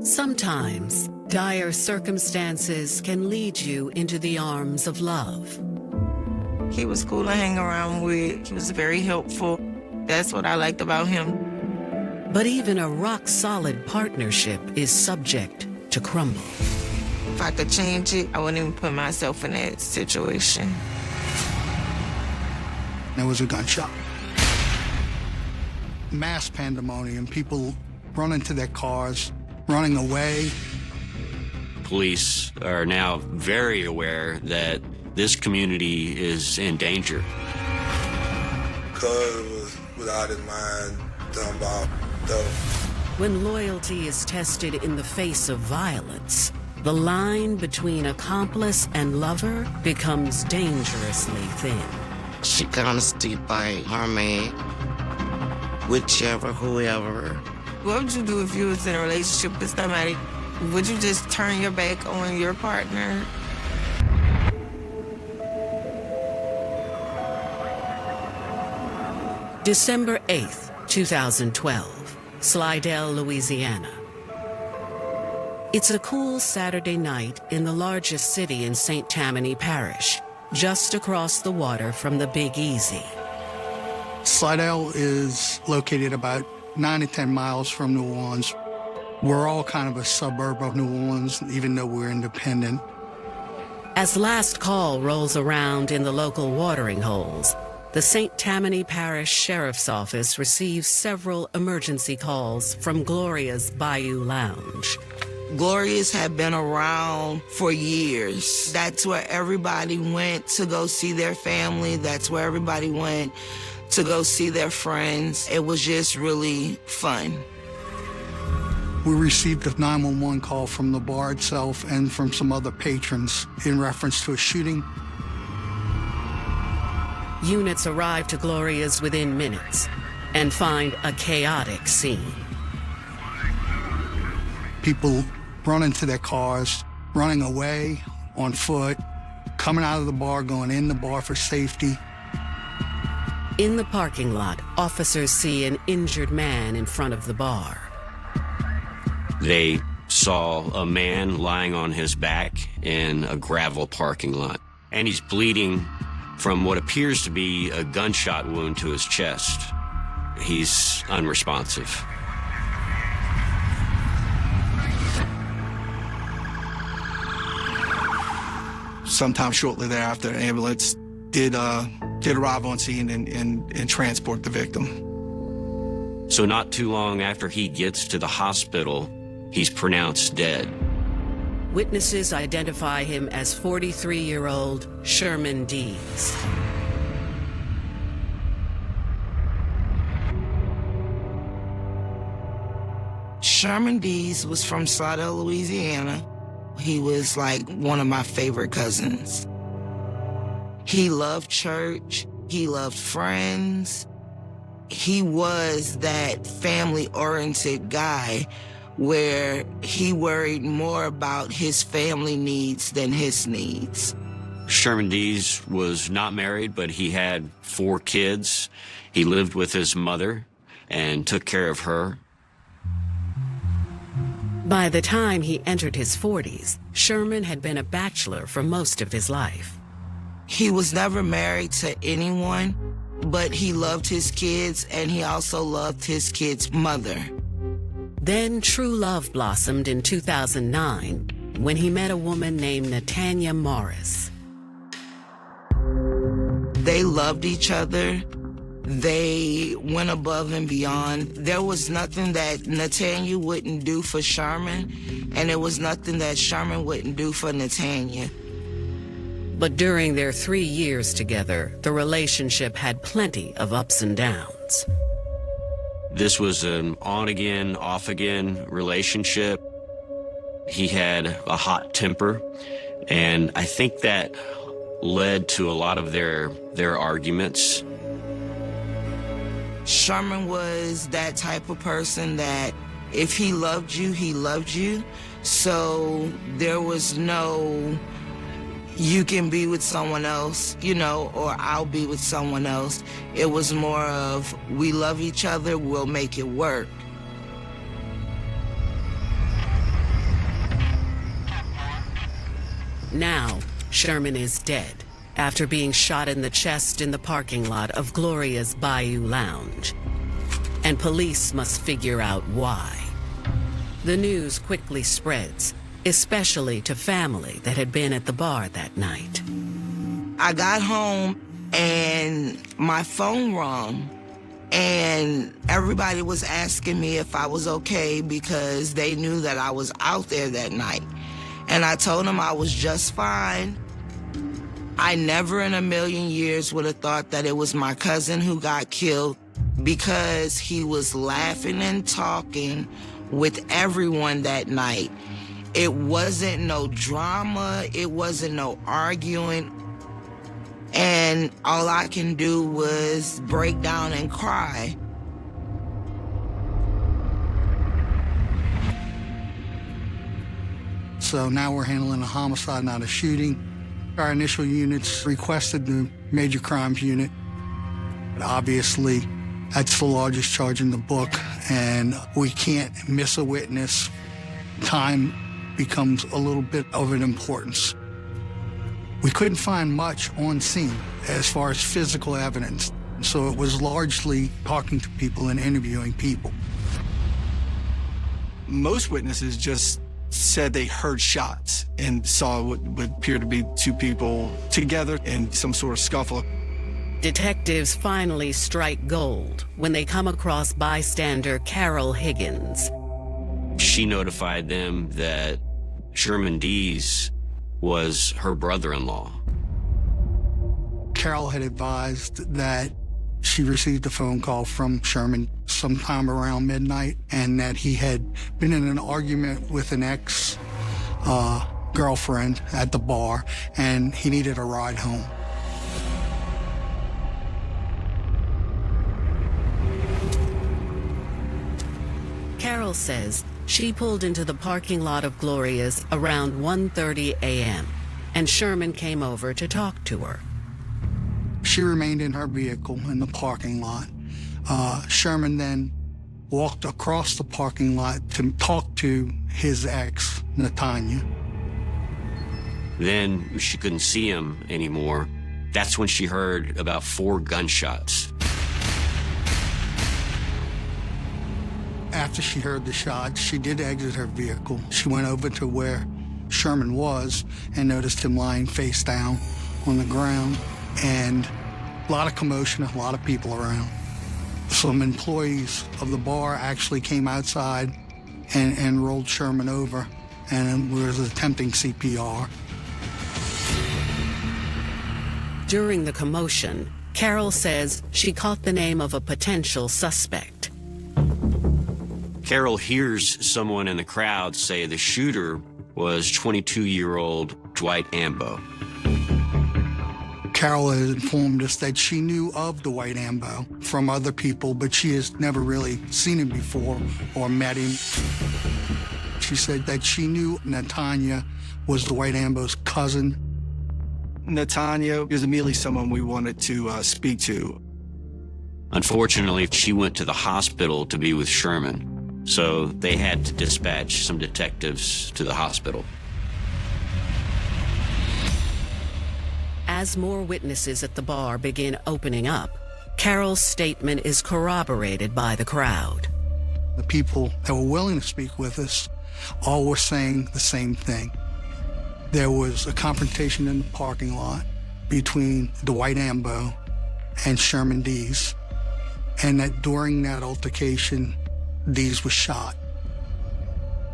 Sometimes, dire circumstances can lead you into the arms of love. He was cool to hang around with. He was very helpful. That's what I liked about him. But even a rock-solid partnership is subject to crumble. If I could change it, I wouldn't even put myself in that situation. There was a gunshot. Mass pandemonium, people running to their cars, running away. Police are now very aware that this community is in danger. Cuz was without his mind, talking about stuff. When loyalty is tested in the face of violence, the line between accomplice and lover becomes dangerously thin. She gonna stick by her man, whichever, whoever. What would you do if you was in a relationship with somebody? Would you just turn your back on your partner? December 8th, 2012, Slidell, Louisiana. It's a cool Saturday night in the largest city in St. Tammany Parish, just across the water from the Big Easy. Slidell is located about 9 to 10 miles from New Orleans. We're all kind of a suburb of New Orleans, even though we're independent. As last call rolls around in the local watering holes, the St. Tammany Parish Sheriff's Office receives several emergency calls from Gloria's Bayou Lounge. Gloria's had been around for years. That's where everybody went to go see their family. That's where everybody went to go see their friends. It was just really fun. We received a 911 call from the bar itself and from some other patrons in reference to a shooting. Units arrive to Gloria's within minutes and find a chaotic scene. People running to their cars, running away on foot, coming out of the bar, going in the bar for safety. In the parking lot, officers see an injured man in front of the bar. They saw a man lying on his back in a gravel parking lot, and he's bleeding from what appears to be a gunshot wound to his chest. He's unresponsive. Sometime shortly thereafter, an ambulance did arrive on scene and transport the victim. So not too long after he gets to the hospital, he's pronounced dead. Witnesses identify him as 43-year-old Sherman Dees. Sherman Dees was from Slidell, Louisiana. He was like one of my favorite cousins. He loved church. He loved friends. He was that family-oriented guy where he worried more about his family needs than his needs. Sherman Dees was not married, but he had 4 kids. He lived with his mother and took care of her. By the time he entered his 40s, Sherman had been a bachelor for most of his life. He was never married to anyone, but he loved his kids and he also loved his kids' mother. Then true love blossomed in 2009 when he met a woman named Natanya Morris. They loved each other. They went above and beyond. There was nothing that Natanya wouldn't do for Sherman, and there was nothing that Sherman wouldn't do for Natanya. But during their 3 years together, the relationship had plenty of ups and downs. This was an on-again, off-again relationship. He had a hot temper, and I think that led to a lot of their arguments. Sherman was that type of person that if he loved you, he loved you. So there was no, you can be with someone else, you know, or I'll be with someone else. It was more of, we love each other, we'll make it work. Now, Sherman is dead after being shot in the chest in the parking lot of Gloria's Bayou Lounge. And police must figure out why. The news quickly spreads, especially to family that had been at the bar that night. I got home and my phone rang, and everybody was asking me if I was okay because they knew that I was out there that night. And I told them I was just fine. I never in a million years would have thought that it was my cousin who got killed, because he was laughing and talking with everyone that night. It wasn't no drama, it wasn't no arguing, and all I can do was break down and cry. So now we're handling a homicide, not a shooting. Our initial units requested the major crimes unit. But obviously, that's the largest charge in the book, and we can't miss a witness. Time becomes a little bit of an importance. We couldn't find much on scene as far as physical evidence, so it was largely talking to people and interviewing people. Most witnesses just said they heard shots and saw what would appear to be two people together in some sort of scuffle. Detectives finally strike gold when they come across bystander Carol Higgins. She notified them that Sherman Dees was her brother-in-law. Carol had advised that she received a phone call from Sherman sometime around midnight, and that he had been in an argument with an ex-girlfriend at the bar, and he needed a ride home. Carol says she pulled into the parking lot of Gloria's around 1:30 a.m., and Sherman came over to talk to her. She remained in her vehicle in the parking lot. Sherman then walked across the parking lot to talk to his ex, Natanya. Then she couldn't see him anymore. That's when she heard about 4 gunshots. After she heard the shots, she did exit her vehicle. She went over to where Sherman was and noticed him lying face down on the ground, and a lot of commotion, a lot of people around. Some employees of the bar actually came outside and rolled Sherman over and was attempting CPR. During the commotion, Carol says she caught the name of a potential suspect. Carol hears someone in the crowd say the shooter was 22-year-old Dwight Ambo. Carol has informed us that she knew of Dwight Ambo from other people, but she has never really seen him before or met him. She said that she knew Natanya was Dwight Ambo's cousin. Natanya is immediately someone we wanted to speak to. Unfortunately, she went to the hospital to be with Sherman, so they had to dispatch some detectives to the hospital. As more witnesses at the bar begin opening up, Carol's statement is corroborated by the crowd. The people that were willing to speak with us all were saying the same thing. There was a confrontation in the parking lot between Dwight Ambo and Sherman Dees, and that during that altercation, Dees was shot.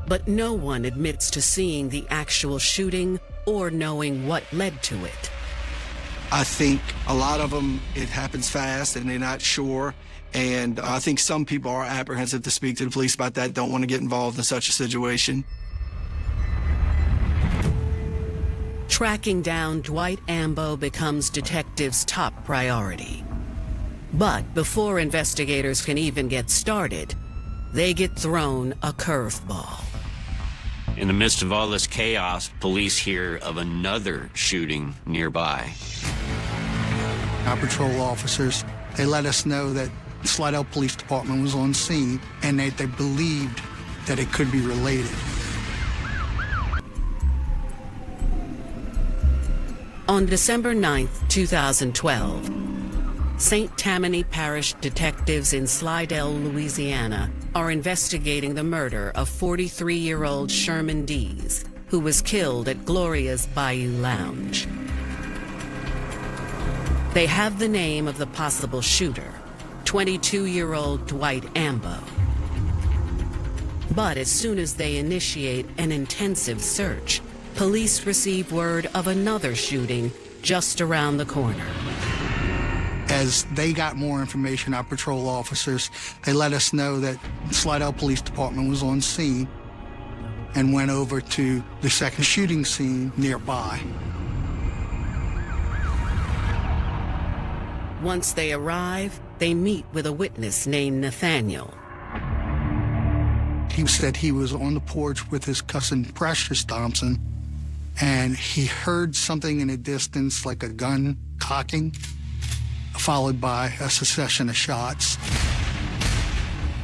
But no one admits to seeing the actual shooting or knowing what led to it. I think a lot of them, it happens fast and they're not sure. And I think some people are apprehensive to speak to the police about that, don't want to get involved in such a situation. Tracking down Dwight Ambo becomes detectives' top priority. But before investigators can even get started, they get thrown a curveball. In the midst of all this chaos, police hear of another shooting nearby. Our patrol officers, they let us know that Slidell Police Department was on scene and they believed that it could be related. On December 9, 2012, St. Tammany Parish detectives in Slidell, Louisiana, are investigating the murder of 43-year-old Sherman Dees, who was killed at Gloria's Bayou Lounge. They have the name of the possible shooter, 22-year-old Dwight Ambo. But as soon as they initiate an intensive search, police receive word of another shooting just around the corner. As they got more information, our patrol officers, they let us know that Slidell Police Department was on scene and went over to the second shooting scene nearby. Once they arrive, they meet with a witness named Nathaniel. He said he was on the porch with his cousin Precious Thompson, and he heard something in the distance like a gun cocking, followed by a succession of shots.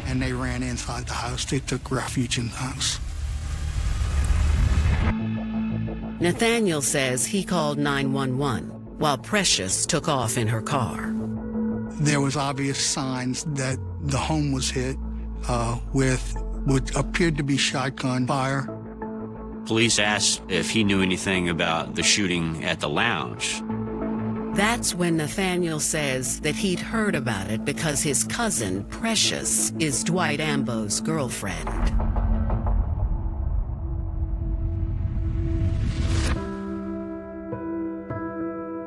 And they ran inside the house. They took refuge in the house. Nathaniel says he called 911 while Precious took off in her car. There was obvious signs that the home was hit with what appeared to be shotgun fire. Police asked if he knew anything about the shooting at the lounge. That's when Nathaniel says that he'd heard about it because his cousin, Precious, is Dwight Ambo's girlfriend.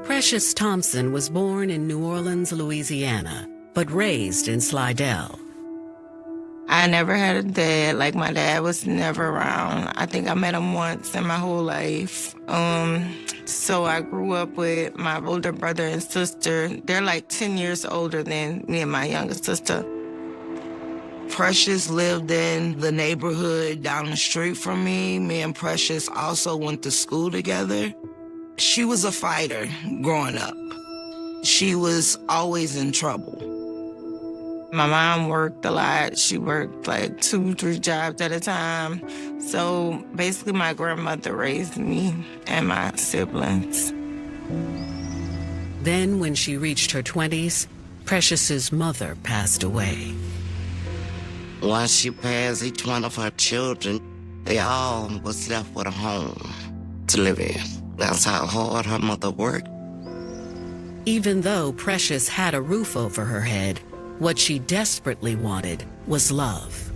Precious Thompson was born in New Orleans, Louisiana, but raised in Slidell. I never had a dad. Like, my dad was never around. I think I met him once in my whole life. So I grew up with my older brother and sister. They're like 10 years older than me and my younger sister. Precious lived in the neighborhood down the street from me. Me and Precious also went to school together. She was a fighter growing up. She was always in trouble. My mom worked a lot. She worked like 2-3 jobs at a time. So basically my grandmother raised me and my siblings. Then when she reached her 20s, Precious's mother passed away. Once she passed, each one of her children, they all was left with a home to live in. That's how hard her mother worked. Even though Precious had a roof over her head, what she desperately wanted was love.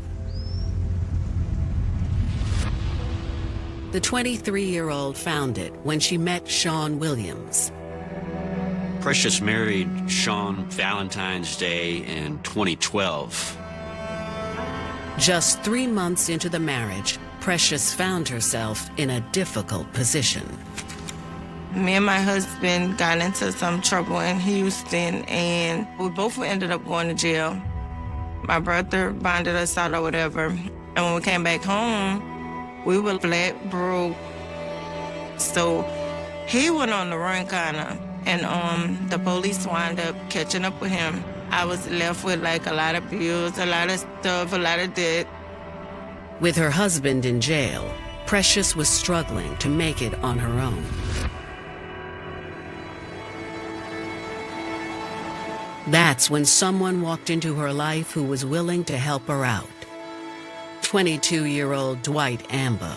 The 23-year-old found it when she met Sean Williams. Precious married Sean Valentine's Day in 2012. Just 3 months into the marriage, Precious found herself in a difficult position. Me and my husband got into some trouble in Houston, and we both ended up going to jail. My brother bonded us out or whatever, and when we came back home, we were flat broke. So he went on the run kinda, and the police wound up catching up with him. I was left with like a lot of bills, a lot of stuff, a lot of debt. With her husband in jail, Precious was struggling to make it on her own. That's when someone walked into her life who was willing to help her out. 22-year-old Dwight Ambo.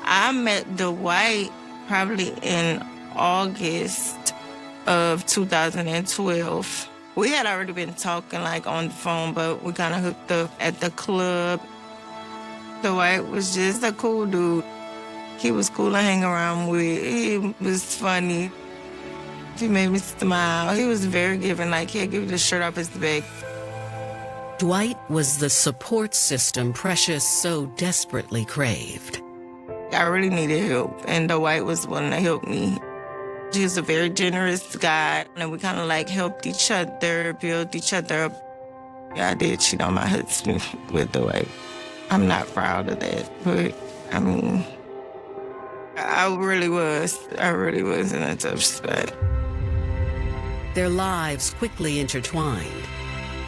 I met Dwight probably in August of 2012. We had already been talking like on the phone, but we kind of hooked up at the club. Dwight was just a cool dude. He was cool to hang around with. He was funny. He made me smile. He was very giving, like he'd give you the shirt off his back. Dwight was the support system Precious so desperately craved. I really needed help, and Dwight was willing to help me. He was a very generous guy, and we kind of like helped each other, build each other up. Yeah, I did cheat on my husband with Dwight. I'm not proud of that, but I mean, I really was in a tough spot. Their lives quickly intertwined,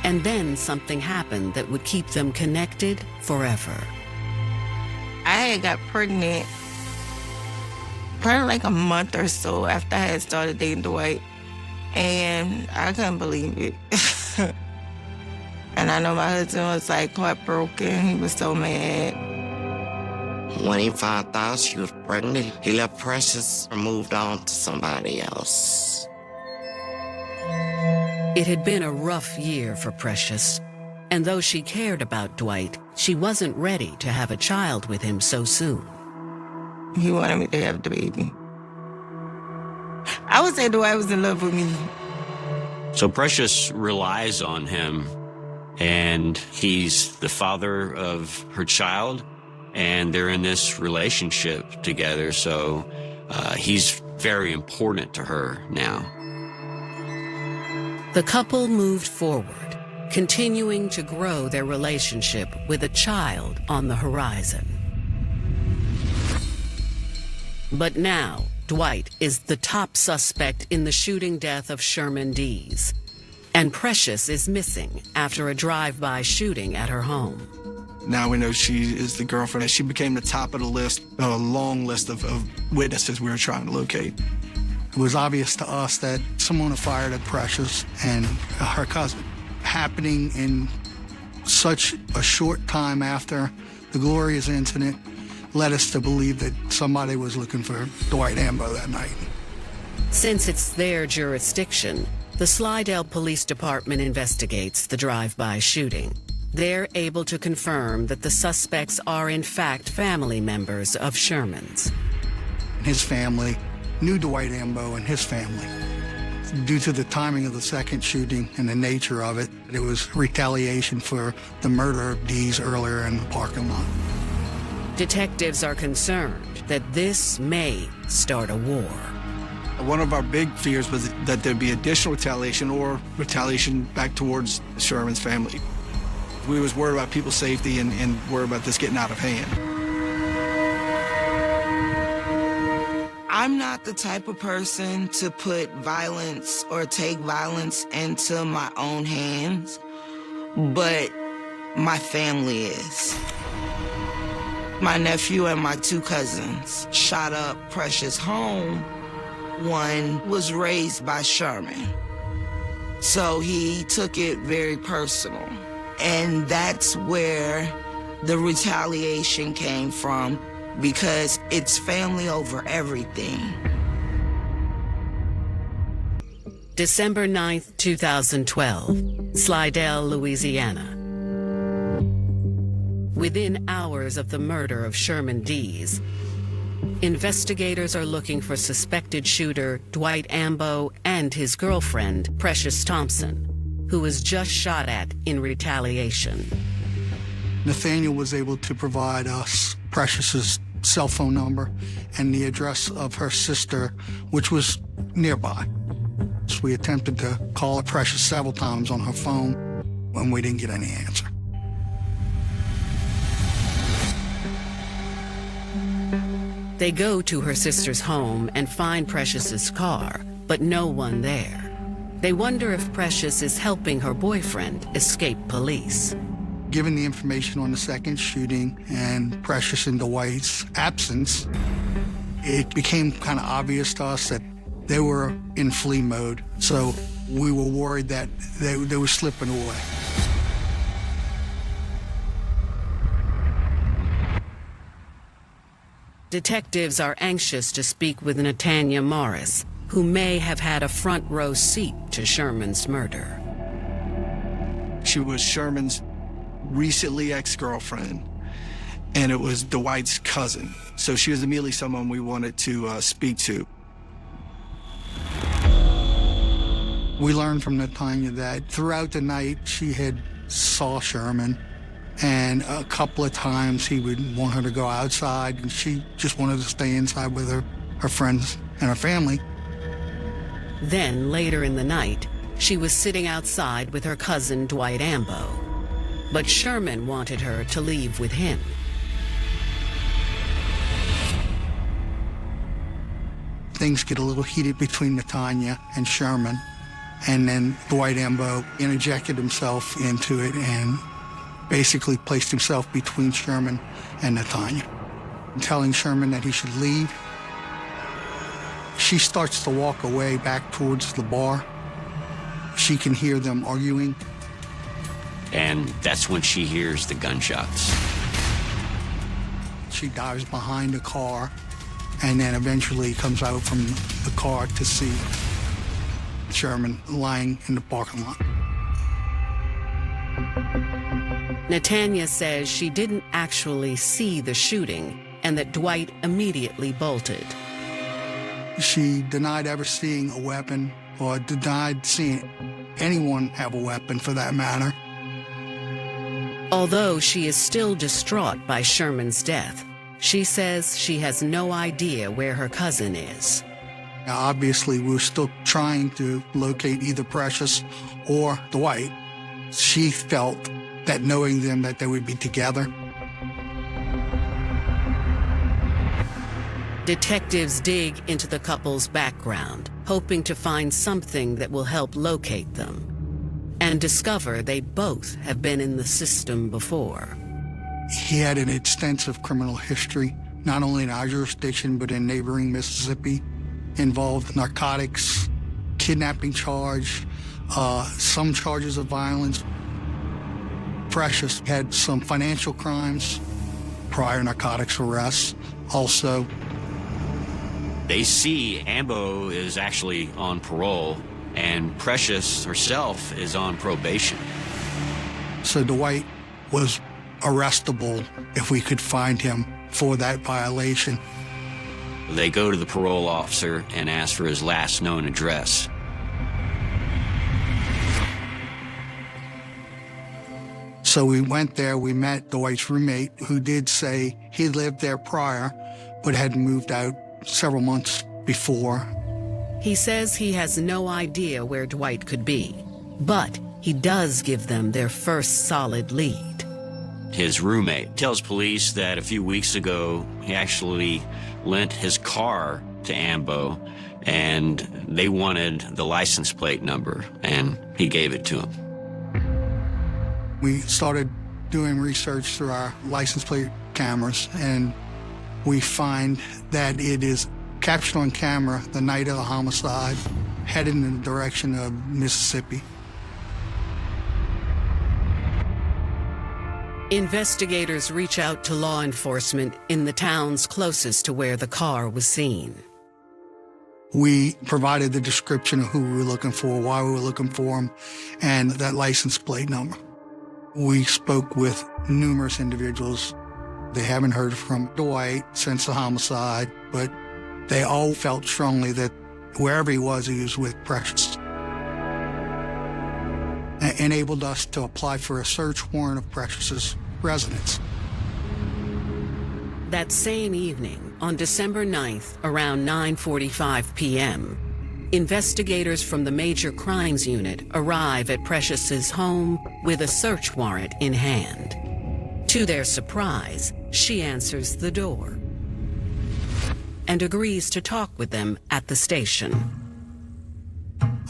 and then something happened that would keep them connected forever. I had got pregnant probably like a month or so after I had started dating Dwight. And I couldn't believe it. And I know my husband was like heartbroken. He was so mad. When he found out she was pregnant, he left Precious and moved on to somebody else. It had been a rough year for Precious, and though she cared about Dwight, she wasn't ready to have a child with him so soon. He wanted me to have the baby. I would say Dwight was in love with me. So Precious relies on him, and he's the father of her child, and they're in this relationship together, so he's very important to her now. The couple moved forward, continuing to grow their relationship with a child on the horizon. But now, Dwight is the top suspect in the shooting death of Sherman Dees, and Precious is missing after a drive-by shooting at her home. Now we know she is the girlfriend. She became the top of the list, a long list of witnesses we were trying to locate. It was obvious to us that someone had fired at Precious and her cousin. Happening in such a short time after the Gloria's incident led us to believe that somebody was looking for Dwight Ambo that night. Since it's their jurisdiction, the Slidell Police Department investigates the drive-by shooting. They're able to confirm that the suspects are in fact family members of Sherman's. His family knew Dwight Ambo and his family. Due to the timing of the second shooting and the nature of it, it was retaliation for the murder of Dees earlier in the parking lot. Detectives are concerned that this may start a war. One of our big fears was that there'd be additional retaliation or retaliation back towards Sherman's family. We was worried about people's safety and worried about this getting out of hand. I'm not the type of person to put violence or take violence into my own hands, but my family is. My nephew and my two cousins shot up Precious' home. One was raised by Sherman, so he took it very personal. And that's where the retaliation came from, because it's family over everything. December 9th, 2012, Slidell, Louisiana. Within hours of the murder of Sherman Dees, investigators are looking for suspected shooter Dwight Ambo and his girlfriend, Precious Thompson, who was just shot at in retaliation. Nathaniel was able to provide us Precious's cell phone number and the address of her sister, which was nearby. So we attempted to call her Precious several times on her phone, and we didn't get any answer. They go to her sister's home and find Precious's car, but no one there. They wonder if Precious is helping her boyfriend escape police. Given the information on the second shooting and Precious and Dwight's absence, it became kind of obvious to us that they were in flee mode. So we were worried that they were slipping away. Detectives are anxious to speak with Natanya Morris, who may have had a front row seat to Sherman's murder. She was Sherman's recently ex-girlfriend, and it was Dwight's cousin. So she was immediately someone we wanted to speak to. We learned from Natanya that throughout the night she had saw Sherman, and a couple of times he would want her to go outside, and she just wanted to stay inside with her friends and her family. Then, later in the night, she was sitting outside with her cousin Dwight Ambo. But Sherman wanted her to leave with him. Things get a little heated between Natanya and Sherman, and then Dwight Ambo interjected himself into it and basically placed himself between Sherman and Natanya, telling Sherman that he should leave. she starts to walk away back towards the bar. She can hear them arguing. And that's when she hears the gunshots. She dives behind the car and then eventually comes out from the car to see Sherman lying in the parking lot. Netanya says she didn't actually see the shooting and that Dwight immediately bolted. She denied ever seeing a weapon or denied seeing anyone have a weapon for that matter. Although she is still distraught by Sherman's death, she says she has no idea where her cousin is. Now, obviously, we're still trying to locate either Precious or Dwight. She felt that knowing them, that they would be together. Detectives dig into the couple's background, hoping to find something that will help locate them, and discover they both have been in the system before. He had an extensive criminal history, not only in our jurisdiction, but in neighboring Mississippi, involved narcotics, kidnapping charge, some charges of violence. Precious had some financial crimes, prior narcotics arrests, also. They see Ambo is actually on parole, and Precious herself is on probation. So Dwight was arrestable if we could find him for that violation. They go to the parole officer and ask for his last known address. So we went there, we met Dwight's roommate, who did say he lived there prior, but had moved out several months before. He says he has no idea where Dwight could be, but he does give them their first solid lead. His roommate tells police that a few weeks ago, he actually lent his car to Ambo, and they wanted the license plate number, and he gave it to him. We started doing research through our license plate cameras, and we find that it is captured on camera the night of the homicide, headed in the direction of Mississippi. Investigators reach out to law enforcement in the towns closest to where the car was seen. We provided the description of who we were looking for, why we were looking for him, and that license plate number. We spoke with numerous individuals. They haven't heard from Dwight since the homicide, but they all felt strongly that wherever he was with Precious. It enabled us to apply for a search warrant of Precious's residence. That same evening, on December 9th, around 9:45 p.m., investigators from the Major Crimes Unit arrive at Precious's home with a search warrant in hand. To their surprise, she answers the door and agrees to talk with them at the station.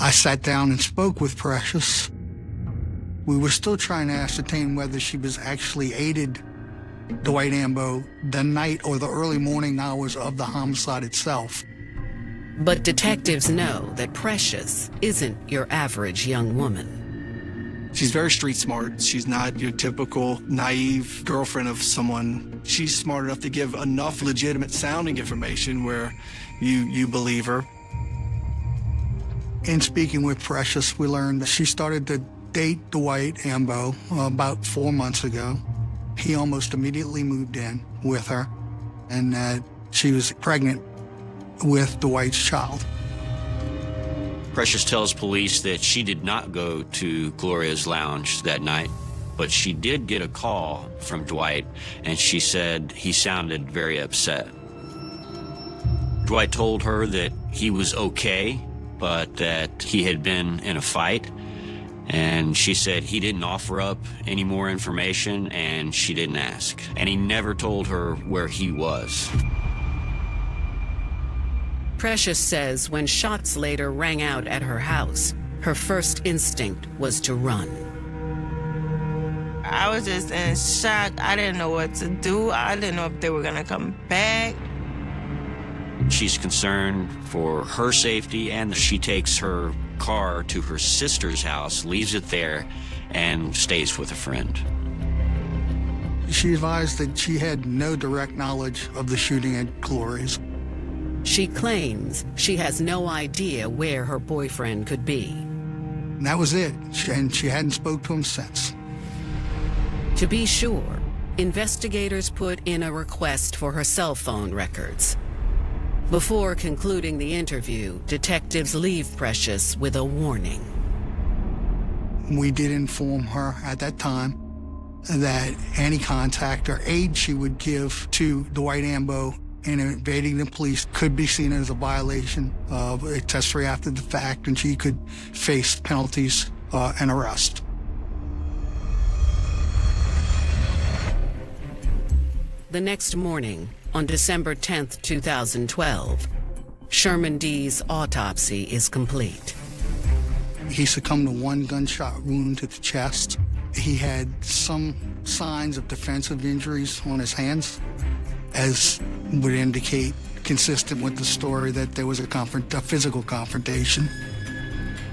I sat down and spoke with Precious. We were still trying to ascertain whether she was actually aided Dwight Ambo the night or the early morning hours of the homicide itself. But detectives know that Precious isn't your average young woman. She's very street smart. She's not your typical naive girlfriend of someone. She's smart enough to give enough legitimate sounding information where you believe her. In speaking with Precious, we learned that she started to date Dwight Ambo about 4 months ago. He almost immediately moved in with her, and that she was pregnant with Dwight's child. Precious tells police that she did not go to Gloria's lounge that night, but she did get a call from Dwight, and she said he sounded very upset. Dwight told her that he was okay, but that he had been in a fight, and she said he didn't offer up any more information, and she didn't ask. And he never told her where he was. Precious says when shots later rang out at her house, her first instinct was to run. I was just in shock. I didn't know what to do. I didn't know if they were gonna come back. She's concerned for her safety, and she takes her car to her sister's house, leaves it there, and stays with a friend. She advised that she had no direct knowledge of the shooting at Gloria's. She claims she has no idea where her boyfriend could be. And that was it, and she hadn't spoke to him since. To be sure, investigators put in a request for her cell phone records. Before concluding the interview, detectives leave Precious with a warning. We did inform her at that time that any contact or aid she would give to Dwight Ambo in evading the police could be seen as a violation of accessory after the fact, and she could face penalties and arrest. The next morning, on December 10th, 2012, Sherman Dees' autopsy is complete. He succumbed to one gunshot wound to the chest. He had some signs of defensive injuries on his hands, as would indicate, consistent with the story, that there was a physical confrontation.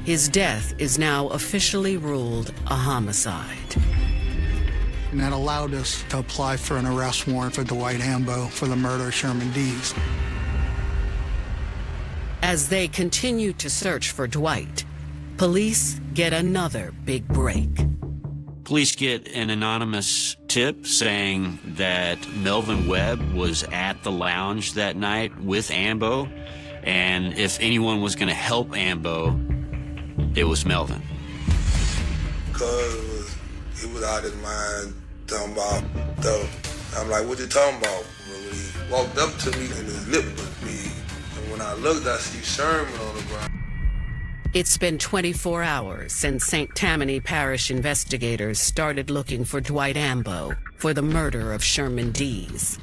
His death is now officially ruled a homicide. And that allowed us to apply for an arrest warrant for Dwight Ambo for the murder of Sherman Dees. As they continue to search for Dwight, police get another big break. Police get an anonymous tip saying that Melvin Webb was at the lounge that night with Ambo, and if anyone was going to help Ambo, it was Melvin. Cuz he was out of his mind talking about stuff. I'm like, what you talking about? When he walked up to me and his lip was big, and when I looked, I see Sherman on the ground. It's been 24 hours since St. Tammany Parish investigators started looking for Dwight Ambo for the murder of Sherman Dees.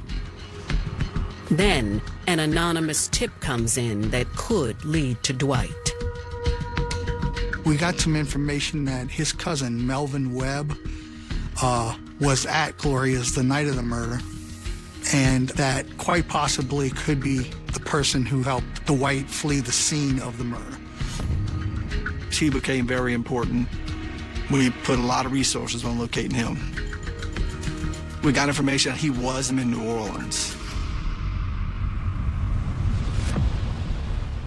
Then, an anonymous tip comes in that could lead to Dwight. We got some information that his cousin, Melvin Webb, was at Gloria's the night of the murder, and that quite possibly could be the person who helped Dwight flee the scene of the murder. He became very important. We put a lot of resources on locating him. We got information that he was in New Orleans.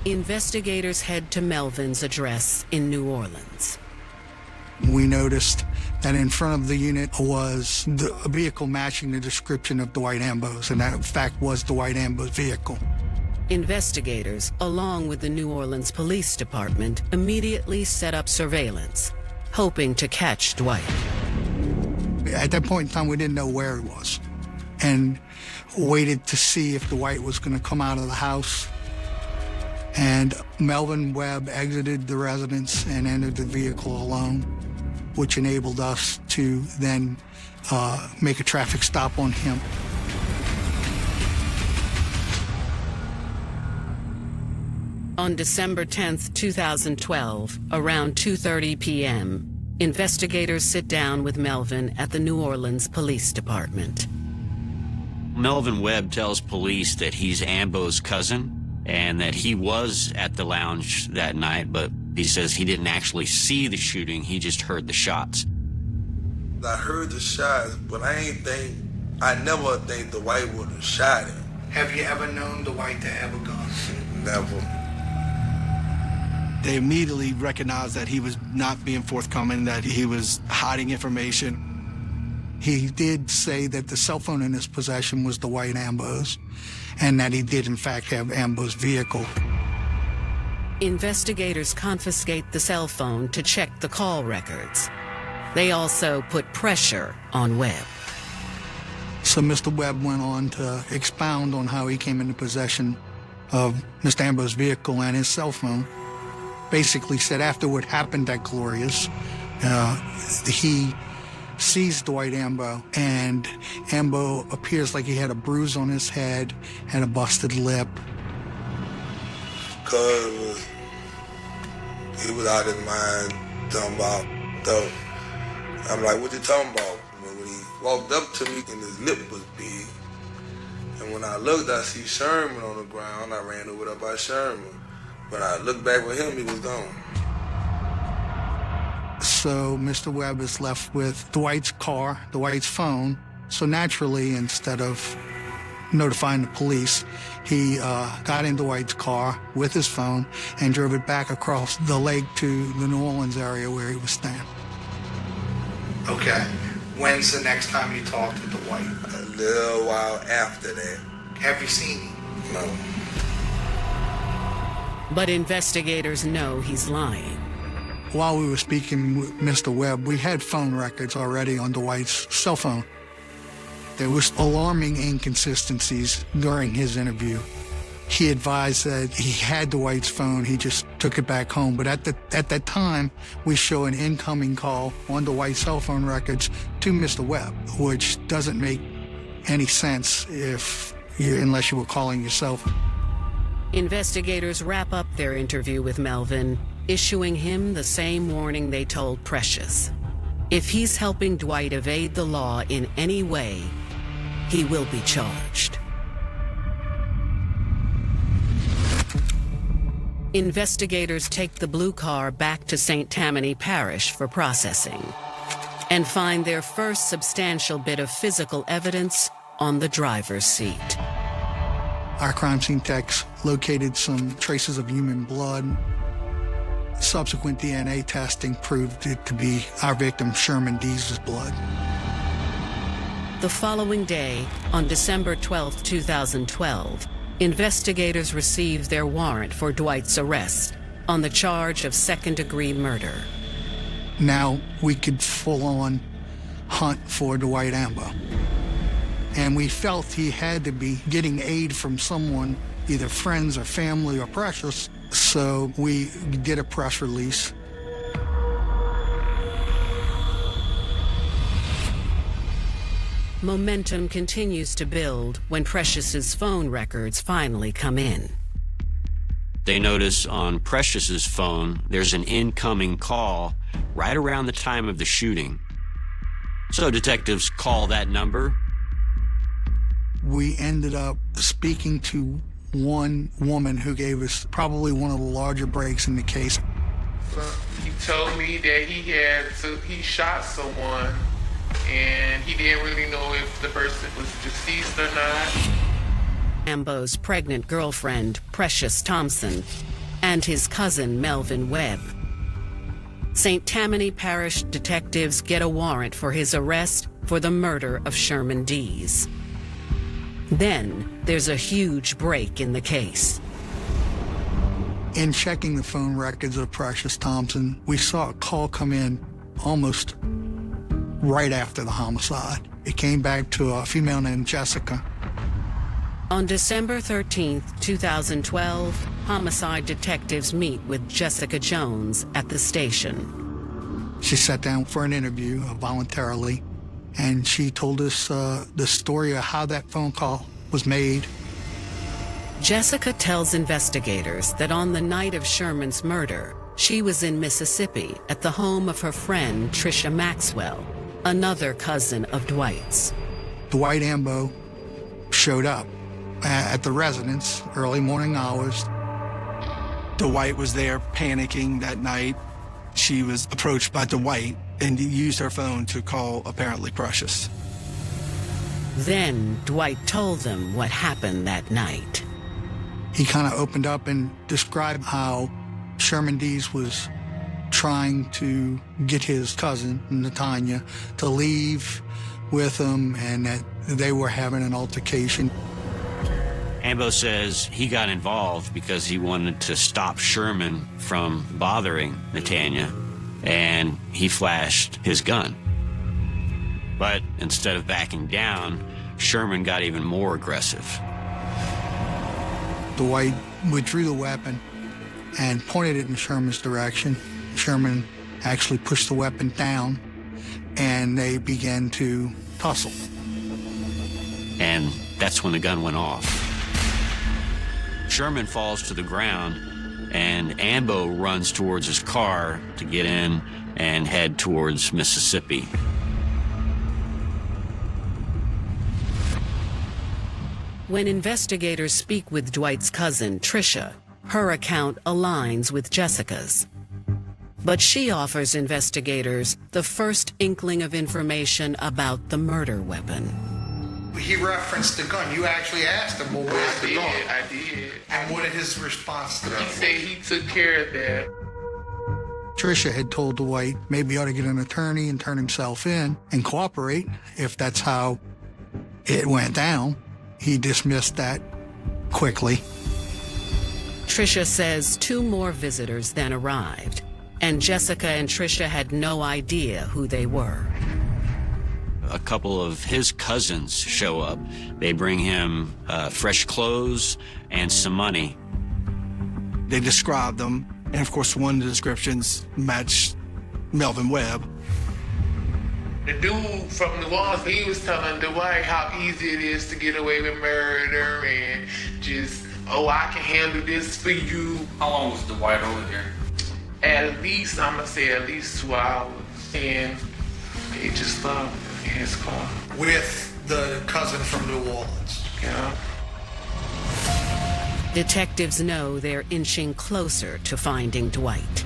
Investigators head to Melvin's address in New Orleans. We noticed that in front of the unit was a vehicle matching the description of Dwight Ambo's, and that in fact was Dwight Ambo's vehicle. Investigators, along with the New Orleans Police Department, immediately set up surveillance, hoping to catch Dwight. At that point in time, we didn't know where he was, and waited to see if Dwight was going to come out of the house. And Melvin Webb exited the residence and entered the vehicle alone, which enabled us to then make a traffic stop on him. On December 10th, 2012, around 2:30 p.m., investigators sit down with Melvin at the New Orleans Police Department. Melvin Webb tells police that he's Ambo's cousin and that he was at the lounge that night, but he says he didn't actually see the shooting, he just heard the shots. I heard the shots, but I never think Dwight would have shot him. Have you ever known Dwight to have a gun? Never. They immediately recognized that he was not being forthcoming, that he was hiding information. He did say that the cell phone in his possession was Dwight Ambo's, and that he did in fact have Ambo's vehicle. Investigators confiscate the cell phone to check the call records. They also put pressure on Webb. So Mr. Webb went on to expound on how he came into possession of Mr. Ambo's vehicle and his cell phone. Basically said after what happened at Gloria's, he sees Dwight Ambo, and Ambo appears like he had a bruise on his head, had a busted lip. Cuz he was out of his mind talking about stuff. I'm like, what you talking about? When he walked up to me and his lip was big, And when I looked, I see Sherman on the ground. I ran over there by Sherman. When I looked back with him, he was gone. So Mr. Webb is left with Dwight's car, Dwight's phone. So naturally, instead of notifying the police, he got in Dwight's car with his phone and drove it back across the lake to the New Orleans area where he was staying. Okay. When's the next time you talked to Dwight? A little while after that. Have you seen him? No. But investigators know he's lying. While we were speaking with Mr. Webb, we had phone records already on Dwight's cell phone. There was alarming inconsistencies during his interview. He advised that he had Dwight's phone, he just took it back home. But at that time, we show an incoming call on Dwight's cell phone records to Mr. Webb, which doesn't make any sense unless you were calling yourself. Investigators wrap up their interview with Melvin, issuing him the same warning they told Precious. If he's helping Dwight evade the law in any way, he will be charged. Investigators take the blue car back to St. Tammany Parish for processing and find their first substantial bit of physical evidence on the driver's seat. Our crime scene techs located some traces of human blood. Subsequent DNA testing proved it to be our victim Sherman Dees' blood. The following day, on December 12, 2012, investigators received their warrant for Dwight's arrest on the charge of second-degree murder. Now we could full-on hunt for Dwight Ambo. And we felt he had to be getting aid from someone, either friends or family or Precious, so we did a press release. Momentum continues to build when Precious's phone records finally come in. They notice on Precious's phone there's an incoming call right around the time of the shooting. So detectives call that number. We ended up speaking to one woman who gave us probably one of the larger breaks in the case. He told me that he shot someone, and he didn't really know if the person was deceased or not. Ambo's pregnant girlfriend, Precious Thompson, and his cousin, Melvin Webb. St. Tammany Parish detectives get a warrant for his arrest for the murder of Sherman Dees. Then there's a huge break in the case. In checking the phone records of Precious Thompson, we saw a call come in almost right after the homicide. It came back to a female named Jessica. On December 13, 2012, homicide detectives meet with Jessica Jones at the station. She sat down for an interview voluntarily, and she told us the story of how that phone call was made. Jessica tells investigators that on the night of Sherman's murder, she was in Mississippi at the home of her friend Tricia Maxwell, another cousin of Dwight's. Dwight Ambo showed up at the residence early morning hours. Dwight was there panicking that night. She was approached by Dwight and used her phone to call apparently Precious. Then Dwight told them what happened that night. He kind of opened up and described how Sherman Dees was trying to get his cousin, Natanya, to leave with him, and that they were having an altercation. Ambo says he got involved because he wanted to stop Sherman from bothering Natanya, and he flashed his gun. But instead of backing down, Sherman got even more aggressive. Dwight withdrew the weapon and pointed it in Sherman's direction. Sherman actually pushed the weapon down, and they began to tussle. And that's when the gun went off. Sherman falls to the ground, and Ambo runs towards his car to get in and head towards Mississippi. When investigators speak with Dwight's cousin, Tricia, her account aligns with Jessica's. But she offers investigators the first inkling of information about the murder weapon. He referenced the gun. You actually asked him, well, where's the gun? I did. And what did his response to that? He said he took care of that. Tricia had told Dwight maybe he ought to get an attorney and turn himself in and cooperate if that's how it went down. He dismissed that quickly. Tricia says 2 more visitors then arrived, and Jessica and Tricia had no idea who they were. A couple of his cousins show up. They bring him fresh clothes and some money. They described them, and of course one of the descriptions matched Melvin Webb. The dude from New Orleans, he was telling Dwight how easy it is to get away with murder and just, oh, I can handle this for you. How long was Dwight over here? At least, I'm gonna say at least 2 hours. And they just left in his car. With the cousin from New Orleans. Yeah. Detectives know they're inching closer to finding Dwight.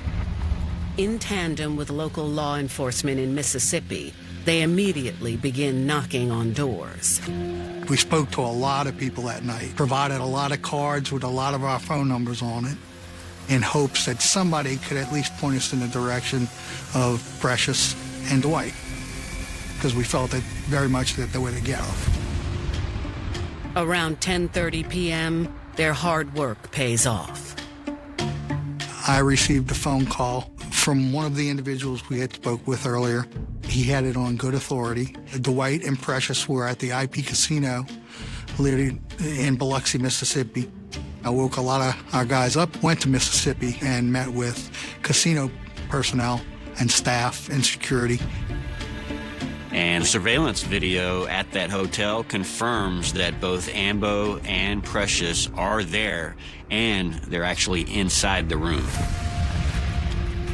In tandem with local law enforcement in Mississippi, they immediately begin knocking on doors. We spoke to a lot of people that night, provided a lot of cards with a lot of our phone numbers on it, in hopes that somebody could at least point us in the direction of Precious and Dwight, because we felt that very much that they were together. Around 10:30 p.m., their hard work pays off. I received a phone call from one of the individuals we had spoke with earlier. He had it on good authority. Dwight and Precious were at the IP Casino in Biloxi, Mississippi. I woke a lot of our guys up, went to Mississippi, and met with casino personnel and staff and security. And surveillance video at that hotel confirms that both Ambo and Precious are there, and they're actually inside the room.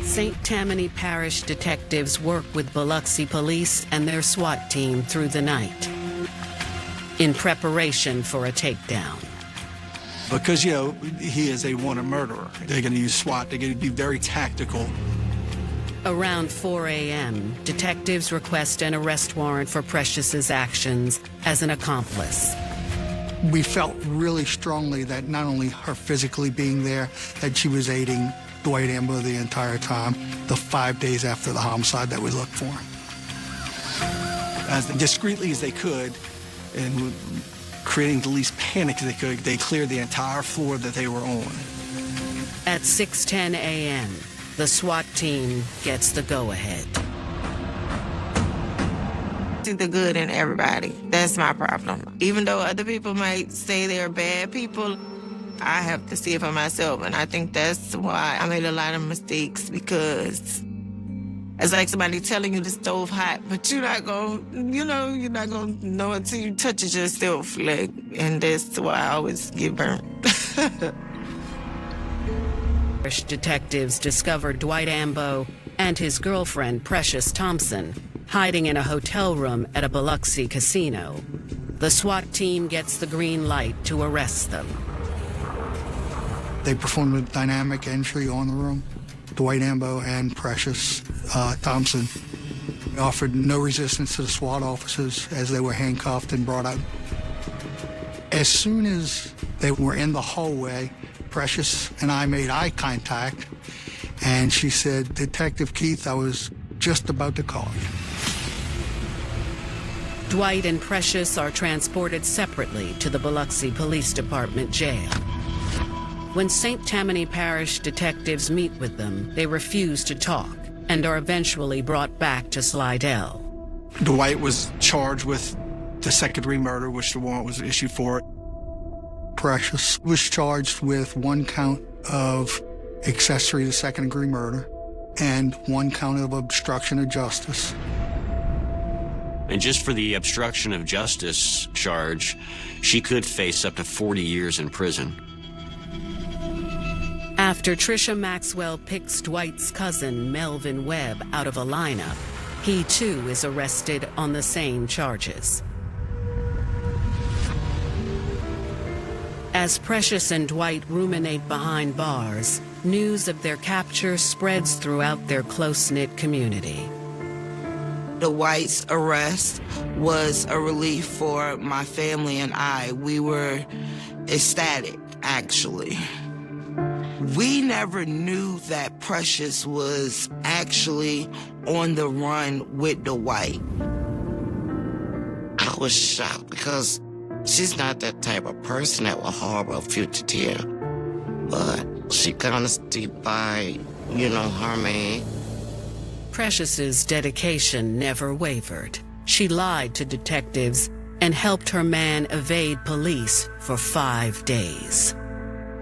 St. Tammany Parish detectives work with Biloxi police and their SWAT team through the night in preparation for a takedown. Because, you know, he is a wanted murderer. They're going to use SWAT. They're going to be very tactical. Around 4 a.m., detectives request an arrest warrant for Precious's actions as an accomplice. We felt really strongly that not only her physically being there, that she was aiding Dwight Ambo the entire time, the 5 days after the homicide that we looked for. As discreetly as they could, and creating the least panic as they could, they cleared the entire floor that they were on. At 6:10 a.m., the SWAT team gets the go-ahead. See the good in everybody. That's my problem. Even though other people might say they're bad people, I have to see it for myself. And I think that's why I made a lot of mistakes, because it's like somebody telling you the stove hot, but you're not gonna know until you touch it yourself. And that's why I always get burnt. Detectives discover Dwight Ambo and his girlfriend, Precious Thompson, hiding in a hotel room at a Biloxi casino. The SWAT team gets the green light to arrest them. They performed a dynamic entry on the room. Dwight Ambo and Precious Thompson offered no resistance to the SWAT officers as they were handcuffed and brought out. As soon as they were in the hallway, Precious and I made eye contact, and she said, "Detective Keith, I was just about to call you." Dwight and Precious are transported separately to the Biloxi Police Department jail. When St. Tammany Parish detectives meet with them, they refuse to talk and are eventually brought back to Slidell. Dwight was charged with the second-degree murder, which the warrant was issued for. Precious was charged with 1 count of accessory to second-degree murder and 1 count of obstruction of justice. And just for the obstruction of justice charge, she could face up to 40 years in prison. After Tricia Maxwell picks Dwight's cousin, Melvin Webb, out of a lineup, he too is arrested on the same charges. As Precious and Dwight ruminate behind bars, news of their capture spreads throughout their close-knit community. Dwight's arrest was a relief for my family and I. We were ecstatic, actually. We never knew that Precious was actually on the run with Dwight. I was shocked because she's not that type of person that will harbor a fugitive. But she kind of stood by, her man. Precious's dedication never wavered. She lied to detectives and helped her man evade police for 5 days.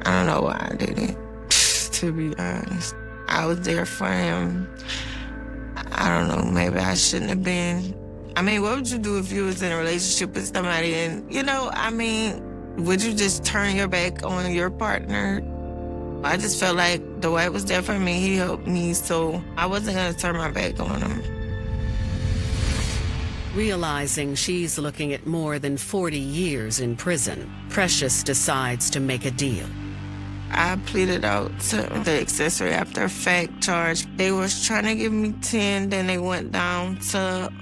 I don't know why I did it, to be honest. I was there for him. I don't know, maybe I shouldn't have been. I mean, what would you do if you was in a relationship with somebody and, would you just turn your back on your partner? I just felt like Dwight was there for me. He helped me, so I wasn't going to turn my back on him. Realizing she's looking at more than 40 years in prison, Precious decides to make a deal. I pleaded out to the accessory after effect charge. They was trying to give me 10, then they went down to,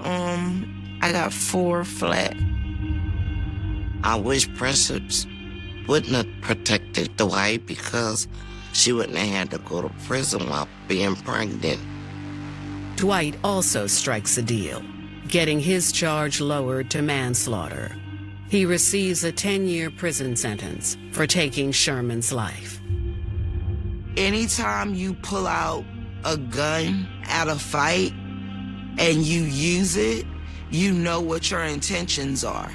I got 4 flat. I wish Precious wouldn't have protected Dwight because she wouldn't have had to go to prison while being pregnant. Dwight also strikes a deal, getting his charge lowered to manslaughter. He receives a 10-year prison sentence for taking Sherman's life. Anytime you pull out a gun at a fight and you use it, you know what your intentions are.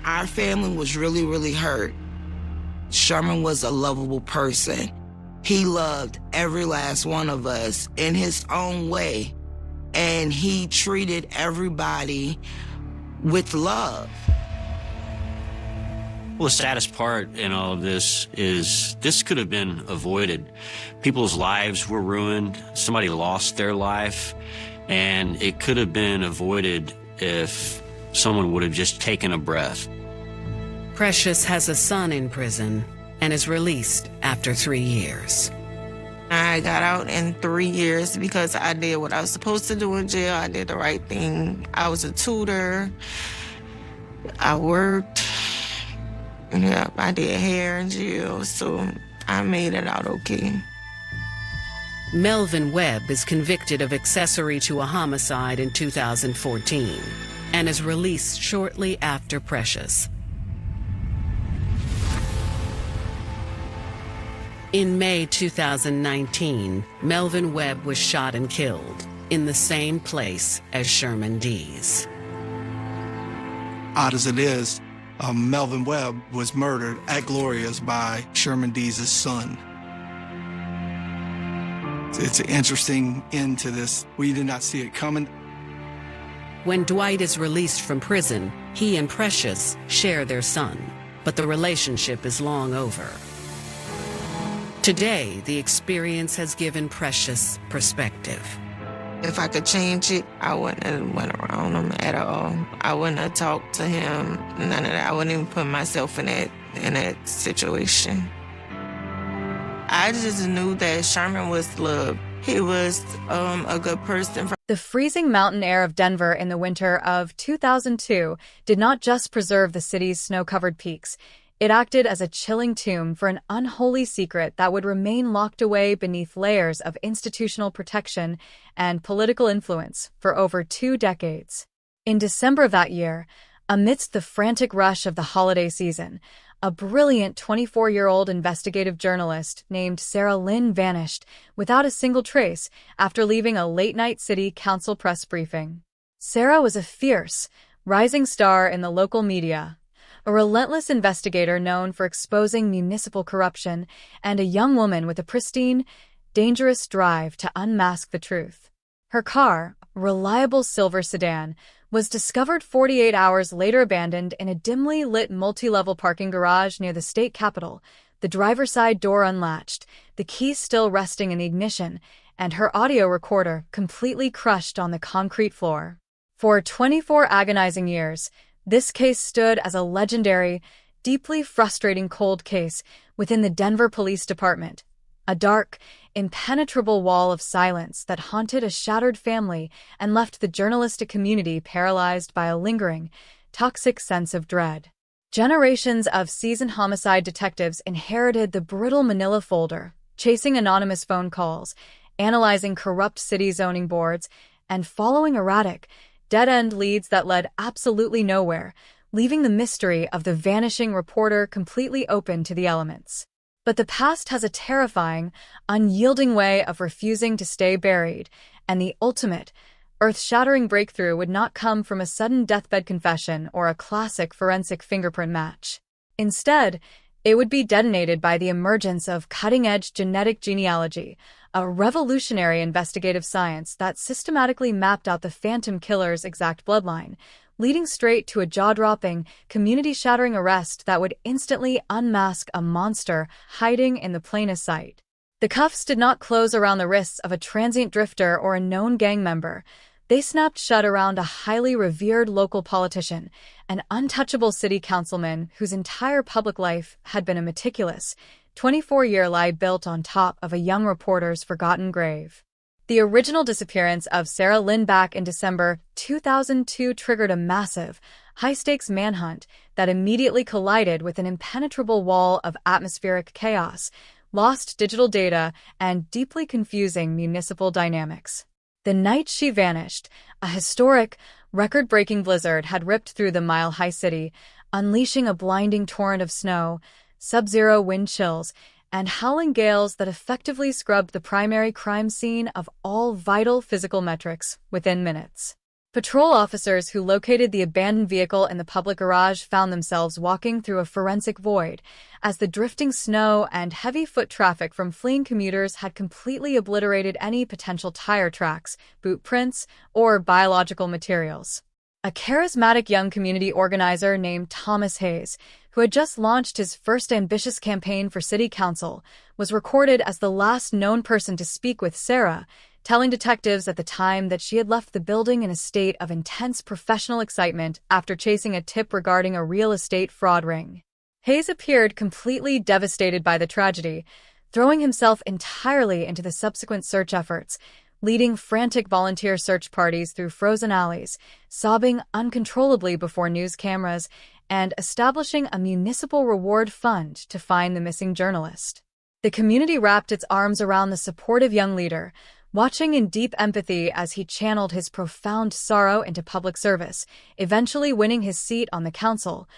Our family was really, really hurt. Sherman was a lovable person. He loved every last one of us in his own way, and he treated everybody with love. Well, the saddest part in all of this is this could have been avoided. People's lives were ruined. Somebody lost their life, and it could have been avoided if someone would have just taken a breath. Precious has a son in prison and is released after 3 years. I got out in 3 years because I did what I was supposed to do in jail. I did the right thing. I was a tutor. I worked. Yeah, I did hair in jail, so I made it out okay. Melvin Webb is convicted of accessory to a homicide in 2014 and is released shortly after Precious. In May 2019, Melvin Webb was shot and killed in the same place as Sherman Dees. Odd as it is, Melvin Webb was murdered at Gloria's by Sherman Dees' son. It's an interesting end to this. We did not see it coming. When Dwight is released from prison, he and Precious share their son, but the relationship is long over. Today, the experience has given Precious perspective. If I could change it, I wouldn't have went around him at all. I wouldn't have talked to him, none of that. I wouldn't even put myself in that situation. I just knew that Sherman was loved. He was a good person. The freezing mountain air of Denver in the winter of 2002 did not just preserve the city's snow-covered peaks. It acted as a chilling tomb for an unholy secret that would remain locked away beneath layers of institutional protection and political influence for over 2 decades. In December of that year, amidst the frantic rush of the holiday season, a brilliant 24-year-old investigative journalist named Sarah Lynn vanished without a single trace after leaving a late-night city council press briefing. Sarah was a fierce, rising star in the local media, a relentless investigator known for exposing municipal corruption, and a young woman with a pristine, dangerous drive to unmask the truth. Her car, a reliable silver sedan, was discovered 48 hours later abandoned in a dimly lit multi-level parking garage near the state capitol, the driver's side door unlatched, the keys still resting in the ignition, and her audio recorder completely crushed on the concrete floor. For 24 agonizing years, this case stood as a legendary, deeply frustrating cold case within the Denver Police Department, a dark, impenetrable wall of silence that haunted a shattered family and left the journalistic community paralyzed by a lingering, toxic sense of dread. Generations of seasoned homicide detectives inherited the brittle manila folder, chasing anonymous phone calls, analyzing corrupt city zoning boards, and following erratic, dead-end leads that led absolutely nowhere, leaving the mystery of the vanishing reporter completely open to the elements. But the past has a terrifying, unyielding way of refusing to stay buried, and the ultimate, earth-shattering breakthrough would not come from a sudden deathbed confession or a classic forensic fingerprint match. Instead, it would be detonated by the emergence of cutting-edge genetic genealogy, a revolutionary investigative science that systematically mapped out the phantom killer's exact bloodline, leading straight to a jaw-dropping, community-shattering arrest that would instantly unmask a monster hiding in the plainest sight. The cuffs did not close around the wrists of a transient drifter or a known gang member. They snapped shut around a highly revered local politician, an untouchable city councilman whose entire public life had been a meticulous, 24-year lie built on top of a young reporter's forgotten grave. The original disappearance of Sarah Lynn back in December 2002 triggered a massive, high-stakes manhunt that immediately collided with an impenetrable wall of atmospheric chaos, lost digital data, and deeply confusing municipal dynamics. The night she vanished, a historic, record-breaking blizzard had ripped through the mile-high city, unleashing a blinding torrent of snow, sub-zero wind chills, and howling gales that effectively scrubbed the primary crime scene of all vital physical metrics within minutes. Patrol officers who located the abandoned vehicle in the public garage found themselves walking through a forensic void, as the drifting snow and heavy foot traffic from fleeing commuters had completely obliterated any potential tire tracks, boot prints, or biological materials. A charismatic young community organizer named Thomas Hayes, who had just launched his first ambitious campaign for city council, was recorded as the last known person to speak with Sarah, telling detectives at the time that she had left the building in a state of intense professional excitement after chasing a tip regarding a real estate fraud ring. Hayes appeared completely devastated by the tragedy, throwing himself entirely into the subsequent search efforts, leading frantic volunteer search parties through frozen alleys, sobbing uncontrollably before news cameras, and establishing a municipal reward fund to find the missing journalist. The community wrapped its arms around the supportive young leader, watching in deep empathy as he channeled his profound sorrow into public service, eventually winning his seat on the council,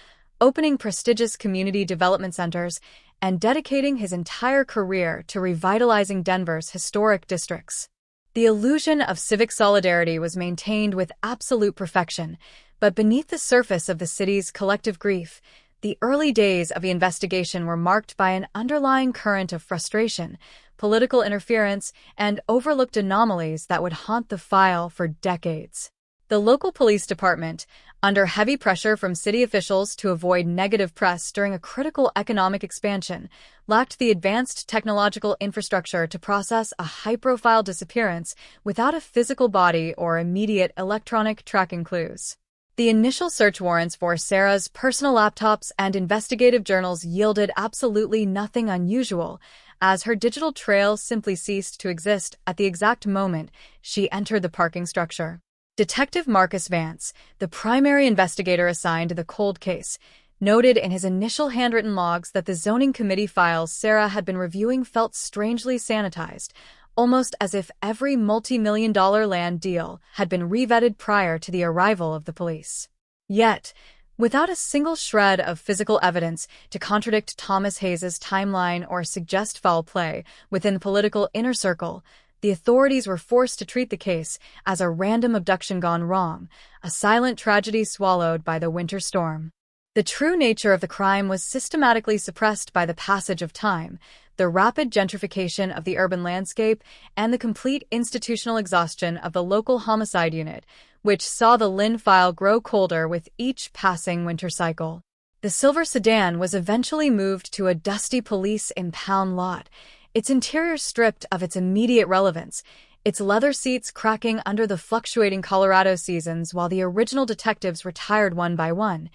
opening prestigious community development centers, and dedicating his entire career to revitalizing Denver's historic districts. The illusion of civic solidarity was maintained with absolute perfection, but beneath the surface of the city's collective grief, the early days of the investigation were marked by an underlying current of frustration, political interference, and overlooked anomalies that would haunt the file for decades. The local police department, under heavy pressure from city officials to avoid negative press during a critical economic expansion, lacked the advanced technological infrastructure to process a high-profile disappearance without a physical body or immediate electronic tracking clues. The initial search warrants for Sarah's personal laptops and investigative journals yielded absolutely nothing unusual, as her digital trail simply ceased to exist at the exact moment she entered the parking structure. Detective Marcus Vance, the primary investigator assigned to the cold case, noted in his initial handwritten logs that the zoning committee files Sarah had been reviewing felt strangely sanitized, almost as if every multi-million-dollar land deal had been revetted prior to the arrival of the police. Yet, without a single shred of physical evidence to contradict Thomas Hayes' timeline or suggest foul play within the political inner circle, the authorities were forced to treat the case as a random abduction gone wrong, a silent tragedy swallowed by the winter storm. The true nature of the crime was systematically suppressed by the passage of time, the rapid gentrification of the urban landscape, and the complete institutional exhaustion of the local homicide unit, which saw the Lynn file grow colder with each passing winter cycle. The silver sedan was eventually moved to a dusty police impound lot, its interior stripped of its immediate relevance, its leather seats cracking under the fluctuating Colorado seasons while the original detectives retired one by one,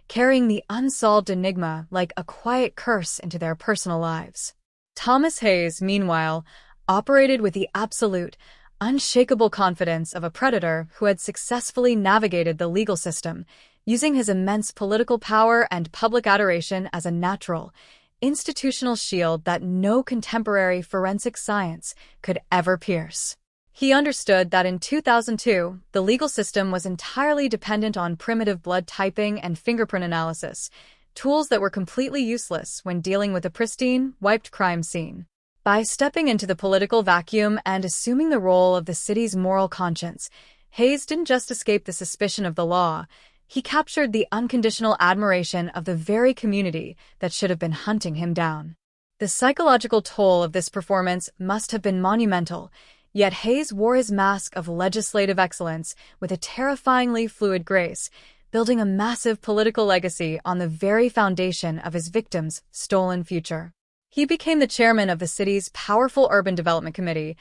carrying the unsolved enigma like a quiet curse into their personal lives. Thomas Hayes, meanwhile, operated with the absolute, unshakable confidence of a predator who had successfully navigated the legal system, using his immense political power and public adoration as a natural, institutional shield that no contemporary forensic science could ever pierce. He understood that in 2002, the legal system was entirely dependent on primitive blood typing and fingerprint analysis, tools that were completely useless when dealing with a pristine, wiped crime scene. By stepping into the political vacuum and assuming the role of the city's moral conscience, Hayes didn't just escape the suspicion of the law, he captured the unconditional admiration of the very community that should have been hunting him down. The psychological toll of this performance must have been monumental, yet Hayes wore his mask of legislative excellence with a terrifyingly fluid grace, building a massive political legacy on the very foundation of his victims' stolen future. He became the chairman of the city's powerful Urban Development Committee,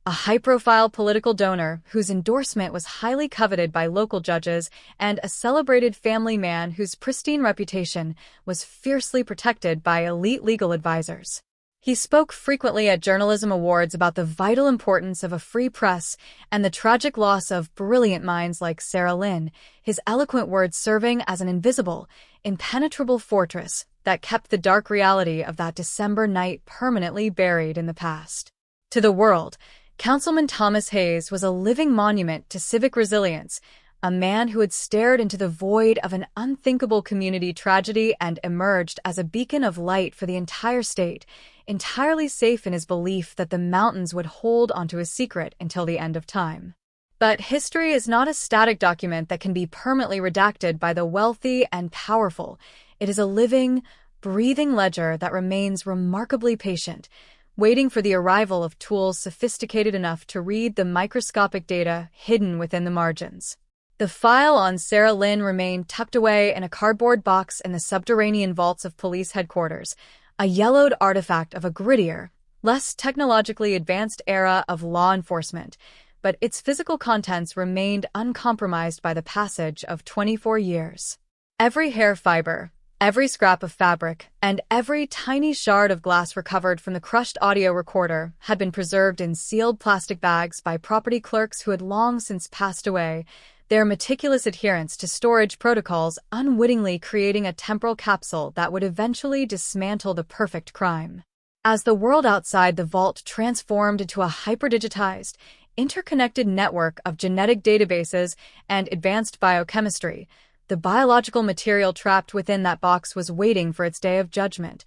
a high-profile political donor whose endorsement was highly coveted by local judges, and a celebrated family man whose pristine reputation was fiercely protected by elite legal advisors. He spoke frequently at journalism awards about the vital importance of a free press and the tragic loss of brilliant minds like Sarah Lynn, his eloquent words serving as an invisible, impenetrable fortress that kept the dark reality of that December night permanently buried in the past. To the world, Councilman Thomas Hayes was a living monument to civic resilience, a man who had stared into the void of an unthinkable community tragedy and emerged as a beacon of light for the entire state, entirely safe in his belief that the mountains would hold onto his secret until the end of time. But history is not a static document that can be permanently redacted by the wealthy and powerful. It is a living, breathing ledger that remains remarkably patient, waiting for the arrival of tools sophisticated enough to read the microscopic data hidden within the margins. The file on Sarah Lynn remained tucked away in a cardboard box in the subterranean vaults of police headquarters, a yellowed artifact of a grittier, less technologically advanced era of law enforcement, but its physical contents remained uncompromised by the passage of 24 years. Every hair fiber, every scrap of fabric, and every tiny shard of glass recovered from the crushed audio recorder had been preserved in sealed plastic bags by property clerks who had long since passed away, their meticulous adherence to storage protocols unwittingly creating a temporal capsule that would eventually dismantle the perfect crime. As the world outside the vault transformed into a hyperdigitized, interconnected network of genetic databases and advanced biochemistry, the biological material trapped within that box was waiting for its day of judgment,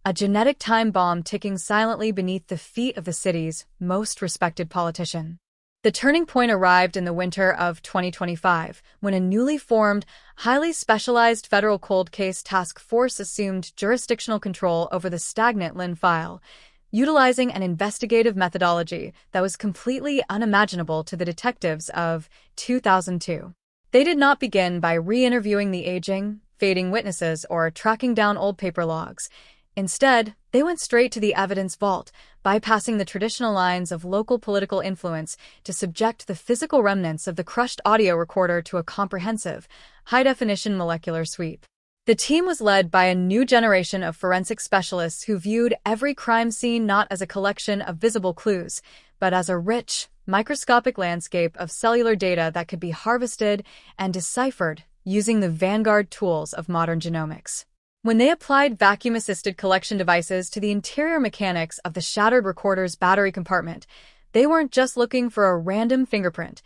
a genetic time bomb ticking silently beneath the feet of the city's most respected politician. The turning point arrived in the winter of 2025, when a newly formed, highly specialized federal cold case task force assumed jurisdictional control over the stagnant Lynn file, utilizing an investigative methodology that was completely unimaginable to the detectives of 2002. They did not begin by re-interviewing the aging, fading witnesses or tracking down old paper logs. Instead, they went straight to the evidence vault, bypassing the traditional lines of local political influence to subject the physical remnants of the crushed audio recorder to a comprehensive, high-definition molecular sweep. The team was led by a new generation of forensic specialists who viewed every crime scene not as a collection of visible clues, but as a rich, microscopic landscape of cellular data that could be harvested and deciphered using the vanguard tools of modern genomics. When they applied vacuum-assisted collection devices to the interior mechanics of the shattered recorder's battery compartment, they weren't just looking for a random fingerprint.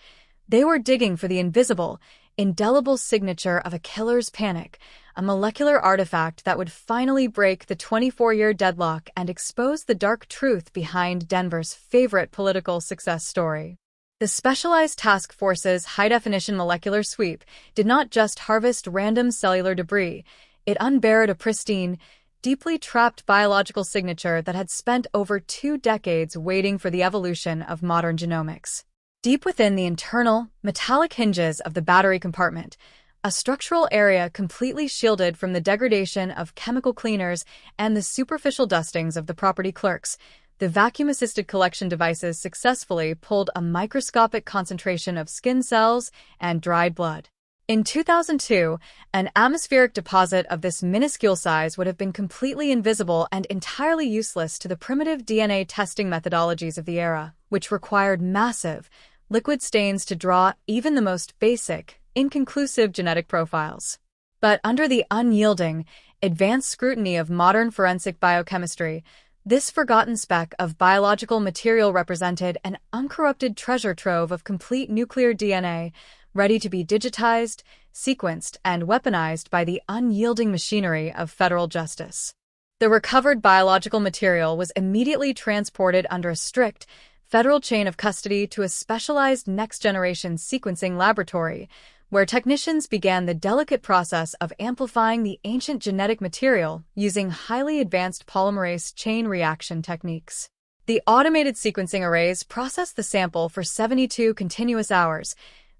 They were digging for the invisible, indelible signature of a killer's panic, a molecular artifact that would finally break the 24-year deadlock and expose the dark truth behind Denver's favorite political success story. The specialized task force's high-definition molecular sweep did not just harvest random cellular debris. It unbared a pristine, deeply trapped biological signature that had spent over 2 decades waiting for the evolution of modern genomics. Deep within the internal, metallic hinges of the battery compartment, a structural area completely shielded from the degradation of chemical cleaners and the superficial dustings of the property clerks, the vacuum-assisted collection devices successfully pulled a microscopic concentration of skin cells and dried blood. In 2002, an atmospheric deposit of this minuscule size would have been completely invisible and entirely useless to the primitive DNA testing methodologies of the era, which required massive, liquid stains to draw even the most basic, inconclusive genetic profiles. But under the unyielding, advanced scrutiny of modern forensic biochemistry, this forgotten speck of biological material represented an uncorrupted treasure trove of complete nuclear DNA, ready to be digitized, sequenced, and weaponized by the unyielding machinery of federal justice. The recovered biological material was immediately transported under a strict, federal chain of custody to a specialized next-generation sequencing laboratory, where technicians began the delicate process of amplifying the ancient genetic material using highly advanced polymerase chain reaction techniques. The automated sequencing arrays processed the sample for 72 continuous hours,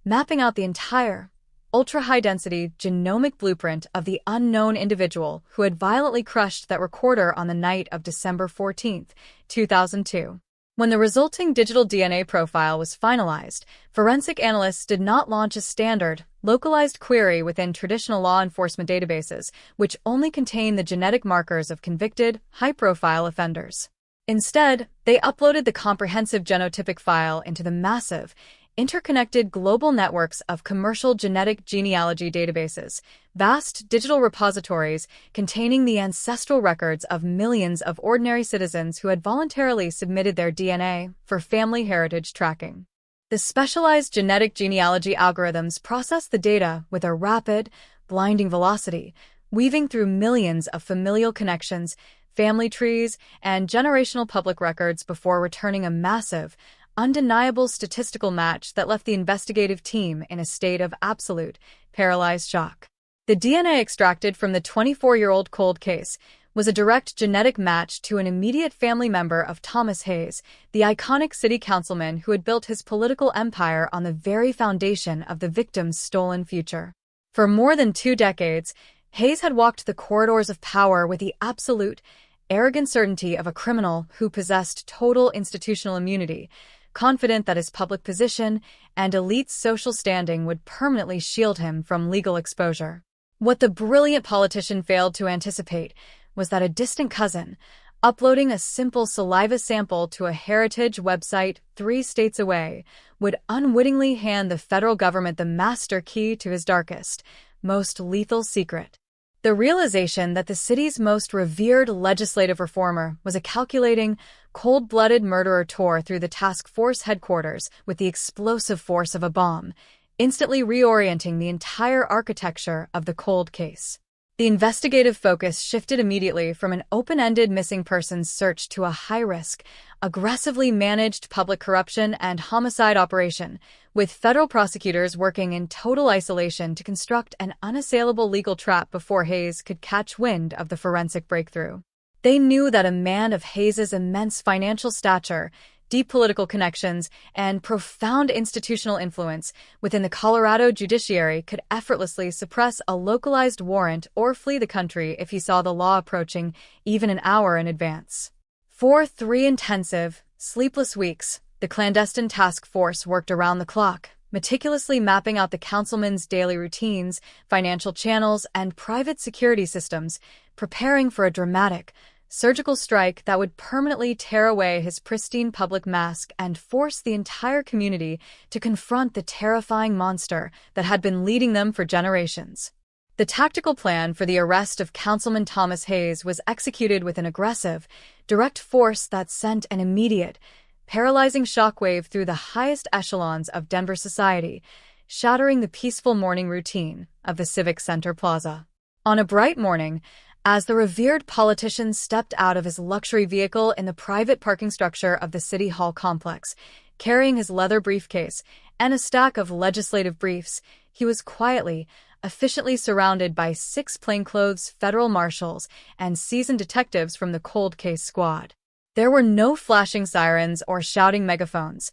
mapping out the entire, ultra-high-density genomic blueprint of the unknown individual who had violently crushed that recorder on the night of December 14, 2002. When the resulting digital DNA profile was finalized, forensic analysts did not launch a standard, localized query within traditional law enforcement databases, which only contain the genetic markers of convicted, high-profile offenders. Instead, they uploaded the comprehensive genotypic file into the massive, interconnected global networks of commercial genetic genealogy databases, vast digital repositories containing the ancestral records of millions of ordinary citizens who had voluntarily submitted their DNA for family heritage tracking. The specialized genetic genealogy algorithms process the data with a rapid, blinding velocity, weaving through millions of familial connections, family trees, and generational public records before returning a massive, undeniable statistical match that left the investigative team in a state of absolute, paralyzed shock. The DNA extracted from the 24-year-old cold case was a direct genetic match to an immediate family member of Thomas Hayes, the iconic city councilman who had built his political empire on the very foundation of the victim's stolen future. For more than 2 decades, Hayes had walked the corridors of power with the absolute, arrogant certainty of a criminal who possessed total institutional immunity, confident that his public position and elite social standing would permanently shield him from legal exposure. What the brilliant politician failed to anticipate was that a distant cousin, uploading a simple saliva sample to a heritage website 3 states away, would unwittingly hand the federal government the master key to his darkest, most lethal secret. The realization that the city's most revered legislative reformer was a calculating, cold-blooded murderer tore through the task force headquarters with the explosive force of a bomb, instantly reorienting the entire architecture of the cold case. The investigative focus shifted immediately from an open-ended missing persons search to a high-risk, aggressively managed public corruption and homicide operation, with federal prosecutors working in total isolation to construct an unassailable legal trap before Hayes could catch wind of the forensic breakthrough. They knew that a man of Hayes's immense financial stature, deep political connections, and profound institutional influence within the Colorado judiciary could effortlessly suppress a localized warrant or flee the country if he saw the law approaching even an hour in advance. For 3 intensive, sleepless weeks, the clandestine task force worked around the clock, meticulously mapping out the councilman's daily routines, financial channels, and private security systems, preparing for a dramatic, surgical strike that would permanently tear away his pristine public mask and force the entire community to confront the terrifying monster that had been leading them for generations. The tactical plan for the arrest of Councilman Thomas Hayes was executed with an aggressive, direct force that sent an immediate, paralyzing shockwave through the highest echelons of Denver society, shattering the peaceful morning routine of the Civic Center Plaza. On a bright morning, as the revered politician stepped out of his luxury vehicle in the private parking structure of the City Hall complex, carrying his leather briefcase and a stack of legislative briefs, he was quietly, efficiently surrounded by 6 plainclothes federal marshals and seasoned detectives from the cold case squad. There were no flashing sirens or shouting megaphones.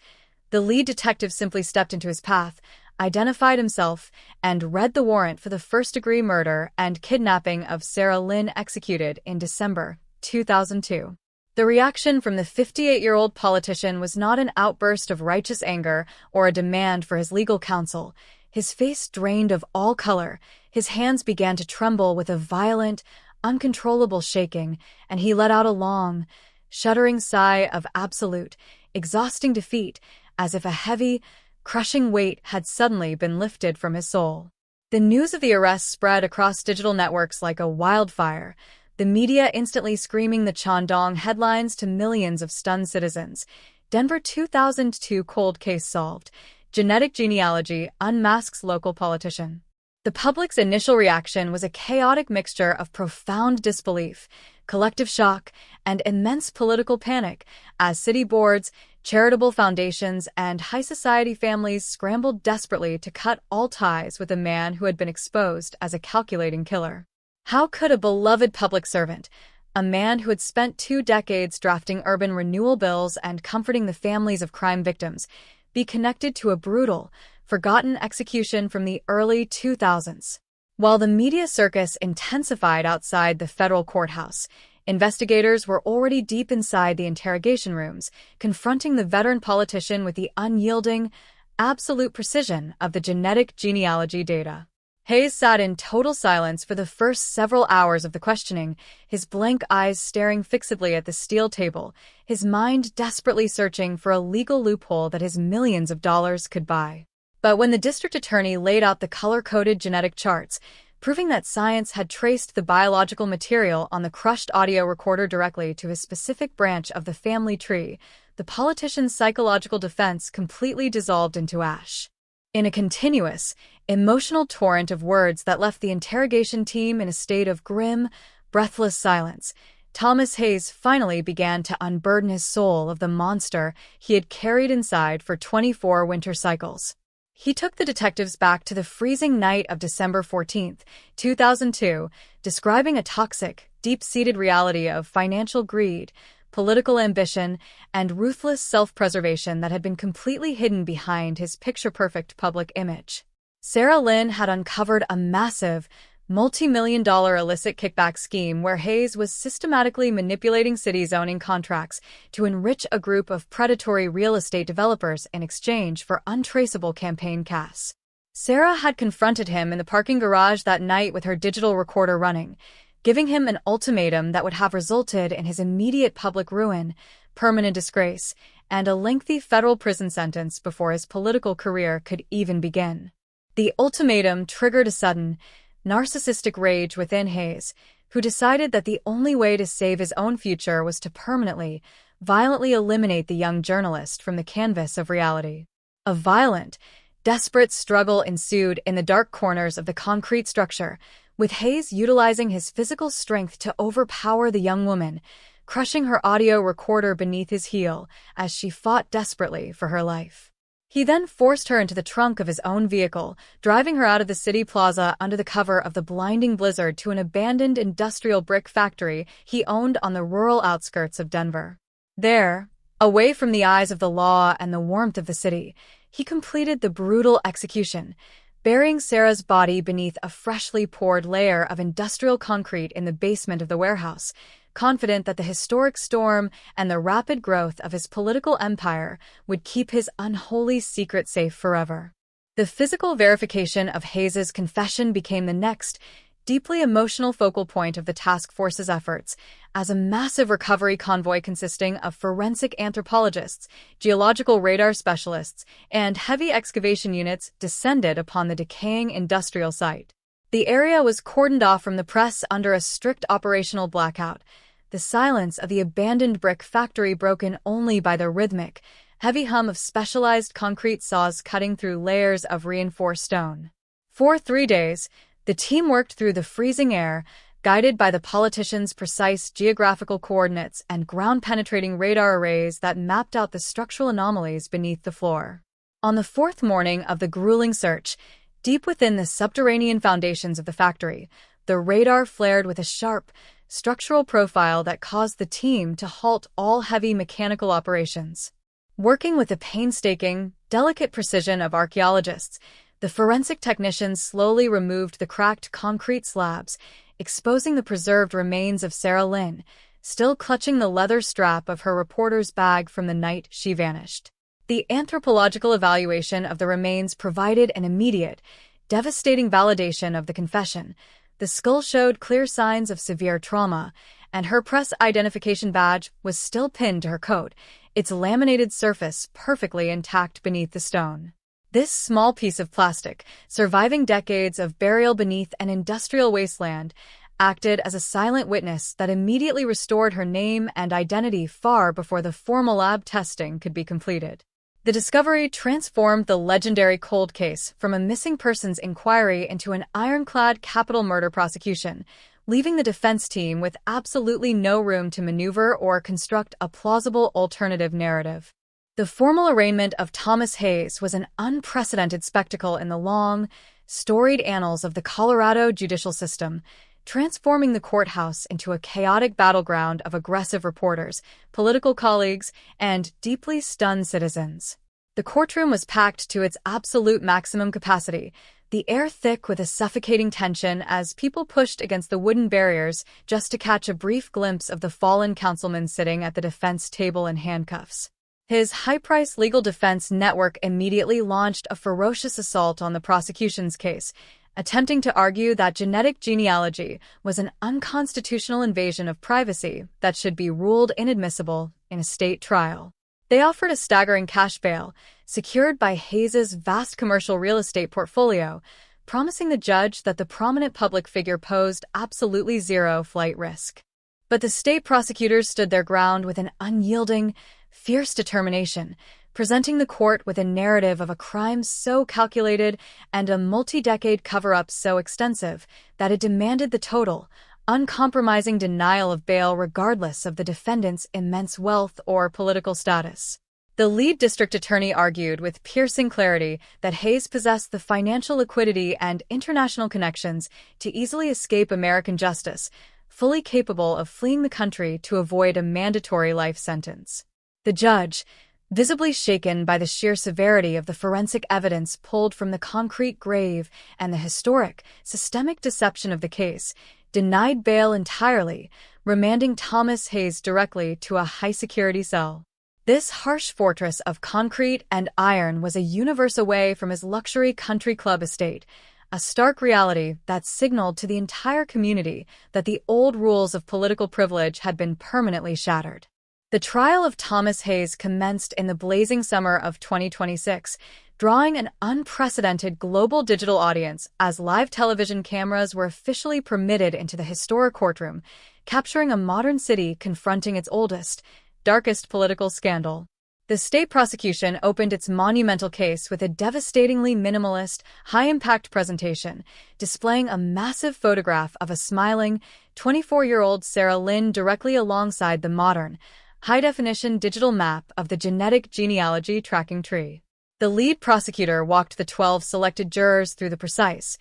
The lead detective simply stepped into his path, identified himself, and read the warrant for the first-degree murder and kidnapping of Sarah Lynn executed in December 2002. The reaction from the 58-year-old politician was not an outburst of righteous anger or a demand for his legal counsel. His face drained of all color, his hands began to tremble with a violent, uncontrollable shaking, and he let out a long, shuddering sigh of absolute, exhausting defeat, as if a heavy, crushing weight had suddenly been lifted from his soul. The news of the arrest spread across digital networks like a wildfire, the media instantly screaming the Chandong headlines to millions of stunned citizens. Denver 2002 cold case solved. Genetic genealogy unmasks local politician. The public's initial reaction was a chaotic mixture of profound disbelief, collective shock, and immense political panic as city boards, charitable foundations, and high society families scrambled desperately to cut all ties with a man who had been exposed as a calculating killer. How could a beloved public servant, a man who had spent 2 decades drafting urban renewal bills and comforting the families of crime victims, be connected to a brutal, forgotten execution from the early 2000s? While the media circus intensified outside the federal courthouse, investigators were already deep inside the interrogation rooms, confronting the veteran politician with the unyielding, absolute precision of the genetic genealogy data. Hayes sat in total silence for the first several hours of the questioning, his blank eyes staring fixedly at the steel table, his mind desperately searching for a legal loophole that his millions of dollars could buy. But when the district attorney laid out the color-coded genetic charts, proving that science had traced the biological material on the crushed audio recorder directly to a specific branch of the family tree, the politician's psychological defense completely dissolved into ash. In a continuous, emotional torrent of words that left the interrogation team in a state of grim, breathless silence, Thomas Hayes finally began to unburden his soul of the monster he had carried inside for 24 winter cycles. He took the detectives back to the freezing night of December 14, 2002, describing a toxic, deep-seated reality of financial greed, political ambition, and ruthless self-preservation that had been completely hidden behind his picture-perfect public image. Sarah Lynn had uncovered a massive, multi-million-dollar illicit kickback scheme where Hayes was systematically manipulating city zoning contracts to enrich a group of predatory real estate developers in exchange for untraceable campaign cash. Sarah had confronted him in the parking garage that night with her digital recorder running, giving him an ultimatum that would have resulted in his immediate public ruin, permanent disgrace, and a lengthy federal prison sentence before his political career could even begin. The ultimatum triggered a sudden, narcissistic rage within Hayes, who decided that the only way to save his own future was to permanently, violently eliminate the young journalist from the canvas of reality. A violent, desperate struggle ensued in the dark corners of the concrete structure, with Hayes utilizing his physical strength to overpower the young woman, crushing her audio recorder beneath his heel as she fought desperately for her life. He then forced her into the trunk of his own vehicle, driving her out of the city plaza under the cover of the blinding blizzard to an abandoned industrial brick factory he owned on the rural outskirts of Denver. There, away from the eyes of the law and the warmth of the city, he completed the brutal execution, burying Sarah's body beneath a freshly poured layer of industrial concrete in the basement of the warehouse, confident that the historic storm and the rapid growth of his political empire would keep his unholy secret safe forever. The physical verification of Hayes's confession became the next, deeply emotional focal point of the task force's efforts, as a massive recovery convoy consisting of forensic anthropologists, geological radar specialists, and heavy excavation units descended upon the decaying industrial site. The area was cordoned off from the press under a strict operational blackout, the silence of the abandoned brick factory broken only by the rhythmic, heavy hum of specialized concrete saws cutting through layers of reinforced stone. For 3 days, the team worked through the freezing air, guided by the politician's precise geographical coordinates and ground-penetrating radar arrays that mapped out the structural anomalies beneath the floor. On the 4th morning of the grueling search, deep within the subterranean foundations of the factory, the radar flared with a sharp, structural profile that caused the team to halt all heavy mechanical operations. Working with the painstaking, delicate precision of archaeologists, the forensic technicians slowly removed the cracked concrete slabs, exposing the preserved remains of Sarah Lynn, still clutching the leather strap of her reporter's bag from the night she vanished. The anthropological evaluation of the remains provided an immediate, devastating validation of the confession. The skull showed clear signs of severe trauma, and her press identification badge was still pinned to her coat, its laminated surface perfectly intact beneath the stone. This small piece of plastic, surviving decades of burial beneath an industrial wasteland, acted as a silent witness that immediately restored her name and identity far before the formal lab testing could be completed. The discovery transformed the legendary cold case from a missing persons inquiry into an ironclad capital murder prosecution, leaving the defense team with absolutely no room to maneuver or construct a plausible alternative narrative. The formal arraignment of Thomas Hayes was an unprecedented spectacle in the long, storied annals of the Colorado judicial system, transforming the courthouse into a chaotic battleground of aggressive reporters, political colleagues, and deeply stunned citizens. The courtroom was packed to its absolute maximum capacity, the air thick with a suffocating tension as people pushed against the wooden barriers just to catch a brief glimpse of the fallen councilman sitting at the defense table in handcuffs. His high-priced legal defense network immediately launched a ferocious assault on the prosecution's case, attempting to argue that genetic genealogy was an unconstitutional invasion of privacy that should be ruled inadmissible in a state trial. They offered a staggering cash bail, secured by Hayes's vast commercial real estate portfolio, promising the judge that the prominent public figure posed absolutely zero flight risk. But the state prosecutors stood their ground with an unyielding, fierce determination, presenting the court with a narrative of a crime so calculated and a multi-decade cover-up so extensive that it demanded the total, uncompromising denial of bail regardless of the defendant's immense wealth or political status. The lead district attorney argued with piercing clarity that Hayes possessed the financial liquidity and international connections to easily escape American justice, fully capable of fleeing the country to avoid a mandatory life sentence. The judge, visibly shaken by the sheer severity of the forensic evidence pulled from the concrete grave and the historic, systemic deception of the case, denied bail entirely, remanding Thomas Hayes directly to a high-security cell. This harsh fortress of concrete and iron was a universe away from his luxury country club estate, a stark reality that signaled to the entire community that the old rules of political privilege had been permanently shattered. The trial of Thomas Hayes commenced in the blazing summer of 2026, drawing an unprecedented global digital audience as live television cameras were officially permitted into the historic courtroom, capturing a modern city confronting its oldest, darkest political scandal. The state prosecution opened its monumental case with a devastatingly minimalist, high-impact presentation, displaying a massive photograph of a smiling, 24-year-old Sarah Lynn directly alongside the modern, high-definition digital map of the genetic genealogy tracking tree. The lead prosecutor walked the 12 selected jurors through the precise,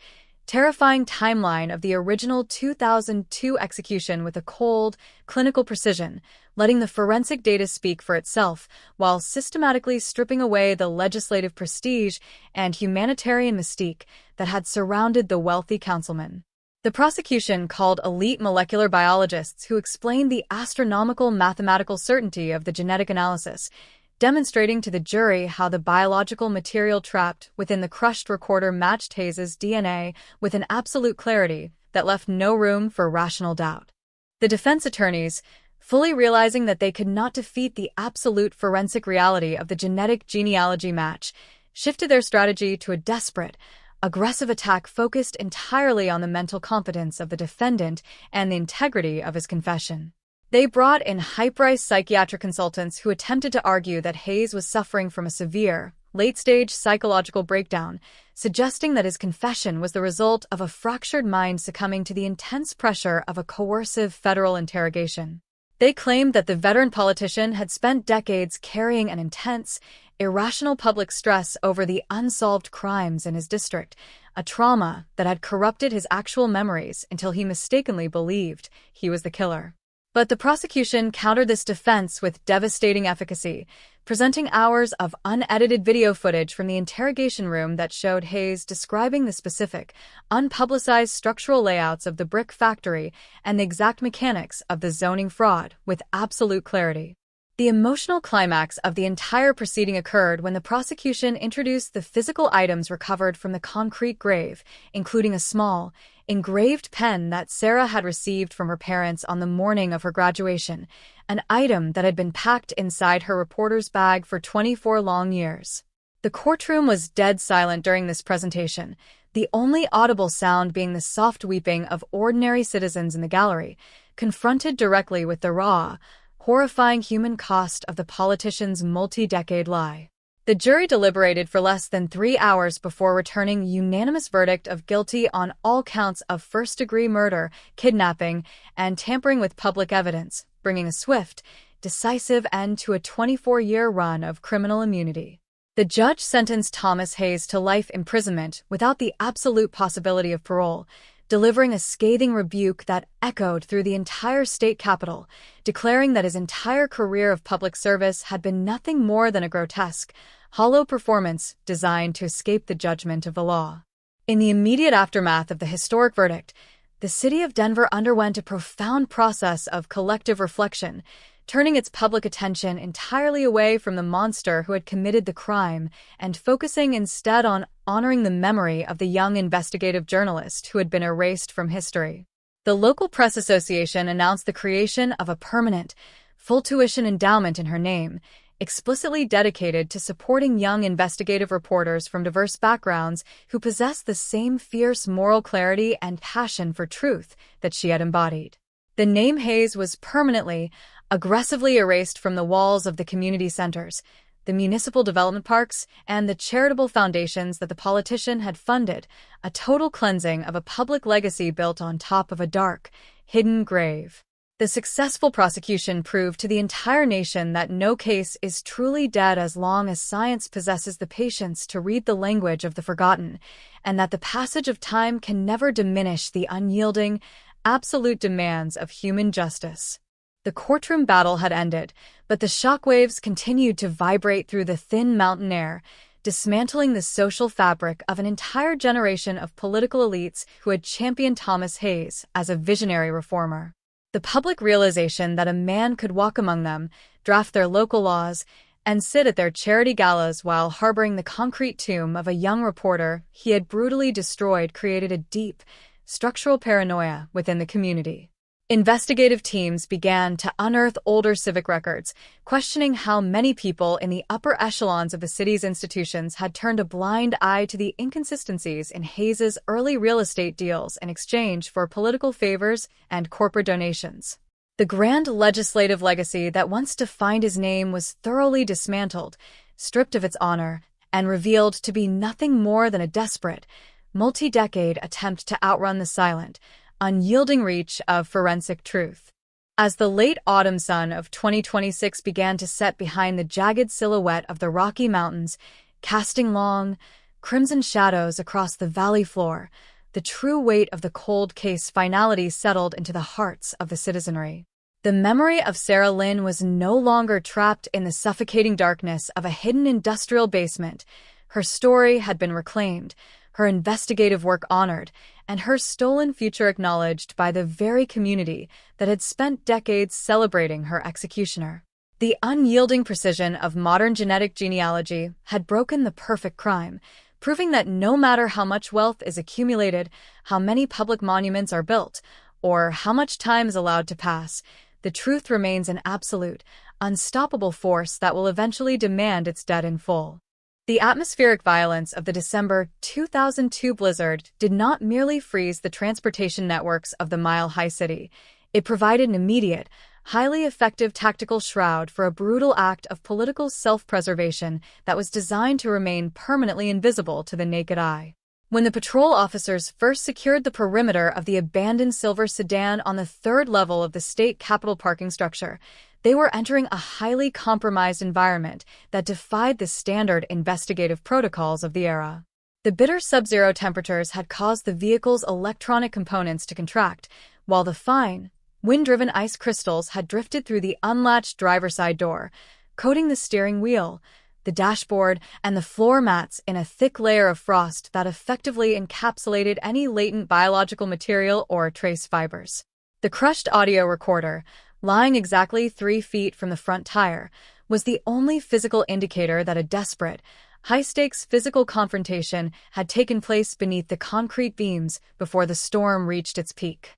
terrifying timeline of the original 2002 execution with a cold, clinical precision, letting the forensic data speak for itself while systematically stripping away the legislative prestige and humanitarian mystique that had surrounded the wealthy councilman. The prosecution called elite molecular biologists who explained the astronomical mathematical certainty of the genetic analysis, demonstrating to the jury how the biological material trapped within the crushed recorder matched Hayes's DNA with an absolute clarity that left no room for rational doubt. The defense attorneys, fully realizing that they could not defeat the absolute forensic reality of the genetic genealogy match, shifted their strategy to a desperate, aggressive attack focused entirely on the mental competence of the defendant and the integrity of his confession. They brought in hype-priced psychiatric consultants who attempted to argue that Hayes was suffering from a severe, late-stage psychological breakdown, suggesting that his confession was the result of a fractured mind succumbing to the intense pressure of a coercive federal interrogation. They claimed that the veteran politician had spent decades carrying an intense, irrational public stress over the unsolved crimes in his district, a trauma that had corrupted his actual memories until he mistakenly believed he was the killer. But the prosecution countered this defense with devastating efficacy, presenting hours of unedited video footage from the interrogation room that showed Hayes describing the specific, unpublicized structural layouts of the brick factory and the exact mechanics of the zoning fraud with absolute clarity. The emotional climax of the entire proceeding occurred when the prosecution introduced the physical items recovered from the concrete grave, including a small, engraved pen that Sarah had received from her parents on the morning of her graduation, an item that had been packed inside her reporter's bag for 24 long years. The courtroom was dead silent during this presentation, the only audible sound being the soft weeping of ordinary citizens in the gallery, confronted directly with the raw, horrifying human cost of the politician's multi-decade lie. The jury deliberated for less than 3 hours before returning a unanimous verdict of guilty on all counts of first-degree murder, kidnapping, and tampering with public evidence, bringing a swift, decisive end to a 24-year run of criminal immunity. The judge sentenced Thomas Hayes to life imprisonment without the absolute possibility of parole, delivering a scathing rebuke that echoed through the entire state capitol, declaring that his entire career of public service had been nothing more than a grotesque, hollow performance designed to escape the judgment of the law. In the immediate aftermath of the historic verdict, the city of Denver underwent a profound process of collective reflection, turning its public attention entirely away from the monster who had committed the crime and focusing instead on honoring the memory of the young investigative journalist who had been erased from history. The local press association announced the creation of a permanent, full-tuition endowment in her name, explicitly dedicated to supporting young investigative reporters from diverse backgrounds who possess the same fierce moral clarity and passion for truth that she had embodied. The name Hayes was permanently, aggressively erased from the walls of the community centers, the municipal development parks, and the charitable foundations that the politician had funded, a total cleansing of a public legacy built on top of a dark, hidden grave. The successful prosecution proved to the entire nation that no case is truly dead as long as science possesses the patience to read the language of the forgotten, and that the passage of time can never diminish the unyielding, absolute demands of human justice. The courtroom battle had ended, but the shockwaves continued to vibrate through the thin mountain air, dismantling the social fabric of an entire generation of political elites who had championed Thomas Hayes as a visionary reformer. The public realization that a man could walk among them, draft their local laws, and sit at their charity galas while harboring the concrete tomb of a young reporter he had brutally destroyed created a deep, structural paranoia within the community. Investigative teams began to unearth older civic records, questioning how many people in the upper echelons of the city's institutions had turned a blind eye to the inconsistencies in Hayes's early real estate deals in exchange for political favors and corporate donations. The grand legislative legacy that once defined his name was thoroughly dismantled, stripped of its honor, and revealed to be nothing more than a desperate, multi-decade attempt to outrun the silent, unyielding reach of forensic truth. As the late autumn sun of 2026 began to set behind the jagged silhouette of the Rocky Mountains, casting long, crimson shadows across the valley floor, the true weight of the cold case finality settled into the hearts of the citizenry. The memory of Sarah Lynn was no longer trapped in the suffocating darkness of a hidden industrial basement. Her story had been reclaimed, her investigative work honored, and her stolen future acknowledged by the very community that had spent decades celebrating her executioner. The unyielding precision of modern genetic genealogy had broken the perfect crime, proving that no matter how much wealth is accumulated, how many public monuments are built, or how much time is allowed to pass, the truth remains an absolute, unstoppable force that will eventually demand its debt in full. The atmospheric violence of the December 2002 blizzard did not merely freeze the transportation networks of the Mile High City. It provided an immediate, highly effective tactical shroud for a brutal act of political self-preservation that was designed to remain permanently invisible to the naked eye. When the patrol officers first secured the perimeter of the abandoned silver sedan on the third level of the state capitol parking structure, they were entering a highly compromised environment that defied the standard investigative protocols of the era. The bitter sub-zero temperatures had caused the vehicle's electronic components to contract, while the fine, wind-driven ice crystals had drifted through the unlatched driver's side door, coating the steering wheel, the dashboard, and the floor mats in a thick layer of frost that effectively encapsulated any latent biological material or trace fibers. The crushed audio recorder, lying exactly 3 feet from the front tire, was the only physical indicator that a desperate, high-stakes physical confrontation had taken place beneath the concrete beams before the storm reached its peak.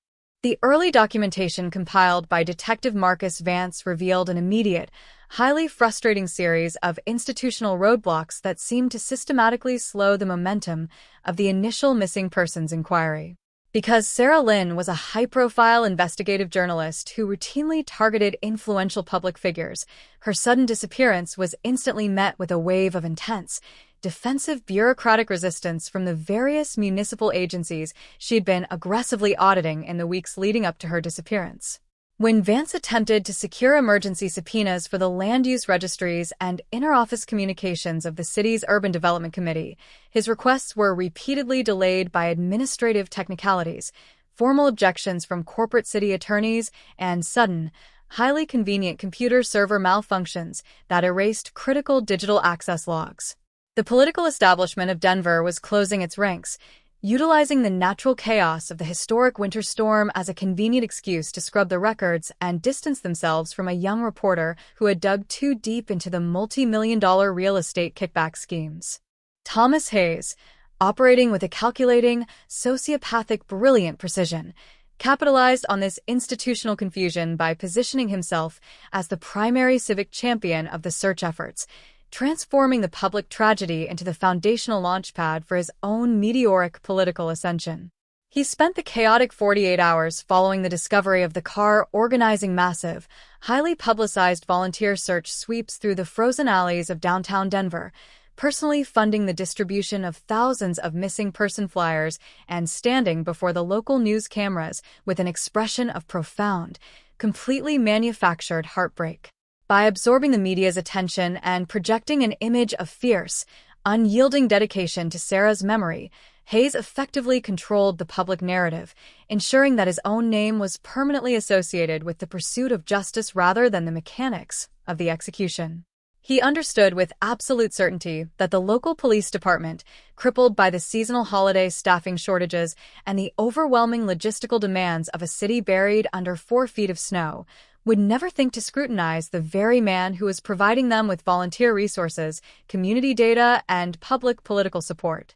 The early documentation compiled by Detective Marcus Vance revealed an immediate, highly frustrating series of institutional roadblocks that seemed to systematically slow the momentum of the initial missing persons inquiry. Because Sarah Lynn was a high-profile investigative journalist who routinely targeted influential public figures, her sudden disappearance was instantly met with a wave of intense, defensive bureaucratic resistance from the various municipal agencies she'd been aggressively auditing in the weeks leading up to her disappearance. When Vance attempted to secure emergency subpoenas for the land use registries and inter-office communications of the city's Urban Development Committee, his requests were repeatedly delayed by administrative technicalities, formal objections from corporate city attorneys, and sudden, highly convenient computer server malfunctions that erased critical digital access logs. The political establishment of Denver was closing its ranks, utilizing the natural chaos of the historic winter storm as a convenient excuse to scrub the records and distance themselves from a young reporter who had dug too deep into the multi-million-dollar real estate kickback schemes. Thomas Hayes, operating with a calculating, sociopathic, brilliant precision, capitalized on this institutional confusion by positioning himself as the primary civic champion of the search efforts, transforming the public tragedy into the foundational launchpad for his own meteoric political ascension. He spent the chaotic 48 hours following the discovery of the car organizing massive, highly publicized volunteer search sweeps through the frozen alleys of downtown Denver, personally funding the distribution of thousands of missing person flyers and standing before the local news cameras with an expression of profound, completely manufactured heartbreak. By absorbing the media's attention and projecting an image of fierce, unyielding dedication to Sarah's memory, Hayes effectively controlled the public narrative, ensuring that his own name was permanently associated with the pursuit of justice rather than the mechanics of the execution. He understood with absolute certainty that the local police department, crippled by the seasonal holiday staffing shortages and the overwhelming logistical demands of a city buried under 4 feet of snow, would never think to scrutinize the very man who was providing them with volunteer resources, community data, and public political support.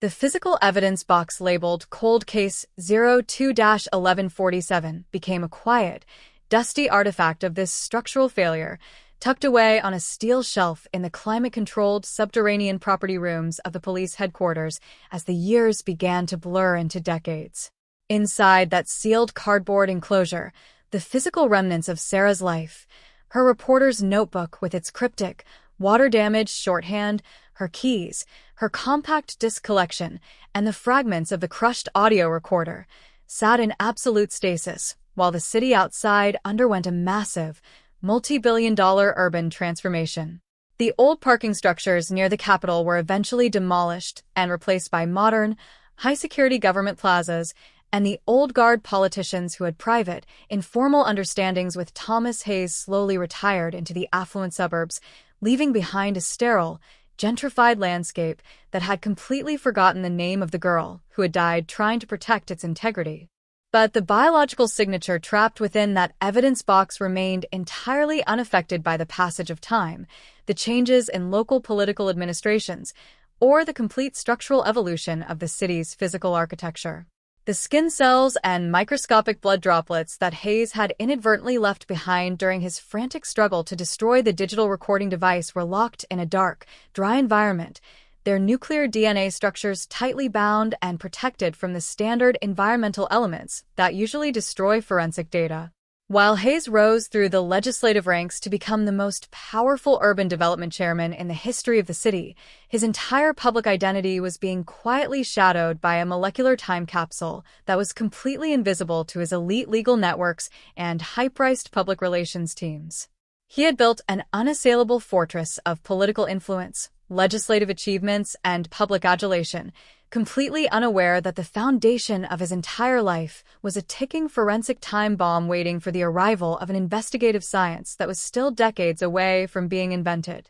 The physical evidence box labeled Cold Case 02-1147 became a quiet, dusty artifact of this structural failure, tucked away on a steel shelf in the climate-controlled subterranean property rooms of the police headquarters as the years began to blur into decades. Inside that sealed cardboard enclosure, the physical remnants of Sarah's life, her reporter's notebook with its cryptic, water-damaged shorthand, her keys, her compact disc collection, and the fragments of the crushed audio recorder, sat in absolute stasis, while the city outside underwent a massive, multi-billion-dollar urban transformation. The old parking structures near the Capitol were eventually demolished and replaced by modern, high-security government plazas, and the old guard politicians who had private, informal understandings with Thomas Hayes slowly retired into the affluent suburbs, leaving behind a sterile, gentrified landscape that had completely forgotten the name of the girl who had died trying to protect its integrity. But the biological signature trapped within that evidence box remained entirely unaffected by the passage of time, the changes in local political administrations, or the complete structural evolution of the city's physical architecture. The skin cells and microscopic blood droplets that Hayes had inadvertently left behind during his frantic struggle to destroy the digital recording device were locked in a dark, dry environment, their nuclear DNA structures tightly bound and protected from the standard environmental elements that usually destroy forensic data. While Hayes rose through the legislative ranks to become the most powerful urban development chairman in the history of the city, his entire public identity was being quietly shadowed by a molecular time capsule that was completely invisible to his elite legal networks and high-priced public relations teams. He had built an unassailable fortress of political influence, legislative achievements, and public adulation, completely unaware that the foundation of his entire life was a ticking forensic time bomb waiting for the arrival of an investigative science that was still decades away from being invented.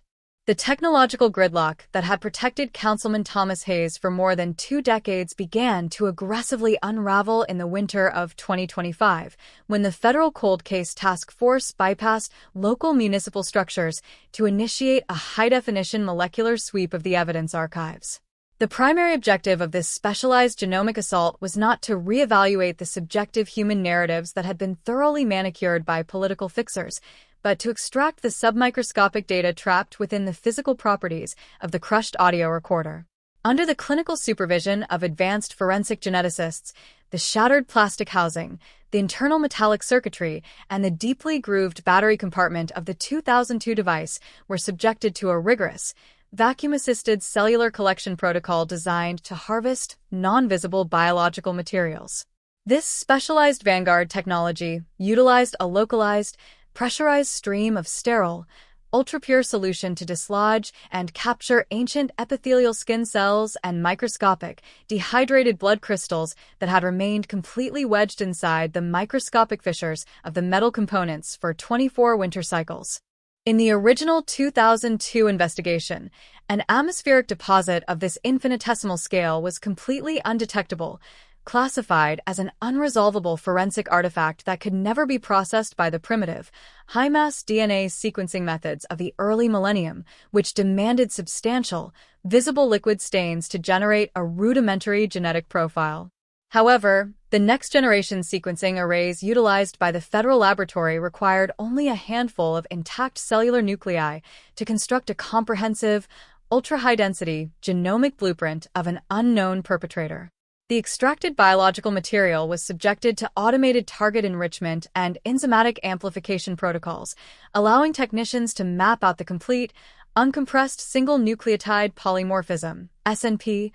The technological gridlock that had protected Councilman Thomas Hayes for more than 2 decades began to aggressively unravel in the winter of 2025, when the Federal Cold Case Task Force bypassed local municipal structures to initiate a high-definition molecular sweep of the evidence archives. The primary objective of this specialized genomic assault was not to reevaluate the subjective human narratives that had been thoroughly manicured by political fixers, but to extract the submicroscopic data trapped within the physical properties of the crushed audio recorder. Under the clinical supervision of advanced forensic geneticists, the shattered plastic housing, the internal metallic circuitry, and the deeply grooved battery compartment of the 2002 device were subjected to a rigorous, vacuum-assisted cellular collection protocol designed to harvest non-visible biological materials. This specialized vanguard technology utilized a localized, pressurized stream of sterile, ultrapure solution to dislodge and capture ancient epithelial skin cells and microscopic, dehydrated blood crystals that had remained completely wedged inside the microscopic fissures of the metal components for 24 winter cycles. In the original 2002 investigation, an atmospheric deposit of this infinitesimal scale was completely undetectable, classified as an unresolvable forensic artifact that could never be processed by the primitive, high-mass DNA sequencing methods of the early millennium, which demanded substantial, visible liquid stains to generate a rudimentary genetic profile. However, the next-generation sequencing arrays utilized by the federal laboratory required only a handful of intact cellular nuclei to construct a comprehensive, ultra-high-density genomic blueprint of an unknown perpetrator. The extracted biological material was subjected to automated target enrichment and enzymatic amplification protocols, allowing technicians to map out the complete, uncompressed single nucleotide polymorphism (SNP)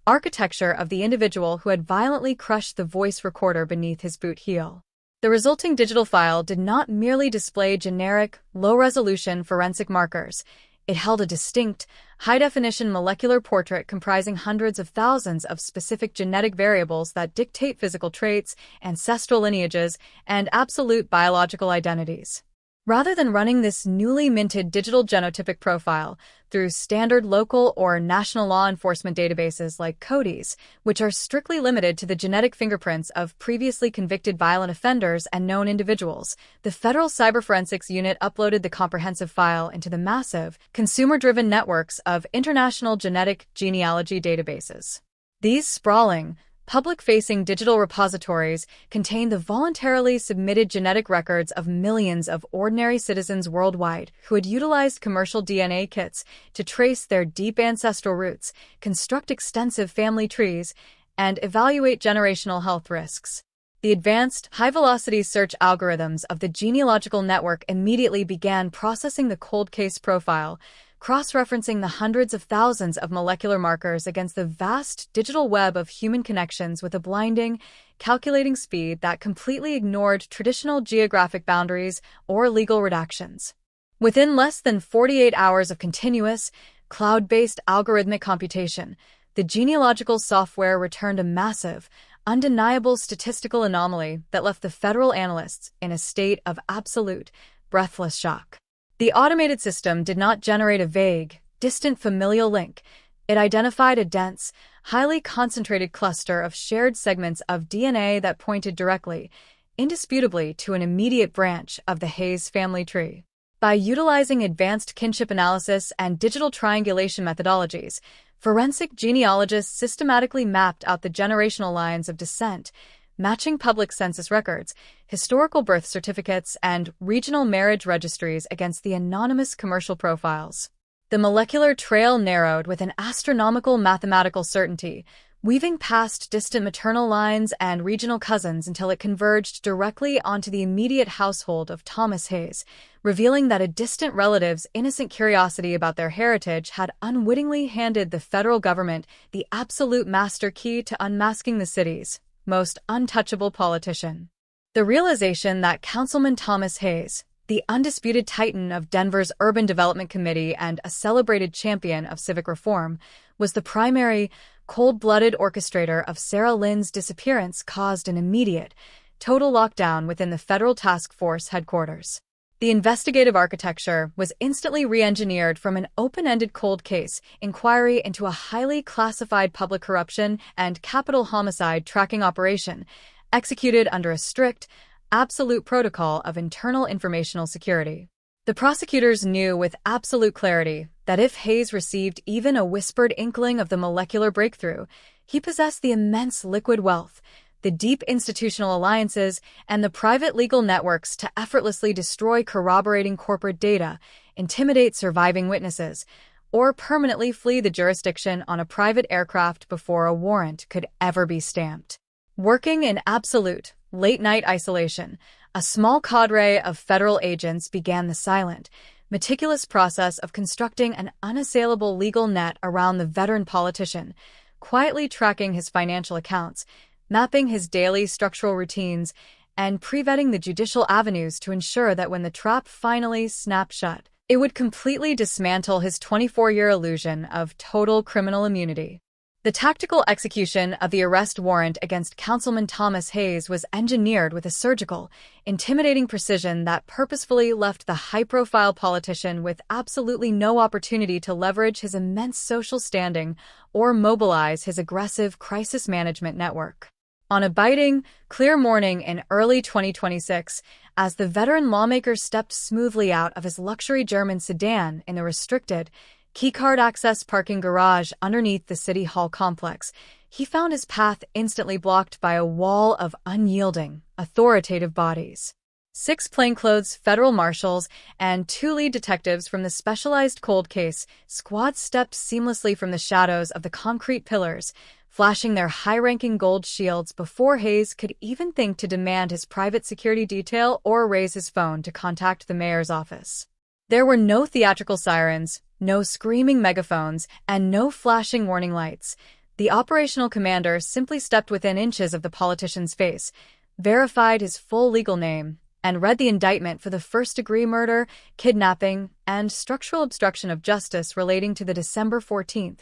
architecture of the individual who had violently crushed the voice recorder beneath his boot heel. The resulting digital file did not merely display generic, low-resolution forensic markers. It held a distinct, high-definition molecular portrait comprising hundreds of thousands of specific genetic variables that dictate physical traits, ancestral lineages, and absolute biological identities. Rather than running this newly minted digital genotypic profile through standard local or national law enforcement databases like CODIS, which are strictly limited to the genetic fingerprints of previously convicted violent offenders and known individuals, the Federal Cyberforensics Unit uploaded the comprehensive file into the massive, consumer-driven networks of international genetic genealogy databases. These sprawling, public-facing digital repositories contain the voluntarily submitted genetic records of millions of ordinary citizens worldwide who had utilized commercial DNA kits to trace their deep ancestral roots, construct extensive family trees, and evaluate generational health risks. The advanced, high-velocity search algorithms of the genealogical network immediately began processing the cold case profile, cross-referencing the hundreds of thousands of molecular markers against the vast digital web of human connections with a blinding, calculating speed that completely ignored traditional geographic boundaries or legal redactions. Within less than 48 hours of continuous, cloud-based algorithmic computation, the genealogical software returned a massive, undeniable statistical anomaly that left the federal analysts in a state of absolute, breathless shock. The automated system did not generate a vague, distant familial link. It identified a dense, highly concentrated cluster of shared segments of DNA that pointed directly, indisputably, to an immediate branch of the Hayes family tree. By utilizing advanced kinship analysis and digital triangulation methodologies, forensic genealogists systematically mapped out the generational lines of descent, matching public census records, historical birth certificates, and regional marriage registries against the anonymous commercial profiles. The molecular trail narrowed with an astronomical mathematical certainty, weaving past distant maternal lines and regional cousins until it converged directly onto the immediate household of Thomas Hayes, revealing that a distant relative's innocent curiosity about their heritage had unwittingly handed the federal government the absolute master key to unmasking the city's most untouchable politician. The realization that Councilman Thomas Hayes, the undisputed titan of Denver's Urban Development Committee and a celebrated champion of civic reform, was the primary, cold-blooded orchestrator of Sarah Lynn's disappearance caused an immediate, total lockdown within the federal task force headquarters. The investigative architecture was instantly re-engineered from an open-ended cold case inquiry into a highly classified public corruption and capital homicide tracking operation, executed under a strict, absolute protocol of internal informational security. The prosecutors knew with absolute clarity that if Hayes received even a whispered inkling of the molecular breakthrough, he possessed the immense liquid wealth, the deep institutional alliances, and the private legal networks to effortlessly destroy corroborating corporate data, intimidate surviving witnesses, or permanently flee the jurisdiction on a private aircraft before a warrant could ever be stamped. Working in absolute, late-night isolation, a small cadre of federal agents began the silent, meticulous process of constructing an unassailable legal net around the veteran politician, quietly tracking his financial accounts, mapping his daily structural routines, and pre-vetting the judicial avenues to ensure that when the trap finally snapped shut, it would completely dismantle his 24-year illusion of total criminal immunity. The tactical execution of the arrest warrant against Councilman Thomas Hayes was engineered with a surgical, intimidating precision that purposefully left the high-profile politician with absolutely no opportunity to leverage his immense social standing or mobilize his aggressive crisis management network. On a biting, clear morning in early 2026, as the veteran lawmaker stepped smoothly out of his luxury German sedan in the restricted, keycard access parking garage underneath the City Hall complex, he found his path instantly blocked by a wall of unyielding, authoritative bodies. 6 plainclothes federal marshals and 2 lead detectives from the specialized cold case squad stepped seamlessly from the shadows of the concrete pillars, flashing their high-ranking gold shields before Hayes could even think to demand his private security detail or raise his phone to contact the mayor's office. There were no theatrical sirens, no screaming megaphones, and no flashing warning lights. The operational commander simply stepped within inches of the politician's face, verified his full legal name, and read the indictment for the first-degree murder, kidnapping, and structural obstruction of justice relating to the December 14,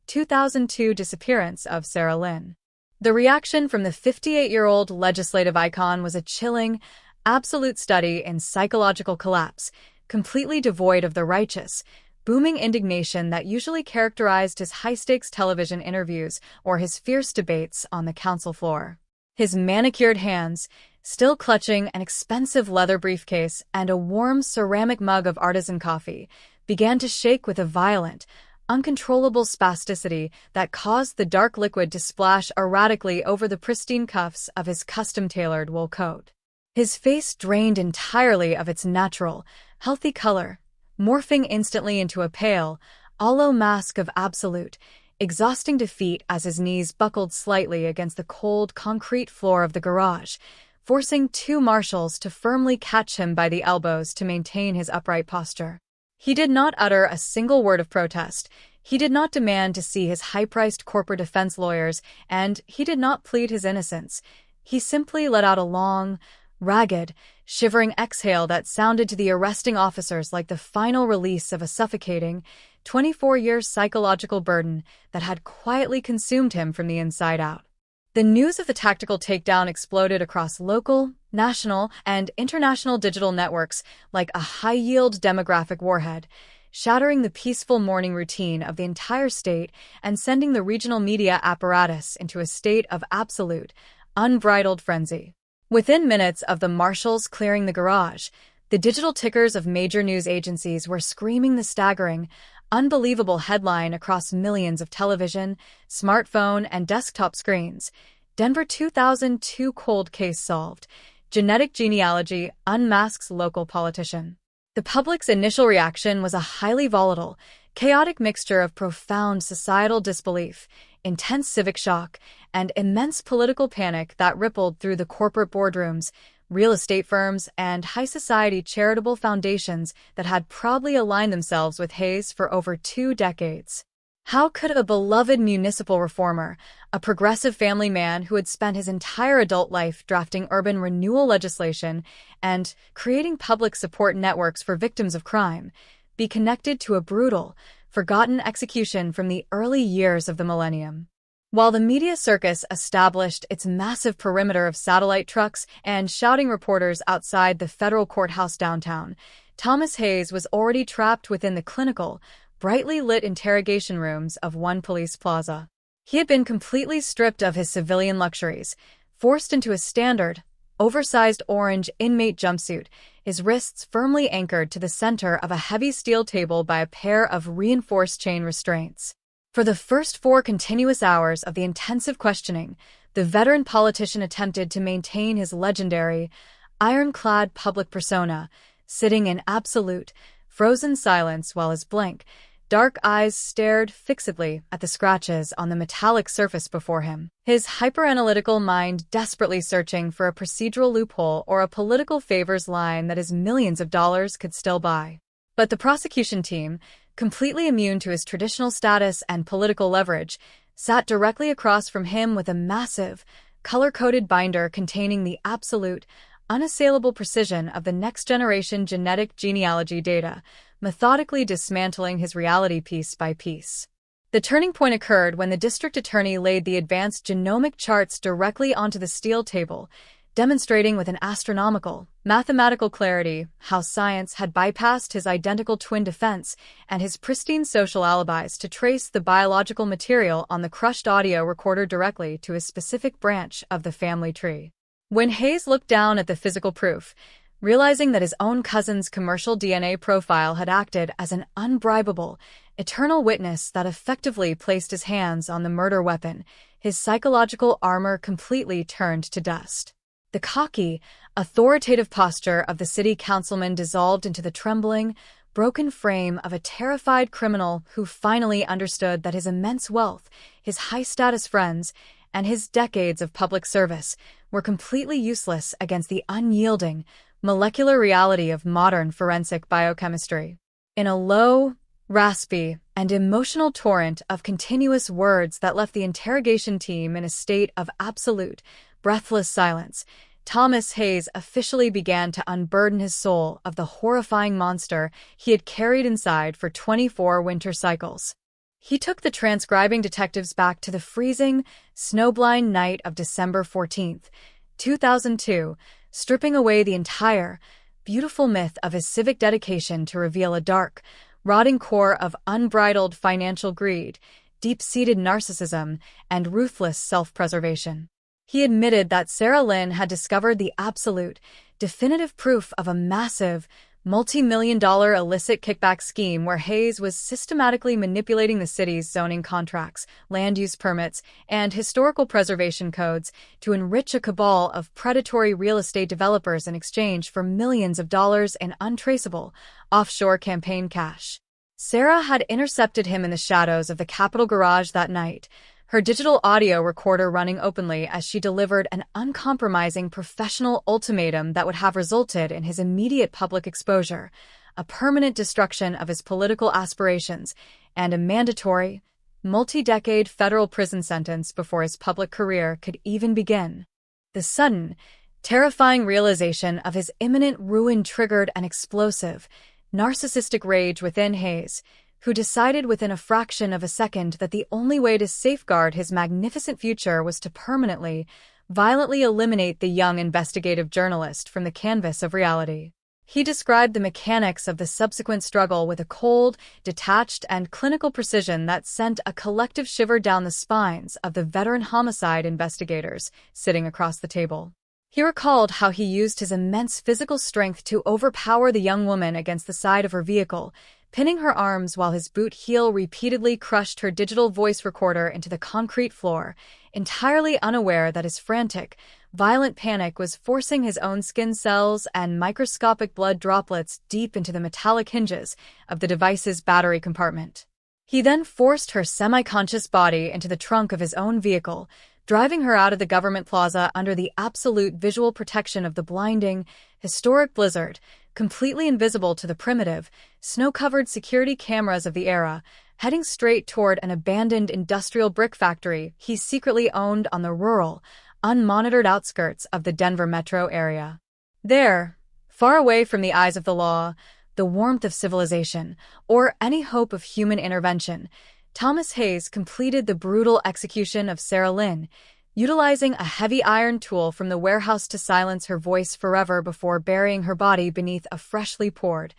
2002 disappearance of Sarah Lynn. The reaction from the 58-year-old legislative icon was a chilling, absolute study in psychological collapse, completely devoid of the righteous, booming indignation that usually characterized his high-stakes television interviews or his fierce debates on the council floor. His manicured hands, still clutching an expensive leather briefcase and a warm ceramic mug of artisan coffee, began to shake with a violent, uncontrollable spasticity that caused the dark liquid to splash erratically over the pristine cuffs of his custom-tailored wool coat. His face drained entirely of its natural, healthy color, morphing instantly into a pale, hollow mask of absolute, exhausting defeat as his knees buckled slightly against the cold concrete floor of the garage, forcing 2 marshals to firmly catch him by the elbows to maintain his upright posture. He did not utter a single word of protest. He did not demand to see his high-priced corporate defense lawyers, and he did not plead his innocence. He simply let out a long, ragged, shivering exhale that sounded to the arresting officers like the final release of a suffocating, 24-year psychological burden that had quietly consumed him from the inside out. The news of the tactical takedown exploded across local, national, and international digital networks like a high-yield demographic warhead, shattering the peaceful morning routine of the entire state and sending the regional media apparatus into a state of absolute, unbridled frenzy. Within minutes of the marshals clearing the garage, the digital tickers of major news agencies were screaming the staggering, unbelievable headline across millions of television, smartphone, and desktop screens: Denver 2002 cold case solved. Genetic genealogy unmasks local politician. The public's initial reaction was a highly volatile, chaotic mixture of profound societal disbelief, intense civic shock, and immense political panic that rippled through the corporate boardrooms, real estate firms, and high society charitable foundations that had proudly aligned themselves with Hayes for over 2 decades. How could a beloved municipal reformer, a progressive family man who had spent his entire adult life drafting urban renewal legislation and creating public support networks for victims of crime, be connected to a brutal, forgotten execution from the early years of the millennium? While the media circus established its massive perimeter of satellite trucks and shouting reporters outside the federal courthouse downtown, Thomas Hayes was already trapped within the clinical, brightly lit interrogation rooms of One Police Plaza. He had been completely stripped of his civilian luxuries, forced into a standard, oversized orange inmate jumpsuit, his wrists firmly anchored to the center of a heavy steel table by a pair of reinforced chain restraints. For the first 4 continuous hours of the intensive questioning, the veteran politician attempted to maintain his legendary, ironclad public persona, sitting in absolute, frozen silence while his blank, dark eyes stared fixedly at the scratches on the metallic surface before him, his hyperanalytical mind desperately searching for a procedural loophole or a political favors line that his millions of dollars could still buy. But the prosecution team, completely immune to his traditional status and political leverage, sat directly across from him with a massive, color-coded binder containing the absolute, unassailable precision of the next-generation genetic genealogy data, methodically dismantling his reality piece by piece. The turning point occurred when the district attorney laid the advanced genomic charts directly onto the steel table, demonstrating with an astronomical, mathematical clarity how science had bypassed his identical twin defense and his pristine social alibis to trace the biological material on the crushed audio recorder directly to a specific branch of the family tree. When Hayes looked down at the physical proof, realizing that his own cousin's commercial DNA profile had acted as an unbribable, eternal witness that effectively placed his hands on the murder weapon, his psychological armor completely turned to dust. The cocky, authoritative posture of the city councilman dissolved into the trembling, broken frame of a terrified criminal who finally understood that his immense wealth, his high-status friends, and his decades of public service were completely useless against the unyielding, molecular reality of modern forensic biochemistry. In a low, raspy, and emotional torrent of continuous words that left the interrogation team in a state of absolute, breathless silence, Thomas Hayes officially began to unburden his soul of the horrifying monster he had carried inside for 24 winter cycles. He took the transcribing detectives back to the freezing, snowblind night of December 14, 2002, stripping away the entire, beautiful myth of his civic dedication to reveal a dark, rotting core of unbridled financial greed, deep-seated narcissism, and ruthless self-preservation. He admitted that Sarah Lynn had discovered the absolute, definitive proof of a massive, multi-million-dollar illicit kickback scheme where Hayes was systematically manipulating the city's zoning contracts, land use permits, and historical preservation codes to enrich a cabal of predatory real estate developers in exchange for millions of dollars in untraceable, offshore campaign cash. Sarah had intercepted him in the shadows of the Capitol garage that night, her digital audio recorder running openly as she delivered an uncompromising professional ultimatum that would have resulted in his immediate public exposure, a permanent destruction of his political aspirations, and a mandatory, multi-decade federal prison sentence before his public career could even begin. The sudden, terrifying realization of his imminent ruin triggered an explosive, narcissistic rage within Hayes, who decided within a fraction of a second that the only way to safeguard his magnificent future was to permanently, violently eliminate the young investigative journalist from the canvas of reality. He described the mechanics of the subsequent struggle with a cold, detached, and clinical precision that sent a collective shiver down the spines of the veteran homicide investigators sitting across the table. He recalled how he used his immense physical strength to overpower the young woman against the side of her vehicle, pinning her arms while his boot heel repeatedly crushed her digital voice recorder into the concrete floor, entirely unaware that his frantic, violent panic was forcing his own skin cells and microscopic blood droplets deep into the metallic hinges of the device's battery compartment. He then forced her semi-conscious body into the trunk of his own vehicle, driving her out of the government plaza under the absolute visual protection of the blinding, historic blizzard, completely invisible to the primitive, snow-covered security cameras of the era, heading straight toward an abandoned industrial brick factory he secretly owned on the rural, unmonitored outskirts of the Denver metro area. There, far away from the eyes of the law, the warmth of civilization, or any hope of human intervention, Thomas Hayes completed the brutal execution of Sarah Lynn, utilizing a heavy iron tool from the warehouse to silence her voice forever before burying her body beneath a freshly poured,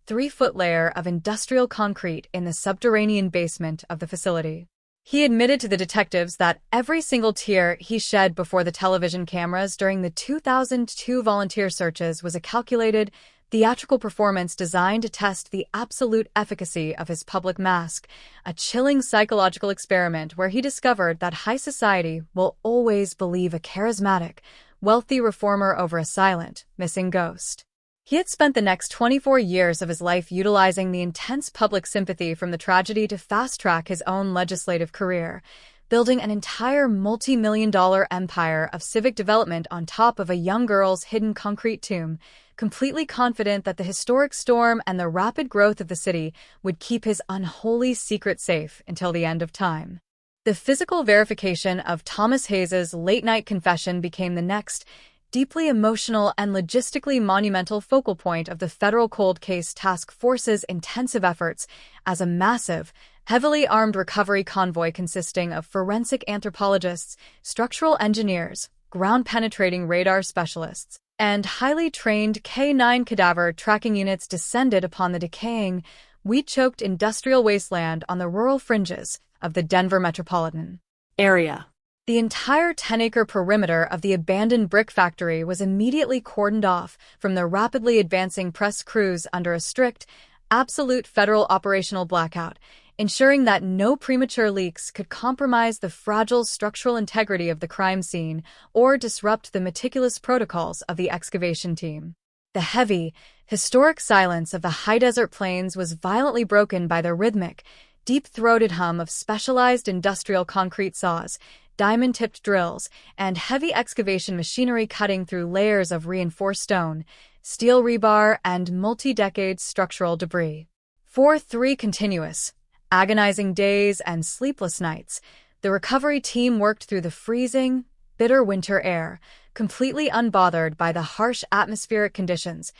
3-foot layer of industrial concrete in the subterranean basement of the facility. He admitted to the detectives that every single tear he shed before the television cameras during the 2002 volunteer searches was a calculated, theatrical performance designed to test the absolute efficacy of his public mask, a chilling psychological experiment where he discovered that high society will always believe a charismatic, wealthy reformer over a silent, missing ghost. He had spent the next 24 years of his life utilizing the intense public sympathy from the tragedy to fast-track his own legislative career, building an entire multi-million-dollar empire of civic development on top of a young girl's hidden concrete tomb, completely confident that the historic storm and the rapid growth of the city would keep his unholy secret safe until the end of time. The physical verification of Thomas Hayes's late-night confession became the next, deeply emotional and logistically monumental focal point of the Federal Cold Case Task Force's intensive efforts as a massive, heavily armed recovery convoy consisting of forensic anthropologists, structural engineers, ground-penetrating radar specialists, and highly trained K-9 cadaver tracking units descended upon the decaying, weed-choked industrial wasteland on the rural fringes of the Denver metropolitan area. The entire 10-acre perimeter of the abandoned brick factory was immediately cordoned off from the rapidly advancing press crews under a strict, absolute federal operational blackout, ensuring that no premature leaks could compromise the fragile structural integrity of the crime scene or disrupt the meticulous protocols of the excavation team. The heavy, historic silence of the high desert plains was violently broken by the rhythmic, deep-throated hum of specialized industrial concrete saws, diamond-tipped drills, and heavy excavation machinery cutting through layers of reinforced stone, steel rebar, and multi-decade structural debris. For 3 continuous, agonizing days and sleepless nights, the recovery team worked through the freezing, bitter winter air, completely unbothered by the harsh atmospheric conditions,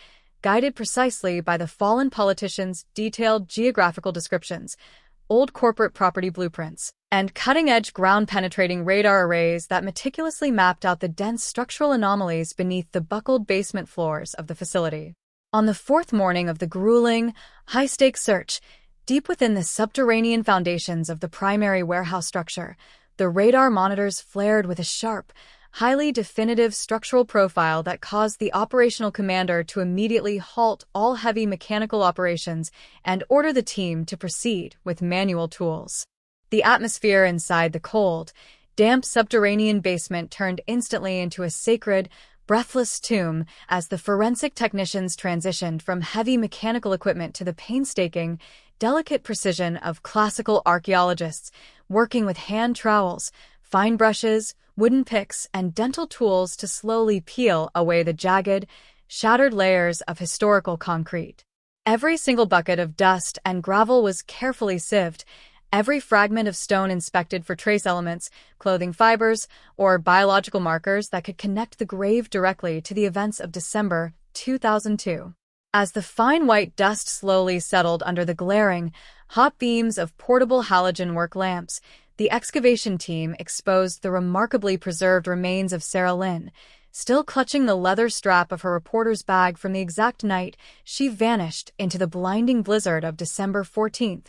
guided precisely by the fallen politicians' detailed geographical descriptions, old corporate property blueprints, and cutting-edge ground-penetrating radar arrays that meticulously mapped out the dense structural anomalies beneath the buckled basement floors of the facility. On the 4th morning of the grueling, high-stakes search, deep within the subterranean foundations of the primary warehouse structure, the radar monitors flared with a sharp, highly definitive structural profile that caused the operational commander to immediately halt all heavy mechanical operations and order the team to proceed with manual tools. The atmosphere inside the cold, damp subterranean basement turned instantly into a sacred, breathless tomb as the forensic technicians transitioned from heavy mechanical equipment to the painstaking, delicate precision of classical archaeologists, working with hand trowels, fine brushes, wooden picks, and dental tools to slowly peel away the jagged, shattered layers of historical concrete. Every single bucket of dust and gravel was carefully sieved, every fragment of stone inspected for trace elements, clothing fibers, or biological markers that could connect the grave directly to the events of December 2002. As the fine white dust slowly settled under the glaring, hot beams of portable halogen work lamps, the excavation team exposed the remarkably preserved remains of Sarah Lynn, still clutching the leather strap of her reporter's bag from the exact night she vanished into the blinding blizzard of December 14,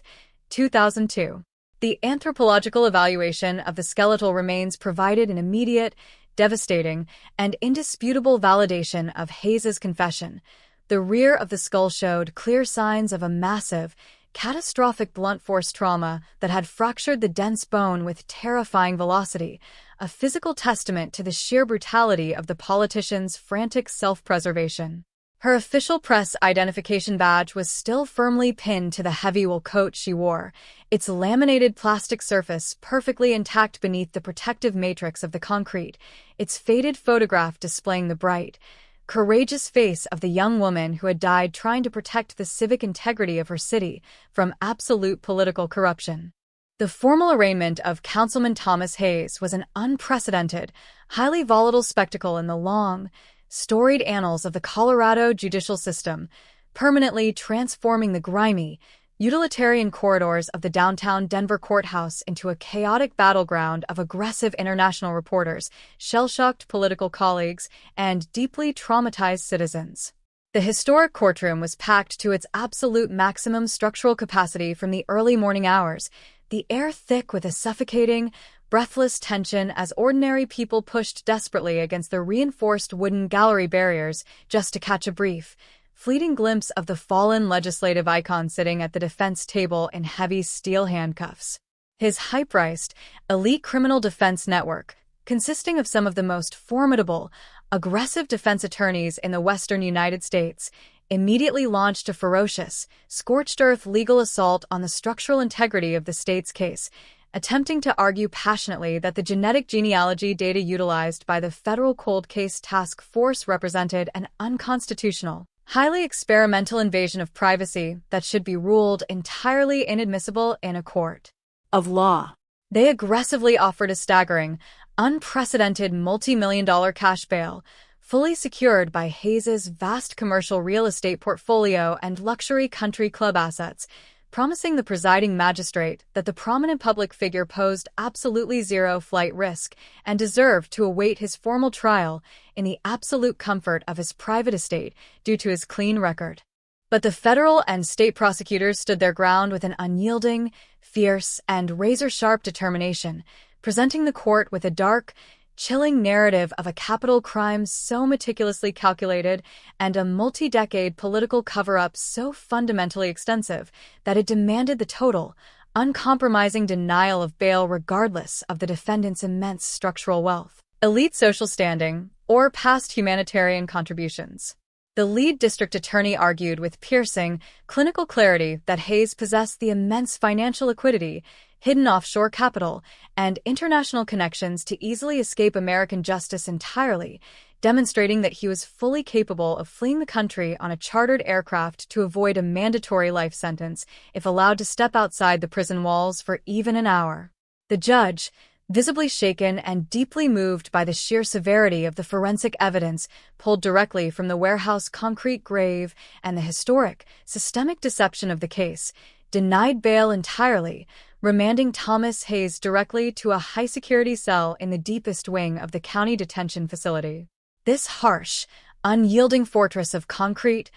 2002. The anthropological evaluation of the skeletal remains provided an immediate, devastating, and indisputable validation of Hayes's confession. The rear of the skull showed clear signs of a massive, catastrophic blunt force trauma that had fractured the dense bone with terrifying velocity, a physical testament to the sheer brutality of the politician's frantic self-preservation. Her official press identification badge was still firmly pinned to the heavy wool coat she wore, its laminated plastic surface perfectly intact beneath the protective matrix of the concrete, its faded photograph displaying the bright, courageous face of the young woman who had died trying to protect the civic integrity of her city from absolute political corruption. The formal arraignment of Councilman Thomas Hayes was an unprecedented, highly volatile spectacle in the long, storied annals of the Colorado judicial system, permanently transforming the grimy, utilitarian corridors of the downtown Denver courthouse into a chaotic battleground of aggressive international reporters, shell-shocked political colleagues, and deeply traumatized citizens. The historic courtroom was packed to its absolute maximum structural capacity from the early morning hours, the air thick with a suffocating, breathless tension as ordinary people pushed desperately against the reinforced wooden gallery barriers just to catch a brief, fleeting glimpse of the fallen legislative icon sitting at the defense table in heavy steel handcuffs. His hype-priced, elite criminal defense network, consisting of some of the most formidable, aggressive defense attorneys in the western United States, immediately launched a ferocious, scorched-earth legal assault on the structural integrity of the state's case, attempting to argue passionately that the genetic genealogy data utilized by the Federal Cold Case Task Force represented an unconstitutional, highly experimental invasion of privacy that should be ruled entirely inadmissible in a court of law. They aggressively offered a staggering, unprecedented multi-million-dollar cash bail, fully secured by Hayes's vast commercial real estate portfolio and luxury country club assets, promising the presiding magistrate that the prominent public figure posed absolutely zero flight risk and deserved to await his formal trial in the absolute comfort of his private estate due to his clean record. But the federal and state prosecutors stood their ground with an unyielding, fierce, and razor-sharp determination, presenting the court with a dark, chilling narrative of a capital crime so meticulously calculated and a multi-decade political cover-up so fundamentally extensive that it demanded the total, uncompromising denial of bail regardless of the defendant's immense structural wealth, elite social standing, or past humanitarian contributions. The lead district attorney argued with piercing, clinical clarity that Hayes possessed the immense financial liquidity, hidden offshore capital, and international connections to easily escape American justice entirely, demonstrating that he was fully capable of fleeing the country on a chartered aircraft to avoid a mandatory life sentence if allowed to step outside the prison walls for even an hour. The judge, visibly shaken and deeply moved by the sheer severity of the forensic evidence pulled directly from the warehouse concrete grave and the historic, systemic deception of the case, denied bail entirely, remanding Thomas Hayes directly to a high-security cell in the deepest wing of the county detention facility. This harsh, unyielding fortress of concrete,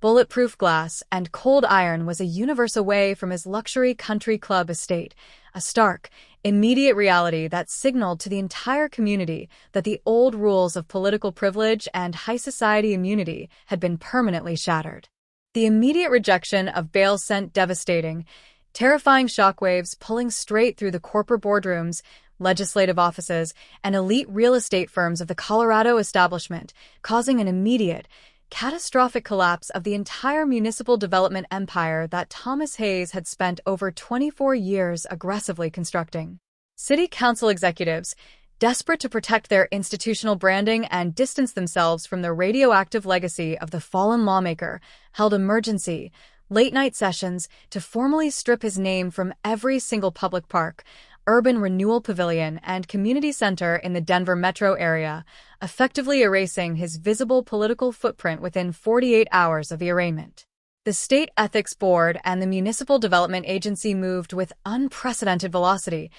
bulletproof glass, and cold iron was a universe away from his luxury country club estate, a stark, immediate reality that signaled to the entire community that the old rules of political privilege and high society immunity had been permanently shattered. The immediate rejection of bail sent devastating, terrifying shockwaves pulling straight through the corporate boardrooms, legislative offices, and elite real estate firms of the Colorado establishment, causing an immediate, catastrophic collapse of the entire municipal development empire that Thomas Hayes had spent over 24 years aggressively constructing. City council executives, desperate to protect their institutional branding and distance themselves from the radioactive legacy of the fallen lawmaker, held emergency, late-night sessions to formally strip his name from every single public park, urban renewal pavilion, and community center in the Denver metro area, effectively erasing his visible political footprint within 48 hours of the arraignment. The State Ethics Board and the Municipal Development Agency moved with unprecedented velocity,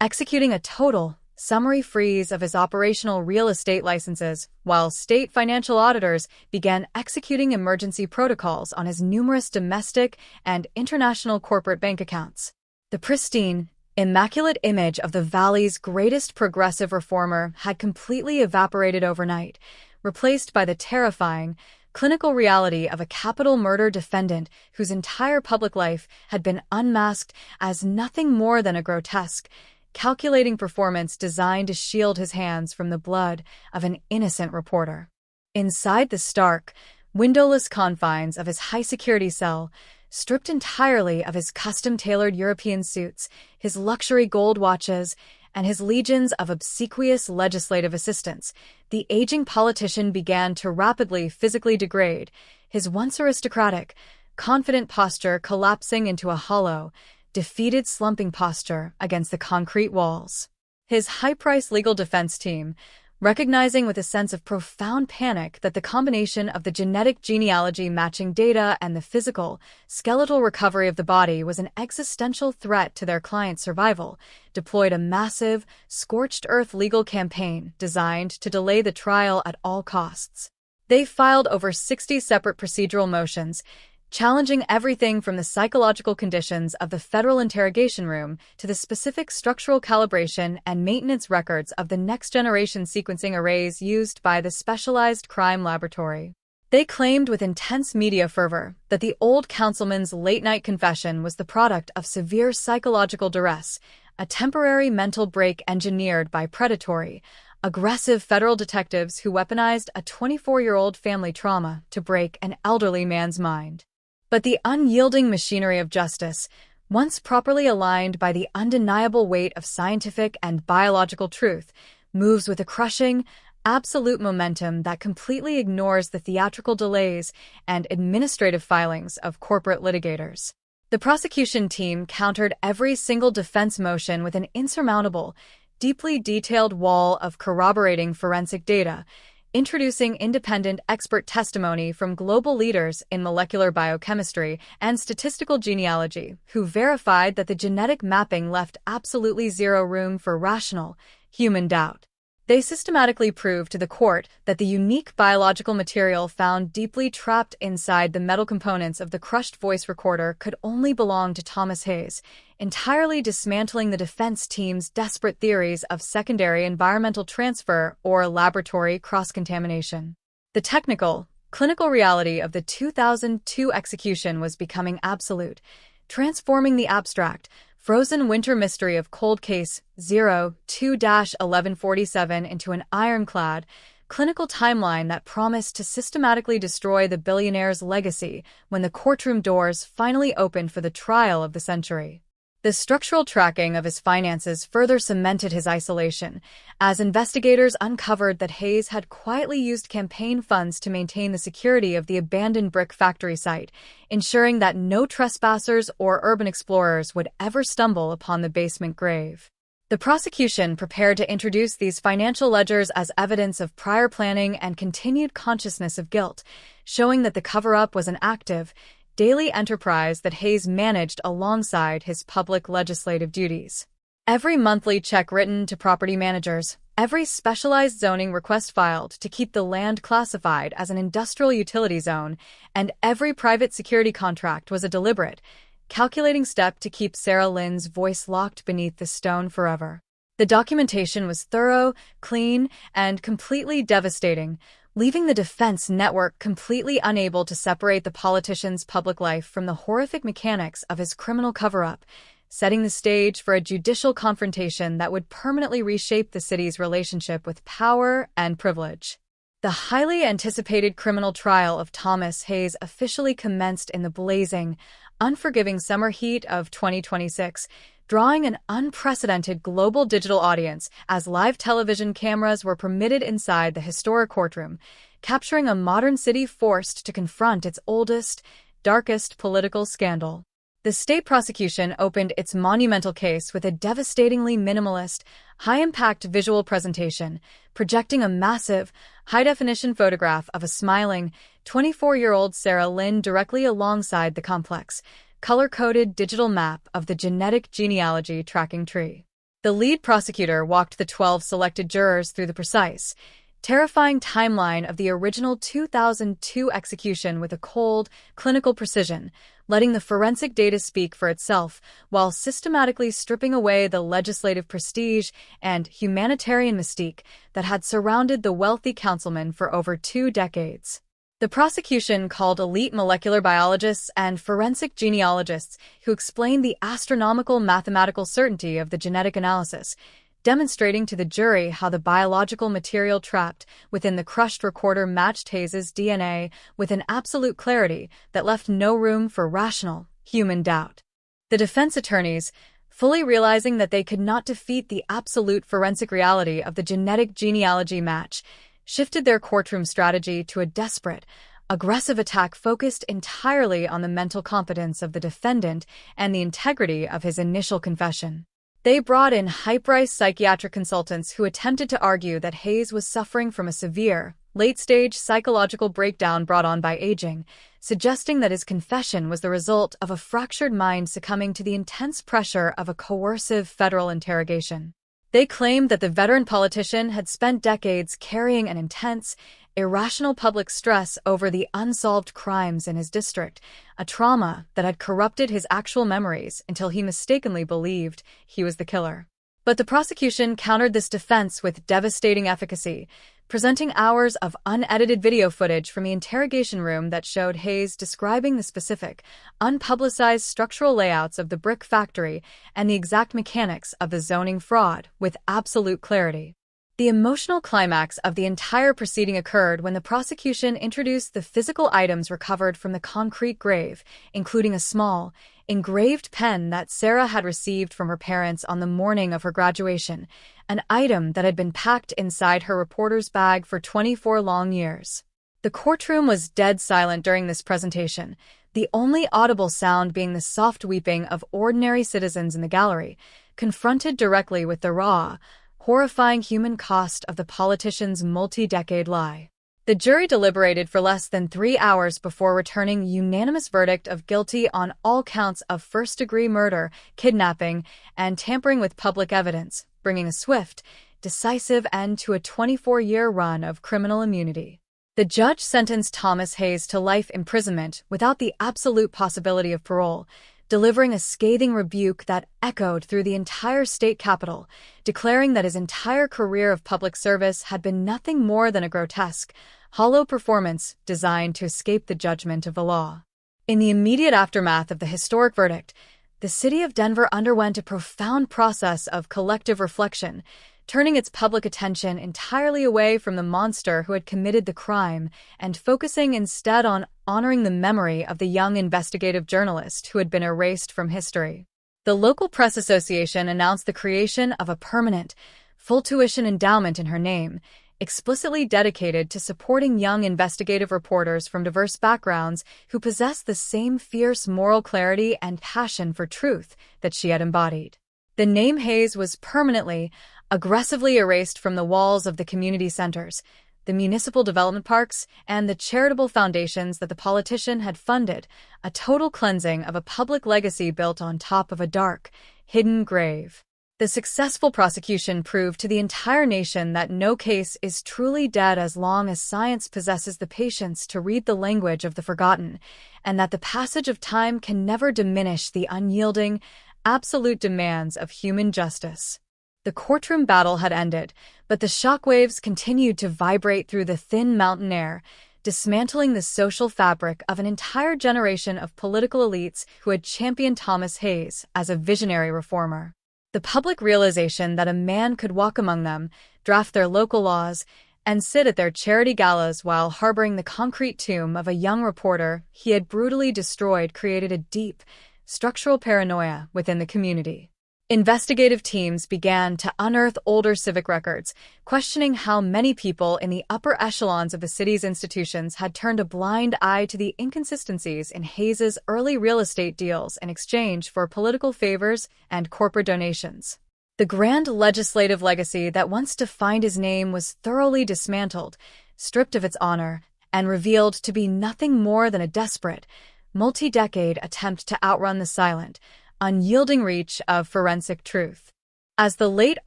executing a total, summary freeze of his operational real estate licenses, while state financial auditors began executing emergency protocols on his numerous domestic and international corporate bank accounts. The pristine, immaculate image of the Valley's greatest progressive reformer had completely evaporated overnight, replaced by the terrifying, clinical reality of a capital murder defendant whose entire public life had been unmasked as nothing more than a grotesque, calculating performance designed to shield his hands from the blood of an innocent reporter. Inside the stark, windowless confines of his high-security cell, stripped entirely of his custom-tailored European suits, his luxury gold watches, and his legions of obsequious legislative assistants, the aging politician began to rapidly physically degrade, his once aristocratic, confident posture collapsing into a hollow, defeated slumping posture against the concrete walls. His high-priced legal defense team, recognizing with a sense of profound panic that the combination of the genetic genealogy matching data and the physical, skeletal recovery of the body was an existential threat to their client's survival, deployed a massive, scorched earth legal campaign designed to delay the trial at all costs. They filed over 60 separate procedural motions, challenging everything from the psychological conditions of the federal interrogation room to the specific structural calibration and maintenance records of the next-generation sequencing arrays used by the Specialized Crime Laboratory. They claimed with intense media fervor that the old councilman's late-night confession was the product of severe psychological duress, a temporary mental break engineered by predatory, aggressive federal detectives who weaponized a 24-year-old family trauma to break an elderly man's mind. But the unyielding machinery of justice, once properly aligned by the undeniable weight of scientific and biological truth, moves with a crushing, absolute momentum that completely ignores the theatrical delays and administrative filings of corporate litigators. The prosecution team countered every single defense motion with an insurmountable, deeply detailed wall of corroborating forensic data, introducing independent expert testimony from global leaders in molecular biochemistry and statistical genealogy who verified that the genetic mapping left absolutely zero room for rational, human doubt. They systematically proved to the court that the unique biological material found deeply trapped inside the metal components of the crushed voice recorder could only belong to Thomas Hayes, entirely dismantling the defense team's desperate theories of secondary environmental transfer or laboratory cross-contamination. The technical, clinical reality of the 2002 execution was becoming absolute, transforming the abstract, frozen winter mystery of Cold Case 02-1147 into an ironclad, clinical timeline that promised to systematically destroy the billionaire's legacy when the courtroom doors finally opened for the trial of the century. The structural tracking of his finances further cemented his isolation, as investigators uncovered that Hayes had quietly used campaign funds to maintain the security of the abandoned brick factory site, ensuring that no trespassers or urban explorers would ever stumble upon the basement grave. The prosecution prepared to introduce these financial ledgers as evidence of prior planning and continued consciousness of guilt, showing that the cover-up was an active, daily enterprise that Hayes managed alongside his public legislative duties. Every monthly check written to property managers, every specialized zoning request filed to keep the land classified as an industrial utility zone, and every private security contract was a deliberate, calculating step to keep Sarah Lynn's voice locked beneath the stone forever. The documentation was thorough, clean, and completely devastating, leaving the defense network completely unable to separate the politician's public life from the horrific mechanics of his criminal cover-up, setting the stage for a judicial confrontation that would permanently reshape the city's relationship with power and privilege. The highly anticipated criminal trial of Thomas Hayes officially commenced in the blazing, unforgiving summer heat of 2026, drawing an unprecedented global digital audience as live television cameras were permitted inside the historic courtroom, capturing a modern city forced to confront its oldest, darkest political scandal. The state prosecution opened its monumental case with a devastatingly minimalist, high-impact visual presentation, projecting a massive, high-definition photograph of a smiling, 24-year-old Sarah Lynn directly alongside the complex, color-coded digital map of the genetic genealogy tracking tree. The lead prosecutor walked the 12 selected jurors through the precise, terrifying timeline of the original 2002 execution with a cold, clinical precision, letting the forensic data speak for itself while systematically stripping away the legislative prestige and humanitarian mystique that had surrounded the wealthy councilman for over 2 decades. The prosecution called elite molecular biologists and forensic genealogists who explained the astronomical mathematical certainty of the genetic analysis, demonstrating to the jury how the biological material trapped within the crushed recorder matched Hayes' DNA with an absolute clarity that left no room for rational, human doubt. The defense attorneys, fully realizing that they could not defeat the absolute forensic reality of the genetic genealogy match, shifted their courtroom strategy to a desperate, aggressive attack focused entirely on the mental competence of the defendant and the integrity of his initial confession. They brought in high-priced psychiatric consultants who attempted to argue that Hayes was suffering from a severe, late-stage psychological breakdown brought on by aging, suggesting that his confession was the result of a fractured mind succumbing to the intense pressure of a coercive federal interrogation. They claimed that the veteran politician had spent decades carrying an intense, irrational public stress over the unsolved crimes in his district, a trauma that had corrupted his actual memories until he mistakenly believed he was the killer. But the prosecution countered this defense with devastating efficacy, presenting hours of unedited video footage from the interrogation room that showed Hayes describing the specific, unpublicized structural layouts of the brick factory and the exact mechanics of the zoning fraud with absolute clarity. The emotional climax of the entire proceeding occurred when the prosecution introduced the physical items recovered from the concrete grave, including a small, engraved pen that Sarah had received from her parents on the morning of her graduation, an item that had been packed inside her reporter's bag for 24 long years. The courtroom was dead silent during this presentation, the only audible sound being the soft weeping of ordinary citizens in the gallery, confronted directly with the raw, horrifying human cost of the politician's multi-decade lie. The jury deliberated for less than 3 hours before returning a unanimous verdict of guilty on all counts of first-degree murder, kidnapping, and tampering with public evidence, bringing a swift, decisive end to a 24-year run of criminal immunity. The judge sentenced Thomas Hayes to life imprisonment without the absolute possibility of parole, delivering a scathing rebuke that echoed through the entire state capitol, declaring that his entire career of public service had been nothing more than a grotesque, hollow performance designed to escape the judgment of the law. In the immediate aftermath of the historic verdict, the city of Denver underwent a profound process of collective reflection, turning its public attention entirely away from the monster who had committed the crime and focusing instead on honoring the memory of the young investigative journalist who had been erased from history. The local press association announced the creation of a permanent, full-tuition endowment in her name, explicitly dedicated to supporting young investigative reporters from diverse backgrounds who possess the same fierce moral clarity and passion for truth that she had embodied. The name Hayes was permanently, aggressively erased from the walls of the community centers, the municipal development parks, and the charitable foundations that the politician had funded, a total cleansing of a public legacy built on top of a dark, hidden grave. The successful prosecution proved to the entire nation that no case is truly dead as long as science possesses the patience to read the language of the forgotten, and that the passage of time can never diminish the unyielding, absolute demands of human justice. The courtroom battle had ended, but the shockwaves continued to vibrate through the thin mountain air, dismantling the social fabric of an entire generation of political elites who had championed Thomas Hayes as a visionary reformer. The public realization that a man could walk among them, draft their local laws, and sit at their charity galas while harboring the concrete tomb of a young reporter he had brutally destroyed created a deep, structural paranoia within the community. Investigative teams began to unearth older civic records, questioning how many people in the upper echelons of the city's institutions had turned a blind eye to the inconsistencies in Hayes's early real estate deals in exchange for political favors and corporate donations. The grand legislative legacy that once defined his name was thoroughly dismantled, stripped of its honor, and revealed to be nothing more than a desperate, multi-decade attempt to outrun the silent, unyielding reach of forensic truth. As the late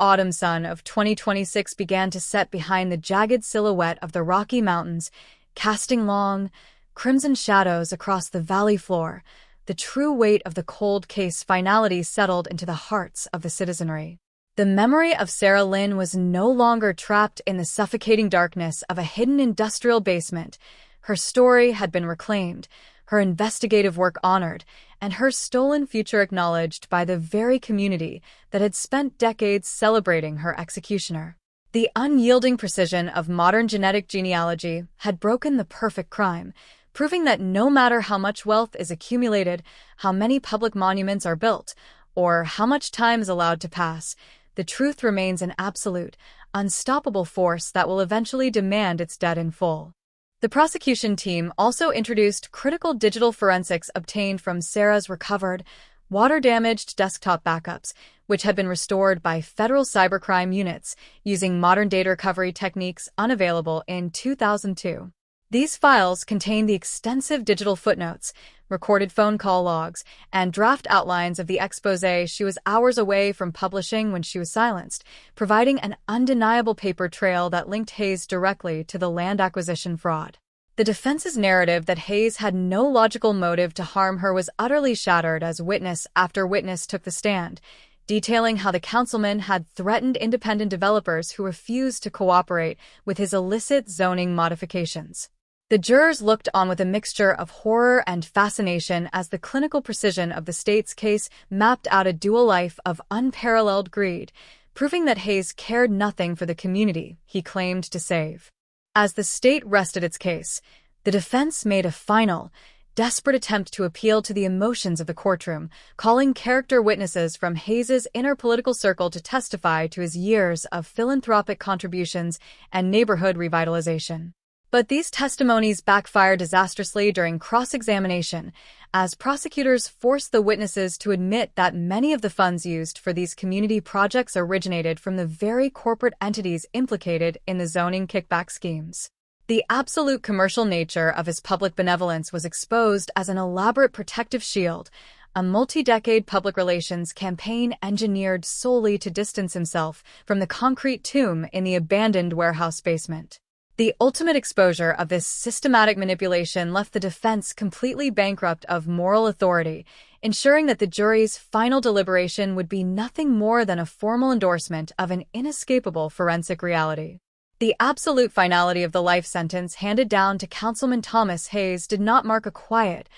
autumn sun of 2026 began to set behind the jagged silhouette of the Rocky Mountains, casting long, crimson shadows across the valley floor, the true weight of the cold case finality settled into the hearts of the citizenry. The memory of Sarah Lynn was no longer trapped in the suffocating darkness of a hidden industrial basement. Her story had been reclaimed, her investigative work honored, and her stolen future acknowledged by the very community that had spent decades celebrating her executioner. The unyielding precision of modern genetic genealogy had broken the perfect crime, proving that no matter how much wealth is accumulated, how many public monuments are built, or how much time is allowed to pass, the truth remains an absolute, unstoppable force that will eventually demand its debt in full. The prosecution team also introduced critical digital forensics obtained from Sarah's recovered, water-damaged desktop backups, which had been restored by federal cybercrime units using modern data recovery techniques unavailable in 2002. These files contain the extensive digital footnotes, recorded phone call logs, and draft outlines of the exposé she was hours away from publishing when she was silenced, providing an undeniable paper trail that linked Hayes directly to the land acquisition fraud. The defense's narrative that Hayes had no logical motive to harm her was utterly shattered as witness after witness took the stand, detailing how the councilman had threatened independent developers who refused to cooperate with his illicit zoning modifications. The jurors looked on with a mixture of horror and fascination as the clinical precision of the state's case mapped out a dual life of unparalleled greed, proving that Hayes cared nothing for the community he claimed to save. As the state rested its case, the defense made a final, desperate attempt to appeal to the emotions of the courtroom, calling character witnesses from Hayes's inner political circle to testify to his years of philanthropic contributions and neighborhood revitalization. But these testimonies backfired disastrously during cross-examination, as prosecutors forced the witnesses to admit that many of the funds used for these community projects originated from the very corporate entities implicated in the zoning kickback schemes. The absolute commercial nature of his public benevolence was exposed as an elaborate protective shield, a multi-decade public relations campaign engineered solely to distance himself from the concrete tomb in the abandoned warehouse basement. The ultimate exposure of this systematic manipulation left the defense completely bankrupt of moral authority, ensuring that the jury's final deliberation would be nothing more than a formal endorsement of an inescapable forensic reality. The absolute finality of the life sentence handed down to Councilman Thomas Hayes did not mark a quiet,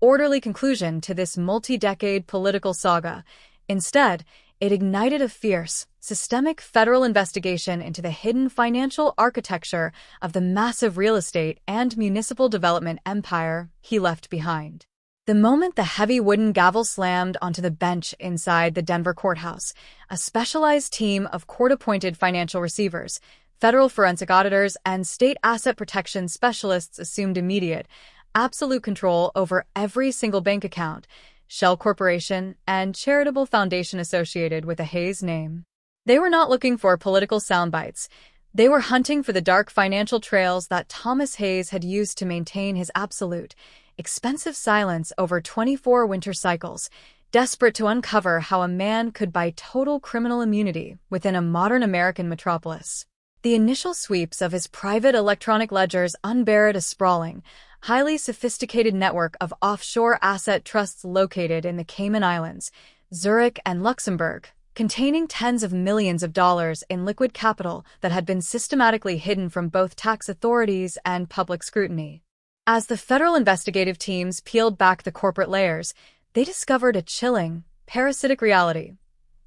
orderly conclusion to this multi-decade political saga. Instead, it ignited a fierce, systemic federal investigation into the hidden financial architecture of the massive real estate and municipal development empire he left behind. The moment the heavy wooden gavel slammed onto the bench inside the Denver courthouse, a specialized team of court-appointed financial receivers, federal forensic auditors, and state asset protection specialists assumed immediate, absolute control over every single bank account, shell corporation, and charitable foundation associated with the Hayes name. They were not looking for political soundbites. They were hunting for the dark financial trails that Thomas Hayes had used to maintain his absolute, expensive silence over 24 winter cycles, desperate to uncover how a man could buy total criminal immunity within a modern American metropolis. The initial sweeps of his private electronic ledgers unbarred a sprawling, highly sophisticated network of offshore asset trusts located in the Cayman Islands, Zurich, and Luxembourg, containing tens of millions of dollars in liquid capital that had been systematically hidden from both tax authorities and public scrutiny. As the federal investigative teams peeled back the corporate layers, they discovered a chilling, parasitic reality.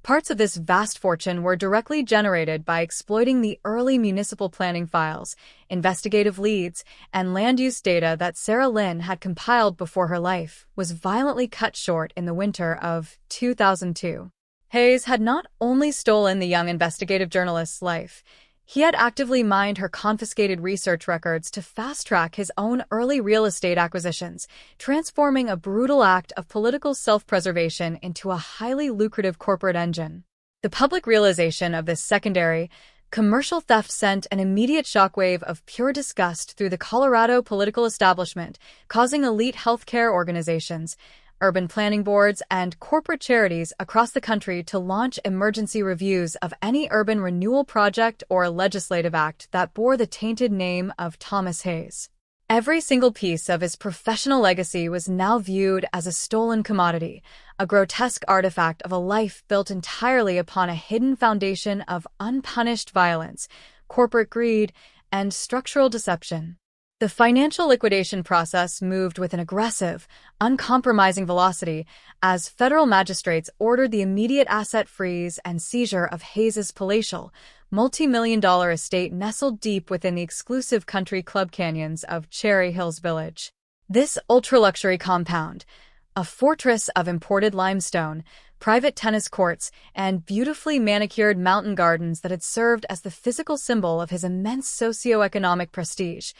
Parts of this vast fortune were directly generated by exploiting the early municipal planning files, investigative leads, and land use data that Sarah Lynn had compiled before her life was violently cut short in the winter of 2002. Hayes had not only stolen the young investigative journalist's life, he had actively mined her confiscated research records to fast-track his own early real estate acquisitions, transforming a brutal act of political self-preservation into a highly lucrative corporate engine. The public realization of this secondary, commercial theft sent an immediate shockwave of pure disgust through the Colorado political establishment, causing elite healthcare organizations, urban planning boards, and corporate charities across the country to launch emergency reviews of any urban renewal project or legislative act that bore the tainted name of Thomas Hayes. Every single piece of his professional legacy was now viewed as a stolen commodity, a grotesque artifact of a life built entirely upon a hidden foundation of unpunished violence, corporate greed, and structural deception. The financial liquidation process moved with an aggressive, uncompromising velocity as federal magistrates ordered the immediate asset freeze and seizure of Hayes's palatial, multi-million-dollar estate nestled deep within the exclusive country club canyons of Cherry Hills Village. This ultra-luxury compound, a fortress of imported limestone, private tennis courts, and beautifully manicured mountain gardens that had served as the physical symbol of his immense socioeconomic prestige,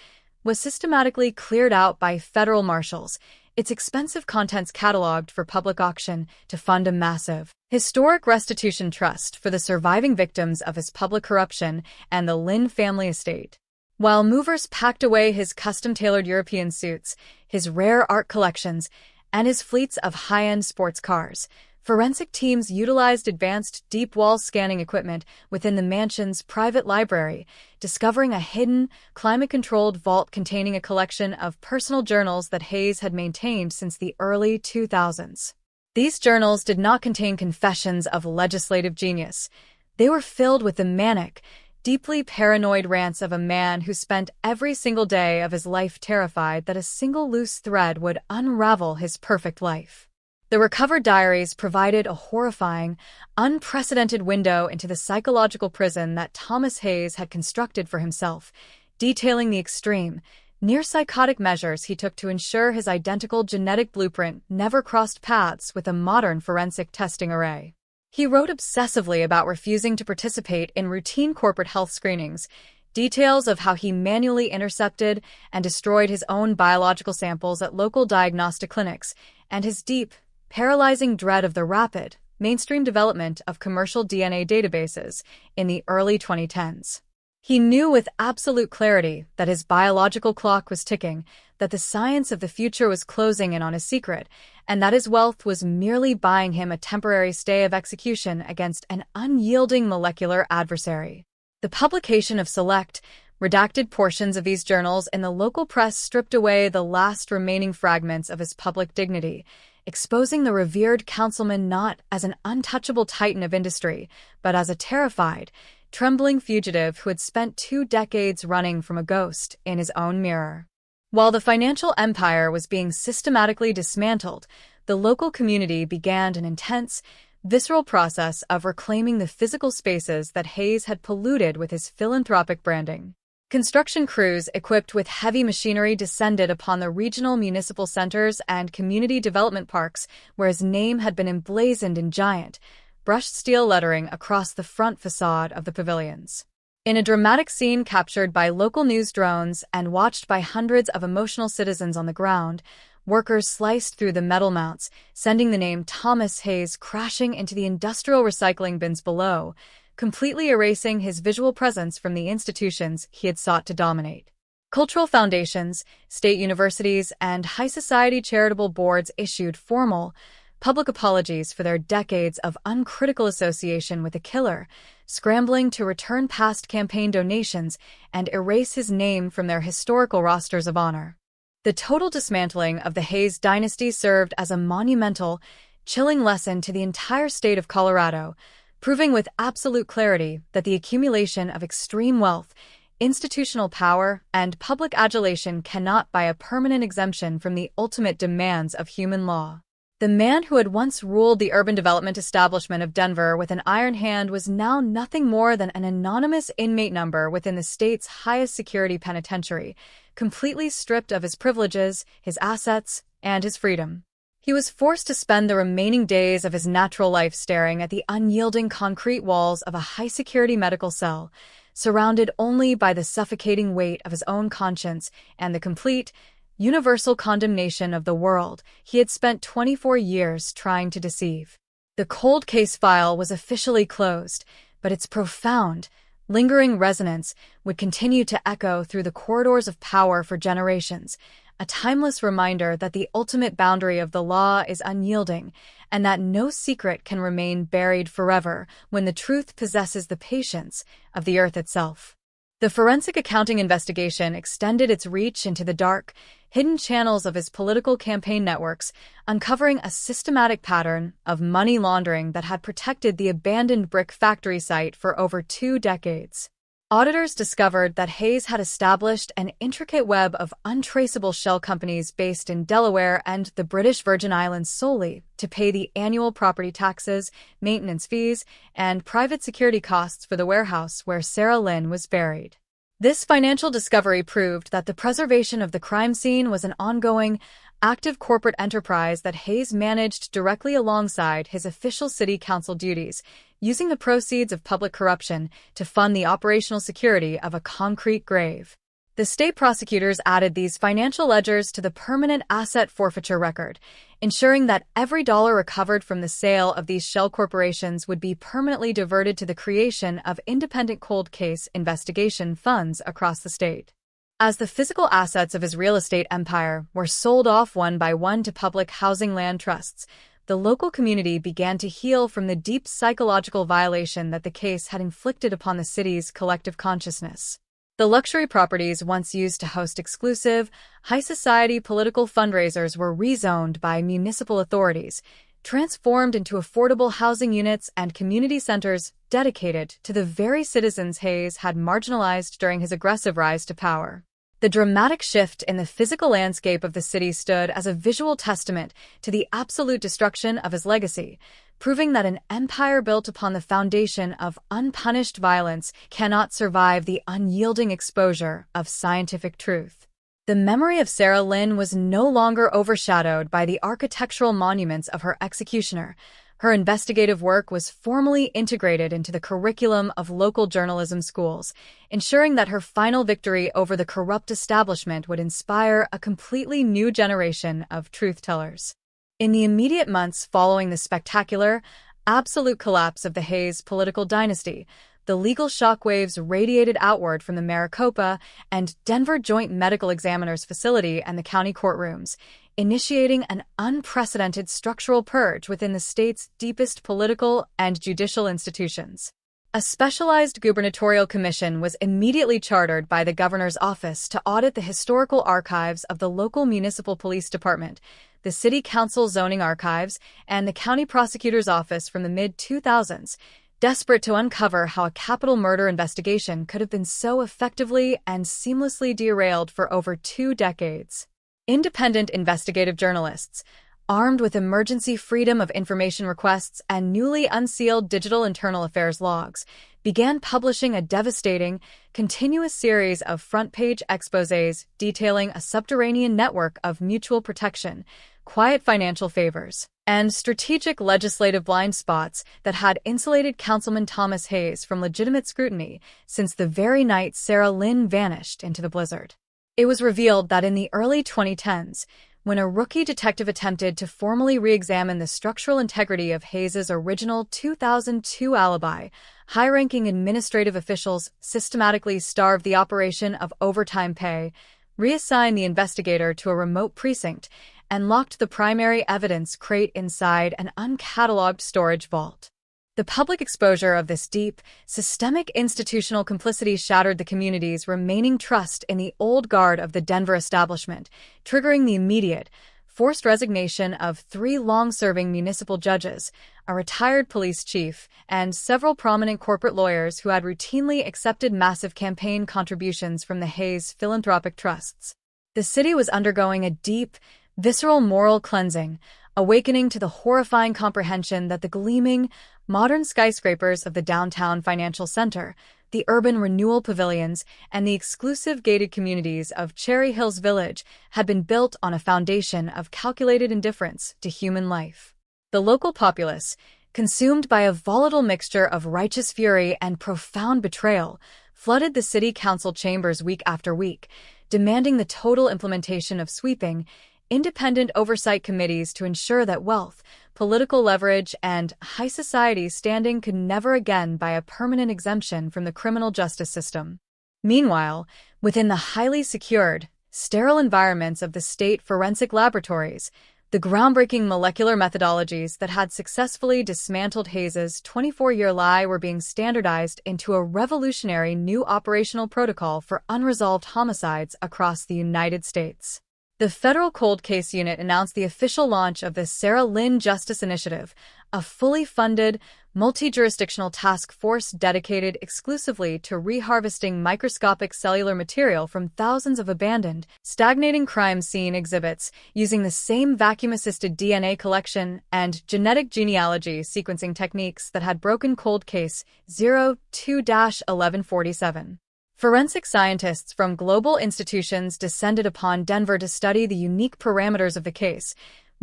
was systematically cleared out by federal marshals, its expensive contents cataloged for public auction to fund a massive, historic restitution trust for the surviving victims of his public corruption and the Lynn family estate. While movers packed away his custom-tailored European suits, his rare art collections, and his fleets of high-end sports cars, forensic teams utilized advanced deep-wall scanning equipment within the mansion's private library, discovering a hidden, climate-controlled vault containing a collection of personal journals that Hayes had maintained since the early 2000s. These journals did not contain confessions of legislative genius. They were filled with the manic, deeply paranoid rants of a man who spent every single day of his life terrified that a single loose thread would unravel his perfect life. The recovered diaries provided a horrifying, unprecedented window into the psychological prison that Thomas Hayes had constructed for himself, detailing the extreme, near-psychotic measures he took to ensure his identical genetic blueprint never crossed paths with a modern forensic testing array. He wrote obsessively about refusing to participate in routine corporate health screenings, details of how he manually intercepted and destroyed his own biological samples at local diagnostic clinics, and his deep, paralyzing dread of the rapid, mainstream development of commercial DNA databases in the early 2010s. He knew with absolute clarity that his biological clock was ticking, that the science of the future was closing in on his secret, and that his wealth was merely buying him a temporary stay of execution against an unyielding molecular adversary. The publication of select, redacted portions of these journals in the local press stripped away the last remaining fragments of his public dignity, exposing the revered councilman not as an untouchable titan of industry, but as a terrified, trembling fugitive who had spent 2 decades running from a ghost in his own mirror. While the financial empire was being systematically dismantled, the local community began an intense, visceral process of reclaiming the physical spaces that Hayes had polluted with his philanthropic branding. Construction crews equipped with heavy machinery descended upon the regional municipal centers and community development parks where his name had been emblazoned in giant, brushed steel lettering across the front facade of the pavilions. In a dramatic scene captured by local news drones and watched by hundreds of emotional citizens on the ground, workers sliced through the metal mounts, sending the name Thomas Hayes crashing into the industrial recycling bins below, completely erasing his visual presence from the institutions he had sought to dominate. Cultural foundations, state universities, and high society charitable boards issued formal, public apologies for their decades of uncritical association with the killer, scrambling to return past campaign donations and erase his name from their historical rosters of honor. The total dismantling of the Hayes dynasty served as a monumental, chilling lesson to the entire state of Colorado, proving with absolute clarity that the accumulation of extreme wealth, institutional power, and public adulation cannot buy a permanent exemption from the ultimate demands of human law. The man who had once ruled the urban development establishment of Denver with an iron hand was now nothing more than an anonymous inmate number within the state's highest security penitentiary, completely stripped of his privileges, his assets, and his freedom. He was forced to spend the remaining days of his natural life staring at the unyielding concrete walls of a high-security medical cell, surrounded only by the suffocating weight of his own conscience and the complete, universal condemnation of the world he had spent 24 years trying to deceive. The cold case file was officially closed, but its profound, lingering resonance would continue to echo through the corridors of power for generations, a timeless reminder that the ultimate boundary of the law is unyielding, and that no secret can remain buried forever when the truth possesses the patience of the earth itself. The forensic accounting investigation extended its reach into the dark, hidden channels of his political campaign networks, uncovering a systematic pattern of money laundering that had protected the abandoned brick factory site for over 2 decades. Auditors discovered that Hayes had established an intricate web of untraceable shell companies based in Delaware and the British Virgin Islands solely to pay the annual property taxes, maintenance fees, and private security costs for the warehouse where Sarah Lynn was buried. This financial discovery proved that the preservation of the crime scene was an ongoing, active corporate enterprise that Hayes managed directly alongside his official city council duties, using the proceeds of public corruption to fund the operational security of a concrete grave. The state prosecutors added these financial ledgers to the permanent asset forfeiture record, ensuring that every dollar recovered from the sale of these shell corporations would be permanently diverted to the creation of independent cold case investigation funds across the state. As the physical assets of his real estate empire were sold off one by one to public housing land trusts, the local community began to heal from the deep psychological violation that the case had inflicted upon the city's collective consciousness. The luxury properties once used to host exclusive, high-society political fundraisers were rezoned by municipal authorities, transformed into affordable housing units and community centers dedicated to the very citizens Hayes had marginalized during his aggressive rise to power. The dramatic shift in the physical landscape of the city stood as a visual testament to the absolute destruction of his legacy, proving that an empire built upon the foundation of unpunished violence cannot survive the unyielding exposure of scientific truth. The memory of Sarah Lynn was no longer overshadowed by the architectural monuments of her executioner. Her investigative work was formally integrated into the curriculum of local journalism schools, ensuring that her final victory over the corrupt establishment would inspire a completely new generation of truth-tellers. In the immediate months following the spectacular, absolute collapse of the Hayes political dynasty, the legal shockwaves radiated outward from the Maricopa and Denver Joint Medical Examiner's facility and the county courtrooms, initiating an unprecedented structural purge within the state's deepest political and judicial institutions. A specialized gubernatorial commission was immediately chartered by the governor's office to audit the historical archives of the local municipal police department, the city council zoning archives, and the county prosecutor's office from the mid-2000s, desperate to uncover how a capital murder investigation could have been so effectively and seamlessly derailed for over 2 decades. Independent investigative journalists, armed with emergency freedom of information requests and newly unsealed digital internal affairs logs, began publishing a devastating, continuous series of front-page exposés detailing a subterranean network of mutual protection, quiet financial favors, and strategic legislative blind spots that had insulated Councilman Thomas Hayes from legitimate scrutiny since the very night Sarah Lynn vanished into the blizzard. It was revealed that in the early 2010s, when a rookie detective attempted to formally re-examine the structural integrity of Hayes's original 2002 alibi, high-ranking administrative officials systematically starved the operation of overtime pay, reassigned the investigator to a remote precinct, and locked the primary evidence crate inside an uncatalogued storage vault. The public exposure of this deep, systemic institutional complicity shattered the community's remaining trust in the old guard of the Denver establishment, triggering the immediate, forced resignation of 3 long-serving municipal judges, a retired police chief, and several prominent corporate lawyers who had routinely accepted massive campaign contributions from the Hayes philanthropic trusts. The city was undergoing a deep, visceral moral cleansing, awakening to the horrifying comprehension that the gleaming, modern skyscrapers of the downtown financial center, the urban renewal pavilions, and the exclusive gated communities of Cherry Hills Village had been built on a foundation of calculated indifference to human life. The local populace, consumed by a volatile mixture of righteous fury and profound betrayal, flooded the city council chambers week after week, demanding the total implementation of sweeping, independent oversight committees to ensure that wealth, political leverage, and high society standing could never again buy a permanent exemption from the criminal justice system. Meanwhile, within the highly secured, sterile environments of the state forensic laboratories, the groundbreaking molecular methodologies that had successfully dismantled Hayes's 24-year lie were being standardized into a revolutionary new operational protocol for unresolved homicides across the United States. The Federal Cold Case Unit announced the official launch of the Sarah Lynn Justice Initiative, a fully funded, multi-jurisdictional task force dedicated exclusively to reharvesting microscopic cellular material from thousands of abandoned, stagnating crime scene exhibits using the same vacuum-assisted DNA collection and genetic genealogy sequencing techniques that had broken Cold Case 02-1147. Forensic scientists from global institutions descended upon Denver to study the unique parameters of the case,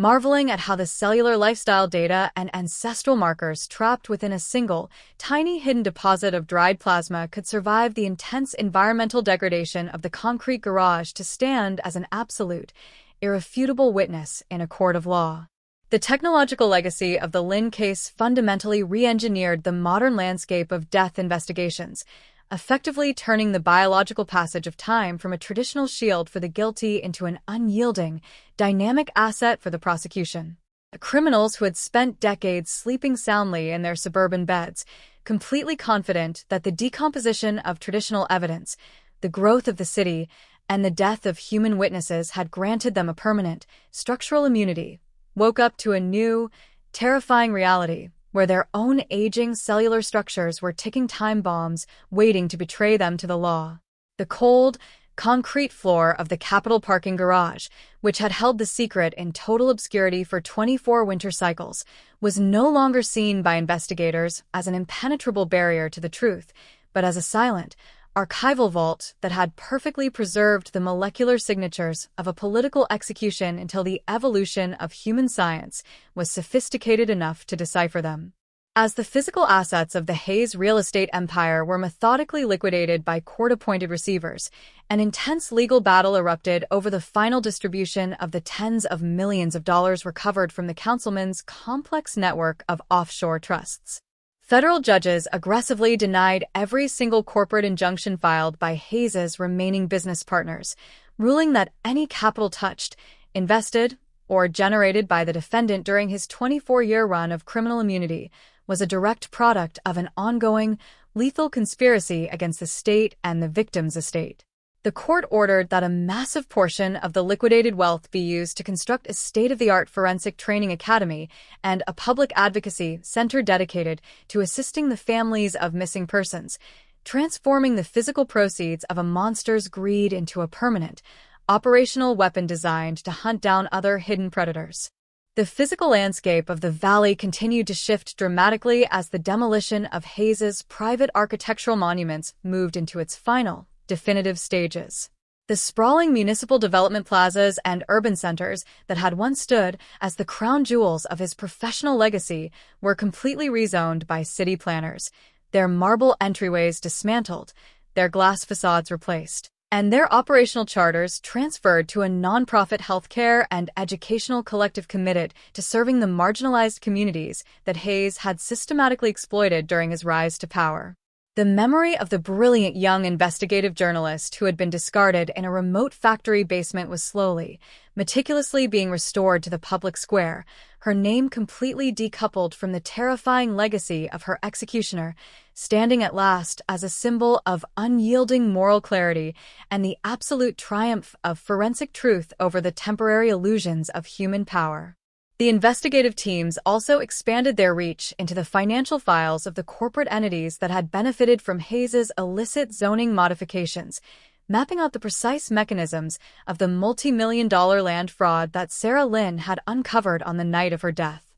marveling at how the cellular lifestyle data and ancestral markers trapped within a single, tiny hidden deposit of dried plasma could survive the intense environmental degradation of the concrete garage to stand as an absolute, irrefutable witness in a court of law. The technological legacy of the Lynn case fundamentally re-engineered the modern landscape of death investigations, effectively turning the biological passage of time from a traditional shield for the guilty into an unyielding, dynamic asset for the prosecution. The criminals who had spent decades sleeping soundly in their suburban beds, completely confident that the decomposition of traditional evidence, the growth of the city, and the death of human witnesses had granted them a permanent, structural immunity, woke up to a new, terrifying reality where their own aging cellular structures were ticking time bombs waiting to betray them to the law. The cold, concrete floor of the Capitol parking garage, which had held the secret in total obscurity for 24 winter cycles, was no longer seen by investigators as an impenetrable barrier to the truth, but as a silent, archival vault that had perfectly preserved the molecular signatures of a political execution until the evolution of human science was sophisticated enough to decipher them. As the physical assets of the Hayes real estate empire were methodically liquidated by court-appointed receivers, an intense legal battle erupted over the final distribution of the tens of millions of dollars recovered from the councilman's complex network of offshore trusts. Federal judges aggressively denied every single corporate injunction filed by Hayes's remaining business partners, ruling that any capital touched, invested, or generated by the defendant during his 24-year run of criminal immunity was a direct product of an ongoing, lethal conspiracy against the state and the victim's estate. The court ordered that a massive portion of the liquidated wealth be used to construct a state-of-the-art forensic training academy and a public advocacy center dedicated to assisting the families of missing persons, transforming the physical proceeds of a monster's greed into a permanent, operational weapon designed to hunt down other hidden predators. The physical landscape of the valley continued to shift dramatically as the demolition of Hayes's private architectural monuments moved into its final, definitive stages. The sprawling municipal development plazas and urban centers that had once stood as the crown jewels of his professional legacy were completely rezoned by city planners, their marble entryways dismantled, their glass facades replaced, and their operational charters transferred to a nonprofit healthcare and educational collective committed to serving the marginalized communities that Hayes had systematically exploited during his rise to power. The memory of the brilliant young investigative journalist who had been discarded in a remote factory basement was slowly, meticulously being restored to the public square, her name completely decoupled from the terrifying legacy of her executioner, standing at last as a symbol of unyielding moral clarity and the absolute triumph of forensic truth over the temporary illusions of human power. The investigative teams also expanded their reach into the financial files of the corporate entities that had benefited from Hayes's illicit zoning modifications, mapping out the precise mechanisms of the multi-million-dollar land fraud that Sarah Lynn had uncovered on the night of her death.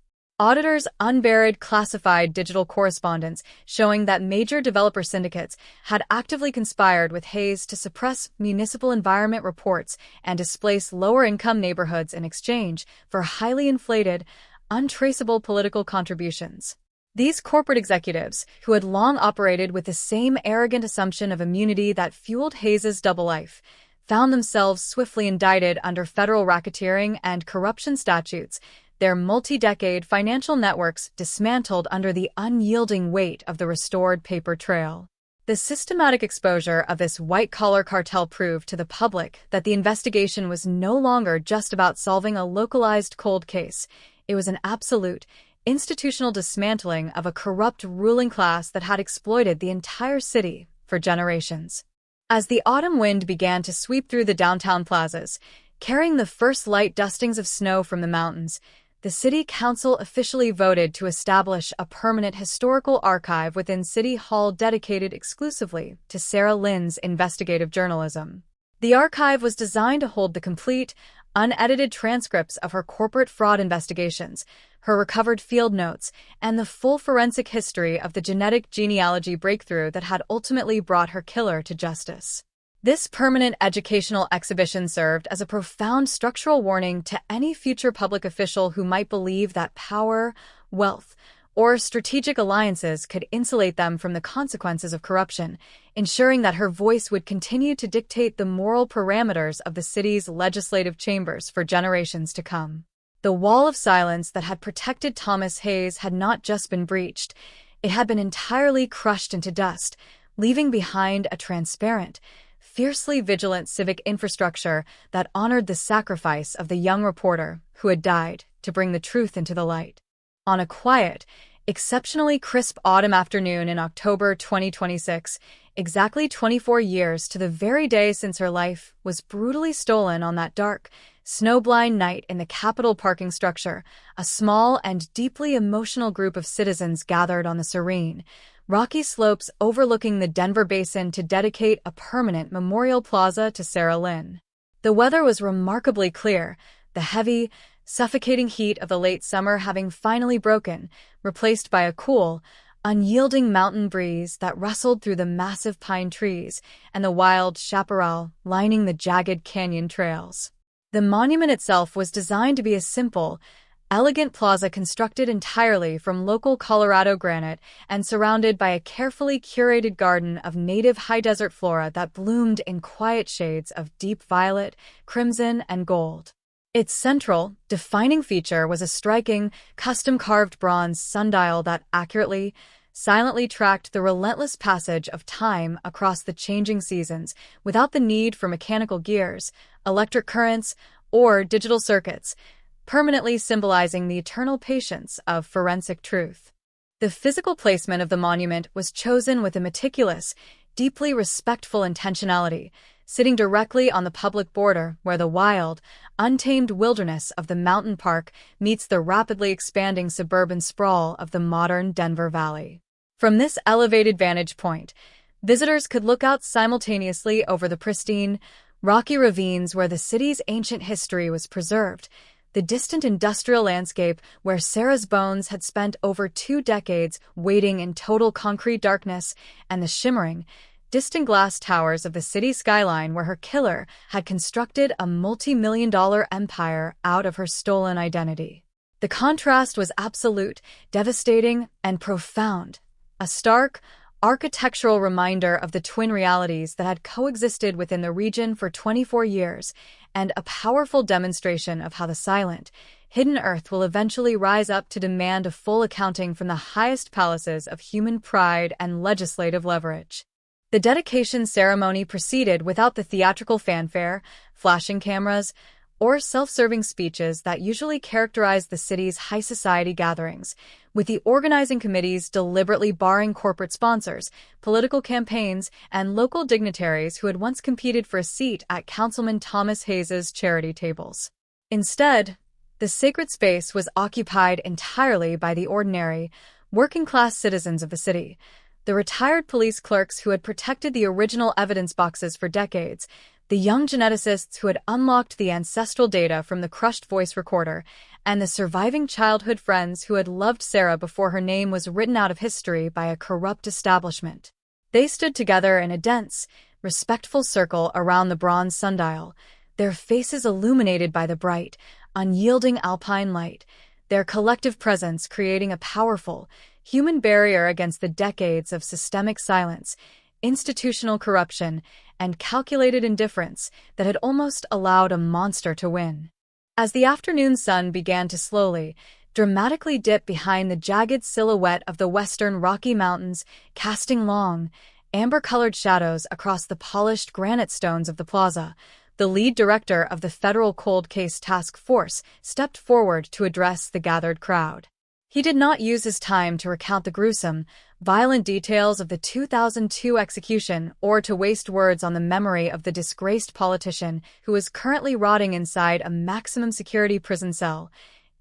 Auditors unburied classified digital correspondence showing that major developer syndicates had actively conspired with Hayes to suppress municipal environment reports and displace lower-income neighborhoods in exchange for highly inflated, untraceable political contributions. These corporate executives, who had long operated with the same arrogant assumption of immunity that fueled Hayes's double life, found themselves swiftly indicted under federal racketeering and corruption statutes, their multi-decade financial networks dismantled under the unyielding weight of the restored paper trail. The systematic exposure of this white-collar cartel proved to the public that the investigation was no longer just about solving a localized cold case. It was an absolute, institutional dismantling of a corrupt ruling class that had exploited the entire city for generations. As the autumn wind began to sweep through the downtown plazas, carrying the first light dustings of snow from the mountains, the City Council officially voted to establish a permanent historical archive within City Hall dedicated exclusively to Sarah Lynn's investigative journalism. The archive was designed to hold the complete, unedited transcripts of her corporate fraud investigations, her recovered field notes, and the full forensic history of the genetic genealogy breakthrough that had ultimately brought her killer to justice. This permanent educational exhibition served as a profound structural warning to any future public official who might believe that power, wealth, or strategic alliances could insulate them from the consequences of corruption, ensuring that her voice would continue to dictate the moral parameters of the city's legislative chambers for generations to come. The wall of silence that had protected Thomas Hayes had not just been breached, it had been entirely crushed into dust, leaving behind a transparent, fiercely vigilant civic infrastructure that honored the sacrifice of the young reporter who had died to bring the truth into the light. On a quiet, exceptionally crisp autumn afternoon in October 2026, exactly 24 years to the very day since her life was brutally stolen on that dark, snow-blind night in the Capitol parking structure, a small and deeply emotional group of citizens gathered on the serene, rocky slopes overlooking the Denver Basin to dedicate a permanent memorial plaza to Sarah Lynn. The weather was remarkably clear, the heavy, suffocating heat of the late summer having finally broken, replaced by a cool, unyielding mountain breeze that rustled through the massive pine trees and the wild chaparral lining the jagged canyon trails. The monument itself was designed to be a simple, elegant plaza constructed entirely from local Colorado granite and surrounded by a carefully curated garden of native high desert flora that bloomed in quiet shades of deep violet, crimson, and gold. Its central, defining feature was a striking, custom-carved bronze sundial that accurately, silently tracked the relentless passage of time across the changing seasons without the need for mechanical gears, electric currents, or digital circuits, permanently symbolizing the eternal patience of forensic truth. The physical placement of the monument was chosen with a meticulous, deeply respectful intentionality, sitting directly on the public border where the wild, untamed wilderness of the mountain park meets the rapidly expanding suburban sprawl of the modern Denver Valley. From this elevated vantage point, visitors could look out simultaneously over the pristine, rocky ravines where the city's ancient history was preserved, the distant industrial landscape where Sarah's bones had spent over 2 decades waiting in total concrete darkness, and the shimmering, distant glass towers of the city skyline where her killer had constructed a multi-million-dollar empire out of her stolen identity. The contrast was absolute, devastating, and profound, a stark, architectural reminder of the twin realities that had coexisted within the region for 24 years, and a powerful demonstration of how the silent, hidden earth will eventually rise up to demand a full accounting from the highest palaces of human pride and legislative leverage. The dedication ceremony proceeded without the theatrical fanfare, flashing cameras, or self-serving speeches that usually characterize the city's high society gatherings, with the organizing committees deliberately barring corporate sponsors, political campaigns, and local dignitaries who had once competed for a seat at Councilman Thomas Hayes' charity tables. Instead, the sacred space was occupied entirely by the ordinary, working-class citizens of the city, the retired police clerks who had protected the original evidence boxes for decades, the young geneticists who had unlocked the ancestral data from the crushed voice recorder, and the surviving childhood friends who had loved Sarah before her name was written out of history by a corrupt establishment. They stood together in a dense, respectful circle around the bronze sundial, their faces illuminated by the bright, unyielding alpine light, their collective presence creating a powerful, human barrier against the decades of systemic silence, institutional corruption, and calculated indifference that had almost allowed a monster to win. As the afternoon sun began to slowly, dramatically dip behind the jagged silhouette of the western Rocky Mountains, casting long, amber-colored shadows across the polished granite stones of the plaza, the lead director of the Federal Cold Case Task Force stepped forward to address the gathered crowd. He did not use his time to recount the gruesome, violent details of the 2002 execution or to waste words on the memory of the disgraced politician who is currently rotting inside a maximum security prison cell.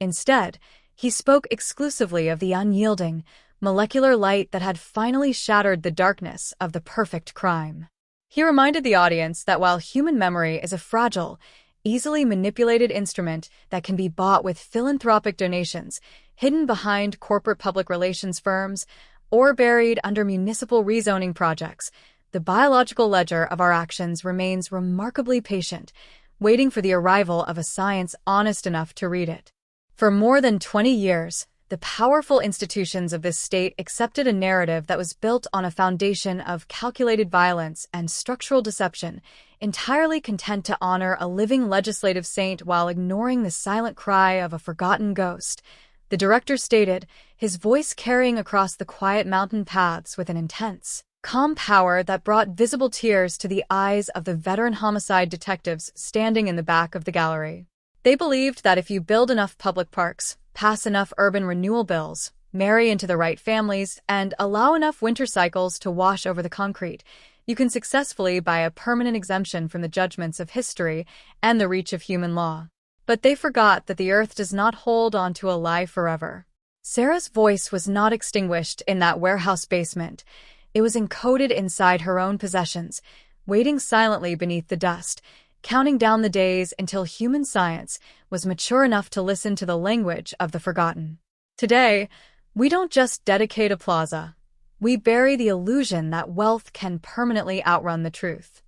Instead, he spoke exclusively of the unyielding, molecular light that had finally shattered the darkness of the perfect crime. He reminded the audience that while human memory is a fragile, easily manipulated instrument that can be bought with philanthropic donations, hidden behind corporate public relations firms, or buried under municipal rezoning projects, the biological ledger of our actions remains remarkably patient, waiting for the arrival of a science honest enough to read it. For more than 20 years, the powerful institutions of this state accepted a narrative that was built on a foundation of calculated violence and structural deception, entirely content to honor a living legislative saint while ignoring the silent cry of a forgotten ghost. The director stated, his voice carrying across the quiet mountain paths with an intense, calm power that brought visible tears to the eyes of the veteran homicide detectives standing in the back of the gallery. They believed that if you build enough public parks, pass enough urban renewal bills, marry into the right families, and allow enough winter cycles to wash over the concrete, you can successfully buy a permanent exemption from the judgments of history and the reach of human law. But they forgot that the earth does not hold on to a lie forever. Sarah's voice was not extinguished in that warehouse basement. It was encoded inside her own possessions, waiting silently beneath the dust, counting down the days until human science was mature enough to listen to the language of the forgotten. Today, we don't just dedicate a plaza. We bury the illusion that wealth can permanently outrun the truth.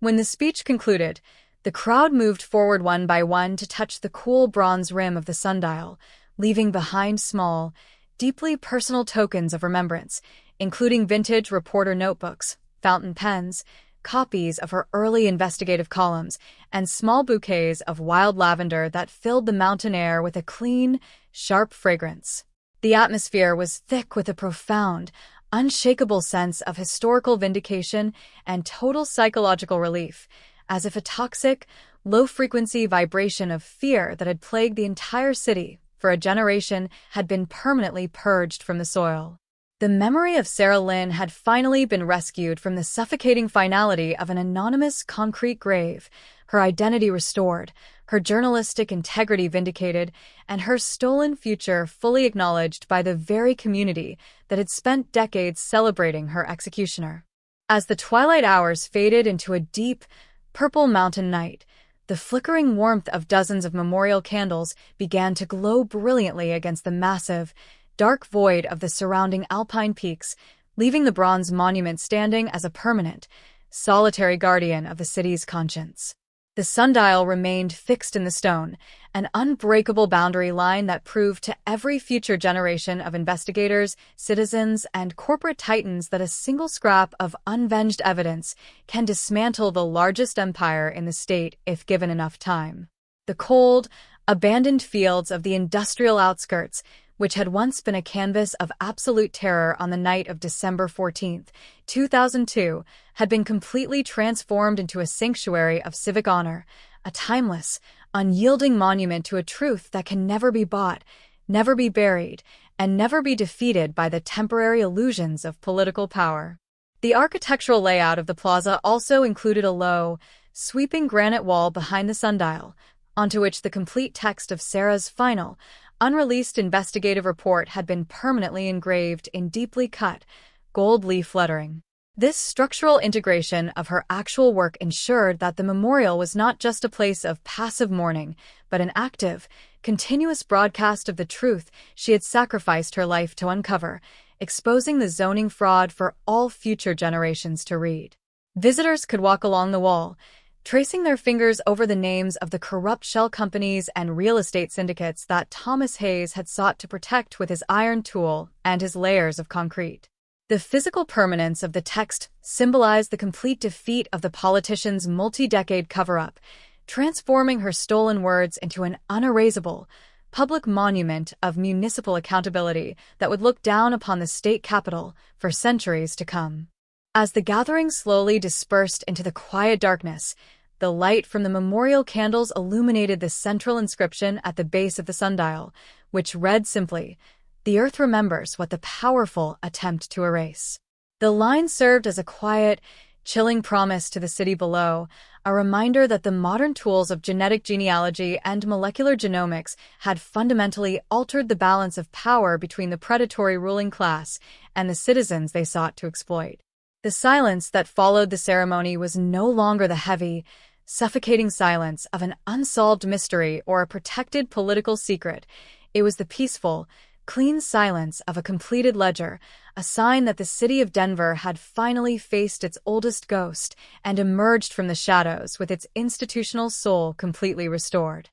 When the speech concluded, the crowd moved forward one by one to touch the cool bronze rim of the sundial, leaving behind small, deeply personal tokens of remembrance, including vintage reporter notebooks, fountain pens, copies of her early investigative columns, and small bouquets of wild lavender that filled the mountain air with a clean, sharp fragrance. The atmosphere was thick with a profound, unshakable sense of historical vindication and total psychological relief, as if a toxic, low-frequency vibration of fear that had plagued the entire city for a generation had been permanently purged from the soil. The memory of Sarah Lynn had finally been rescued from the suffocating finality of an anonymous concrete grave, her identity restored, her journalistic integrity vindicated, and her stolen future fully acknowledged by the very community that had spent decades celebrating her executioner. As the twilight hours faded into a deep, purple mountain night, the flickering warmth of dozens of memorial candles began to glow brilliantly against the massive, dark void of the surrounding alpine peaks, leaving the bronze monument standing as a permanent, solitary guardian of the city's conscience. The sundial remained fixed in the stone, an unbreakable boundary line that proved to every future generation of investigators, citizens, and corporate titans that a single scrap of unvenged evidence can dismantle the largest empire in the state if given enough time. The cold, abandoned fields of the industrial outskirts, which had once been a canvas of absolute terror on the night of December 14, 2002, had been completely transformed into a sanctuary of civic honor, a timeless, unyielding monument to a truth that can never be bought, never be buried, and never be defeated by the temporary illusions of political power. The architectural layout of the plaza also included a low, sweeping granite wall behind the sundial, onto which the complete text of Sarah's final, unreleased investigative report had been permanently engraved in deeply cut, gold leaf lettering. This structural integration of her actual work ensured that the memorial was not just a place of passive mourning, but an active, continuous broadcast of the truth she had sacrificed her life to uncover, exposing the zoning fraud for all future generations to read. Visitors could walk along the wall, tracing their fingers over the names of the corrupt shell companies and real estate syndicates that Thomas Hayes had sought to protect with his iron tool and his layers of concrete. The physical permanence of the text symbolized the complete defeat of the politician's multi-decade cover-up, transforming her stolen words into an unerasable, public monument of municipal accountability that would look down upon the state capitol for centuries to come. As the gathering slowly dispersed into the quiet darkness, the light from the memorial candles illuminated the central inscription at the base of the sundial, which read simply, "The earth remembers what the powerful attempt to erase." The line served as a quiet, chilling promise to the city below, a reminder that the modern tools of genetic genealogy and molecular genomics had fundamentally altered the balance of power between the predatory ruling class and the citizens they sought to exploit. The silence that followed the ceremony was no longer the heavy, suffocating silence of an unsolved mystery or a protected political secret. It was the peaceful, clean silence of a completed ledger, a sign that the city of Denver had finally faced its oldest ghost and emerged from the shadows with its institutional soul completely restored.